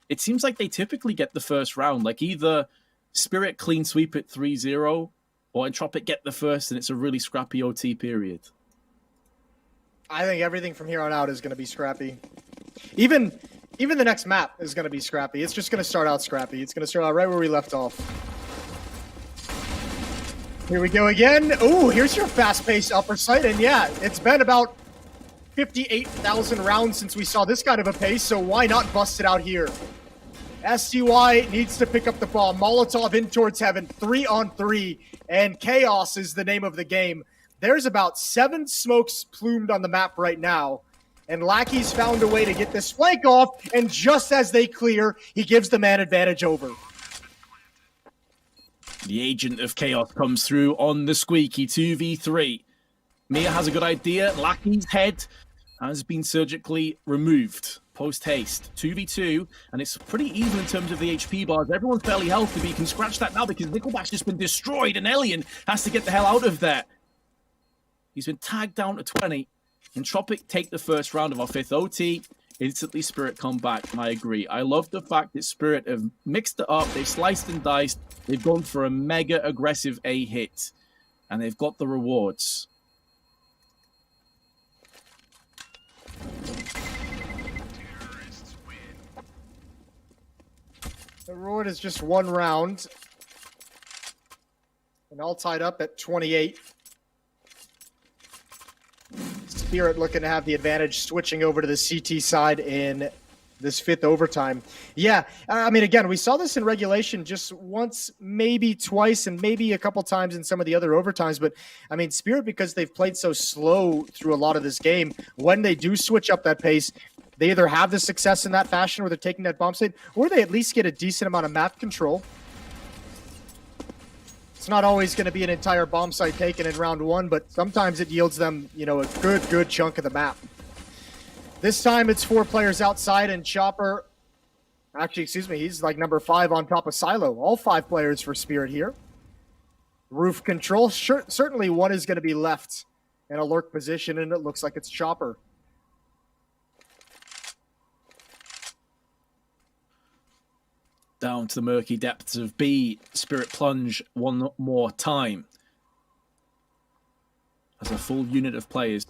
It seems like they typically get the first round. Like either Spirit clean sweep at 3-0, or Entropiq get the first, and it's a really scrappy OT period. I think everything from here on out is going to be scrappy. Even the next map is going to be scrappy. It's just going to start out scrappy. It's going to start out right where we left off. Here we go again. Oh, here's your fast-paced upper sight. And yeah, it's been about 58,000 rounds since we saw this kind of a pace, so why not bust it out here? SCY needs to pick up the ball. Molotov in towards heaven, 3-on-3, and chaos is the name of the game. There's about 7 smokes plumed on the map right now, and Lackey's found a way to get this flank off, and just as they clear, he gives the man advantage over. The agent of chaos comes through on the squeaky 2v3. Mia has a good idea. Lackey's head has been surgically removed. Post-haste. 2v2, and it's pretty even in terms of the HP bars. Everyone's fairly healthy, but you can scratch that now because Nickelback's just been destroyed, and Elian has to get the hell out of there. He's been tagged down to 20. Entropiq take the first round of our 5th OT. Instantly Spirit come back, and I agree. I love the fact that Spirit have mixed it up. They've sliced and diced. They've gone for a mega aggressive A hit, and they've got the rewards. The reward is just 1 round, and all tied up at 28. Spirit looking to have the advantage, switching over to the CT side in this 5th overtime. Yeah, I mean, again, we saw this in regulation just once, maybe twice, and maybe a couple times in some of the other overtimes. But, I mean, Spirit, because they've played so slow through a lot of this game, when they do switch up that pace, they either have the success in that fashion where they're taking that bomb site, or they at least get a decent amount of map control. It's not always going to be an entire bomb site taken in round 1, but sometimes it yields them, you know, a good chunk of the map. This time it's 4 players outside, and Chopper, actually, excuse me, he's like number 5 on top of Silo. All 5 players for Spirit here. Roof control, certainly one is going to be left in a lurk position, and it looks like it's Chopper. down to the murky depths of B. Spirit plunge one more time. As a full unit of players.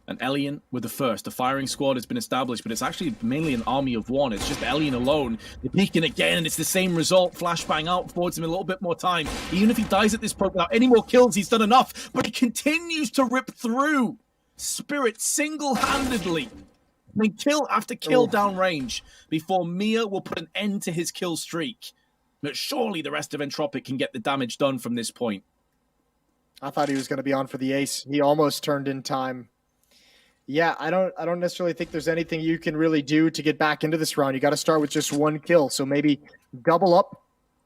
And Elian with the first. The firing squad has been established, but it's actually mainly an army of one. It's just Elian alone. They're peeking again, and it's the same result. Flashbang out, affords him a little bit more time. Even if he dies at this point without any more kills, he's done enough. But he continues to rip through. Spirit single-handedly. I mean, kill after kill downrange before Mia will put an end to his kill streak. But surely the rest of Entropiq can get the damage done from this point. I thought he was going to be on for the ace. He almost turned in time. Yeah, I don't necessarily think there's anything you can really do to get back into this round. You got to start with just one kill. So maybe double up.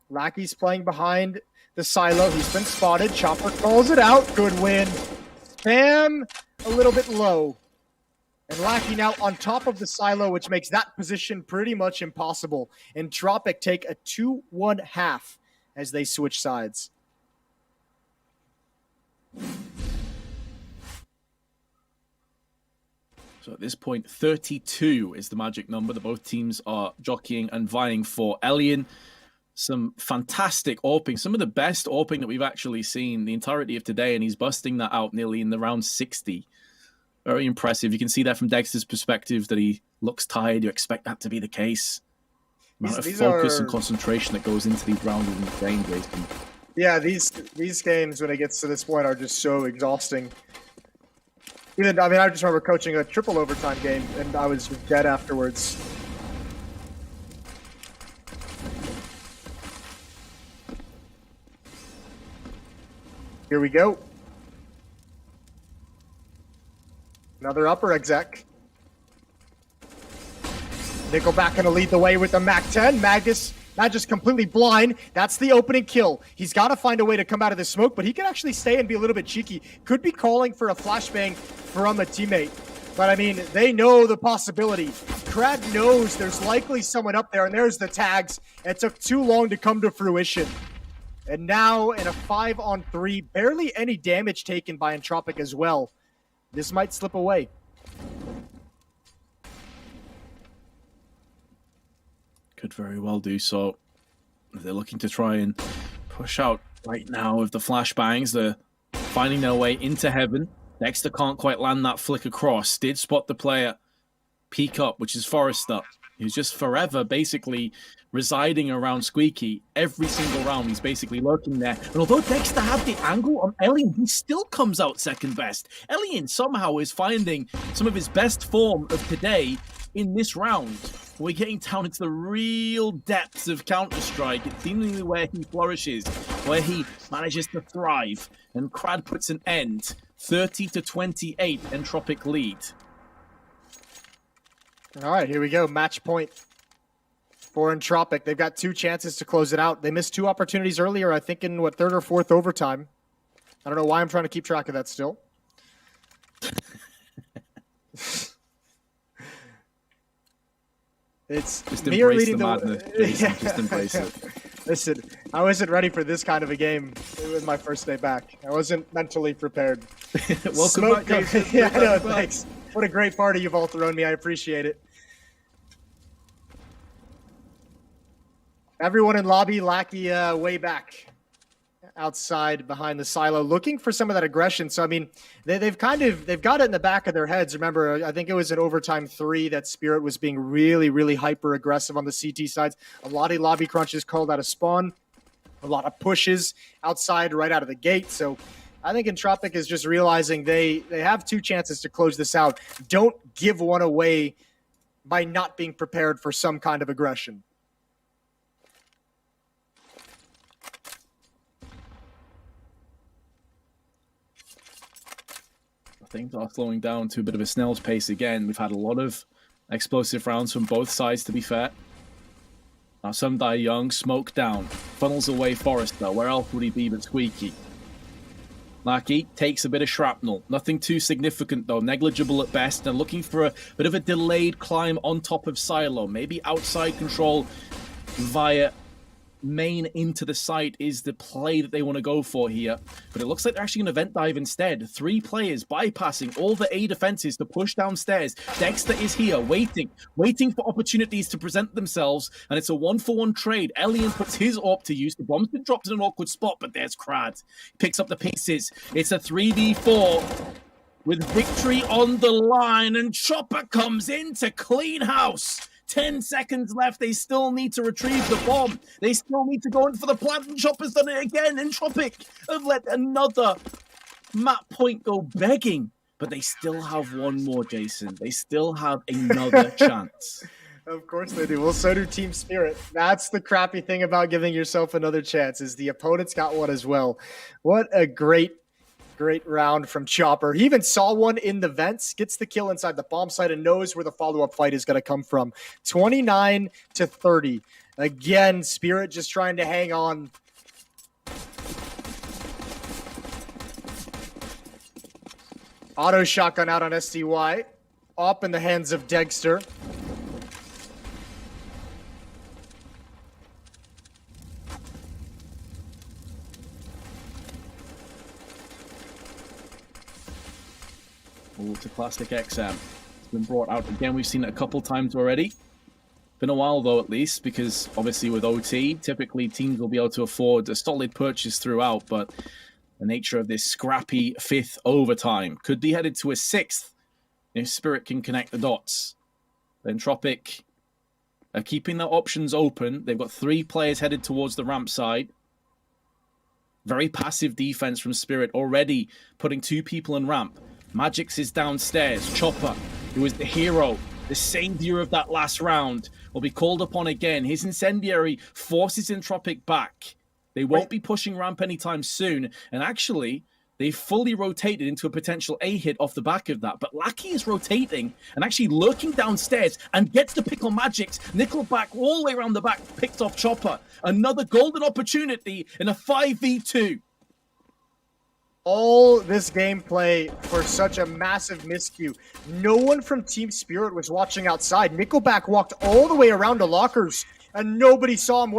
Lackey's playing behind the silo. He's been spotted. Chopper calls it out. Good win. Spam a little bit low. And Lackey now on top of the silo, which makes that position pretty much impossible. Entropiq take a 2-1-half as they switch sides. So at this point, 32 is the magic number that both teams are jockeying and vying for. Elian, some fantastic AWPing, some of the best AWPing that we've actually seen the entirety of today, and he's busting that out nearly in the round 60. Very impressive. You can see that from Dexter's perspective that he looks tired. You expect that to be the case. The amount of focus and concentration that goes into these rounds is insane, Jason. Yeah, these games, when it gets to this point, are just so exhausting. I just remember coaching a triple overtime game, and I was dead afterwards. Here we go. Another upper exec. Nickelback going to lead the way with the MAC-10. Magus not just completely blind. That's the opening kill. He's got to find a way to come out of the smoke, but he can actually stay and be a little bit cheeky. Could be calling for a flashbang from a teammate. But, I mean, they know the possibility. Crad knows there's likely someone up there, and there's the tags. It took too long to come to fruition. And now in a 5-on-3, barely any damage taken by Entropiq as well. This might slip away. Could very well do so. They're looking to try and push out right now with the flashbangs. They're finding their way into heaven. Dexter can't quite land that flick across. Did spot the player peek up, which is Forrester, who's just forever basically residing around Squeaky. Every single round, he's basically lurking there. And although Dexter had the angle on Elian, he still comes out second best. Elian somehow is finding some of his best form of today in this round. We're getting down into the real depths of Counter-Strike. It's seemingly where he flourishes, where he manages to thrive. And Crad puts an end. 30-28, Entropiq lead. All right, here we go. Match point for Entropiq. They've got 2 chances to close it out. They missed 2 opportunities earlier, I think in, 3rd or 4th overtime. I don't know why I'm trying to keep track of that still. It's just Mir embrace leading the madness, Jason. Just embrace it. Listen, I wasn't ready for this kind of a game. It was my first day back. I wasn't mentally prepared. Welcome back, Jason. Yeah, I know, thanks. What a great party you've all thrown me. I appreciate it. Everyone in lobby, Lackey way back outside behind the silo, looking for some of that aggression. So, I mean, they've got it in the back of their heads. Remember, I think it was in overtime 3 that Spirit was being really, really hyper aggressive on the CT sides. A lot of lobby crunches called out of spawn, a lot of pushes outside right out of the gate. So I think Entropiq is just realizing they have 2 chances to close this out. Don't give one away by not being prepared for some kind of aggression. Things are slowing down to a bit of a snail's pace again. We've had a lot of explosive rounds from both sides, to be fair. Now some die young, smoke down, funnels away Forrester. Where else would he be but Squeaky? Lackey takes a bit of shrapnel. Nothing too significant though, negligible at best, and looking for a bit of a delayed climb on top of Silo. Maybe outside control via main into the site is the play that they want to go for here. But it looks like they're actually going to vent dive instead. 3 players bypassing all the A defenses to push downstairs. Dexter is here, waiting for opportunities to present themselves. And it's a 1-for-1 trade. Elian puts his AWP to use. The bomb's been dropped in an awkward spot, but there's Krad. Picks up the pieces. It's a 3v4 with victory on the line. And Chopper comes in to clean house. 10 seconds left. They still need to retrieve the bomb. They still need to go in for the plant, and Chopper's done it again. Entropiq have let another map point go begging, but they still have one more, Jason. They still have another chance. Of course they do. Well, so do Team Spirit. That's the crappy thing about giving yourself another chance, is the opponent's got one as well. What a great round from Chopper. He even saw one in the vents, gets the kill inside the bomb site, and knows where the follow-up fight is going to come from. 29-30. Again, Spirit just trying to hang on. Auto shotgun out on SDY. Up in the hands of Dexter. To Classic XM. It's been brought out again. We've seen it a couple times already. Been a while though, at least, because obviously with OT, typically teams will be able to afford a solid purchase throughout, but the nature of this scrappy 5th overtime could be headed to a 6th if Spirit can connect the dots. Entropiq are keeping their options open. They've got 3 players headed towards the ramp side. Very passive defense from Spirit, already putting 2 people in ramp. Magix is downstairs. Chopper, who is the hero, the savior of that last round, will be called upon again. His incendiary forces Entropiq back. They won't be pushing ramp anytime soon. And actually, they fully rotated into a potential A hit off the back of that. But Lackey is rotating and actually lurking downstairs and gets the pick on Magix. Nickelback all the way around the back, picked off Chopper. Another golden opportunity in a 5v2. All this gameplay for such a massive miscue. No one from Team Spirit was watching outside. Nickelback walked all the way around to lockers, and nobody saw him. What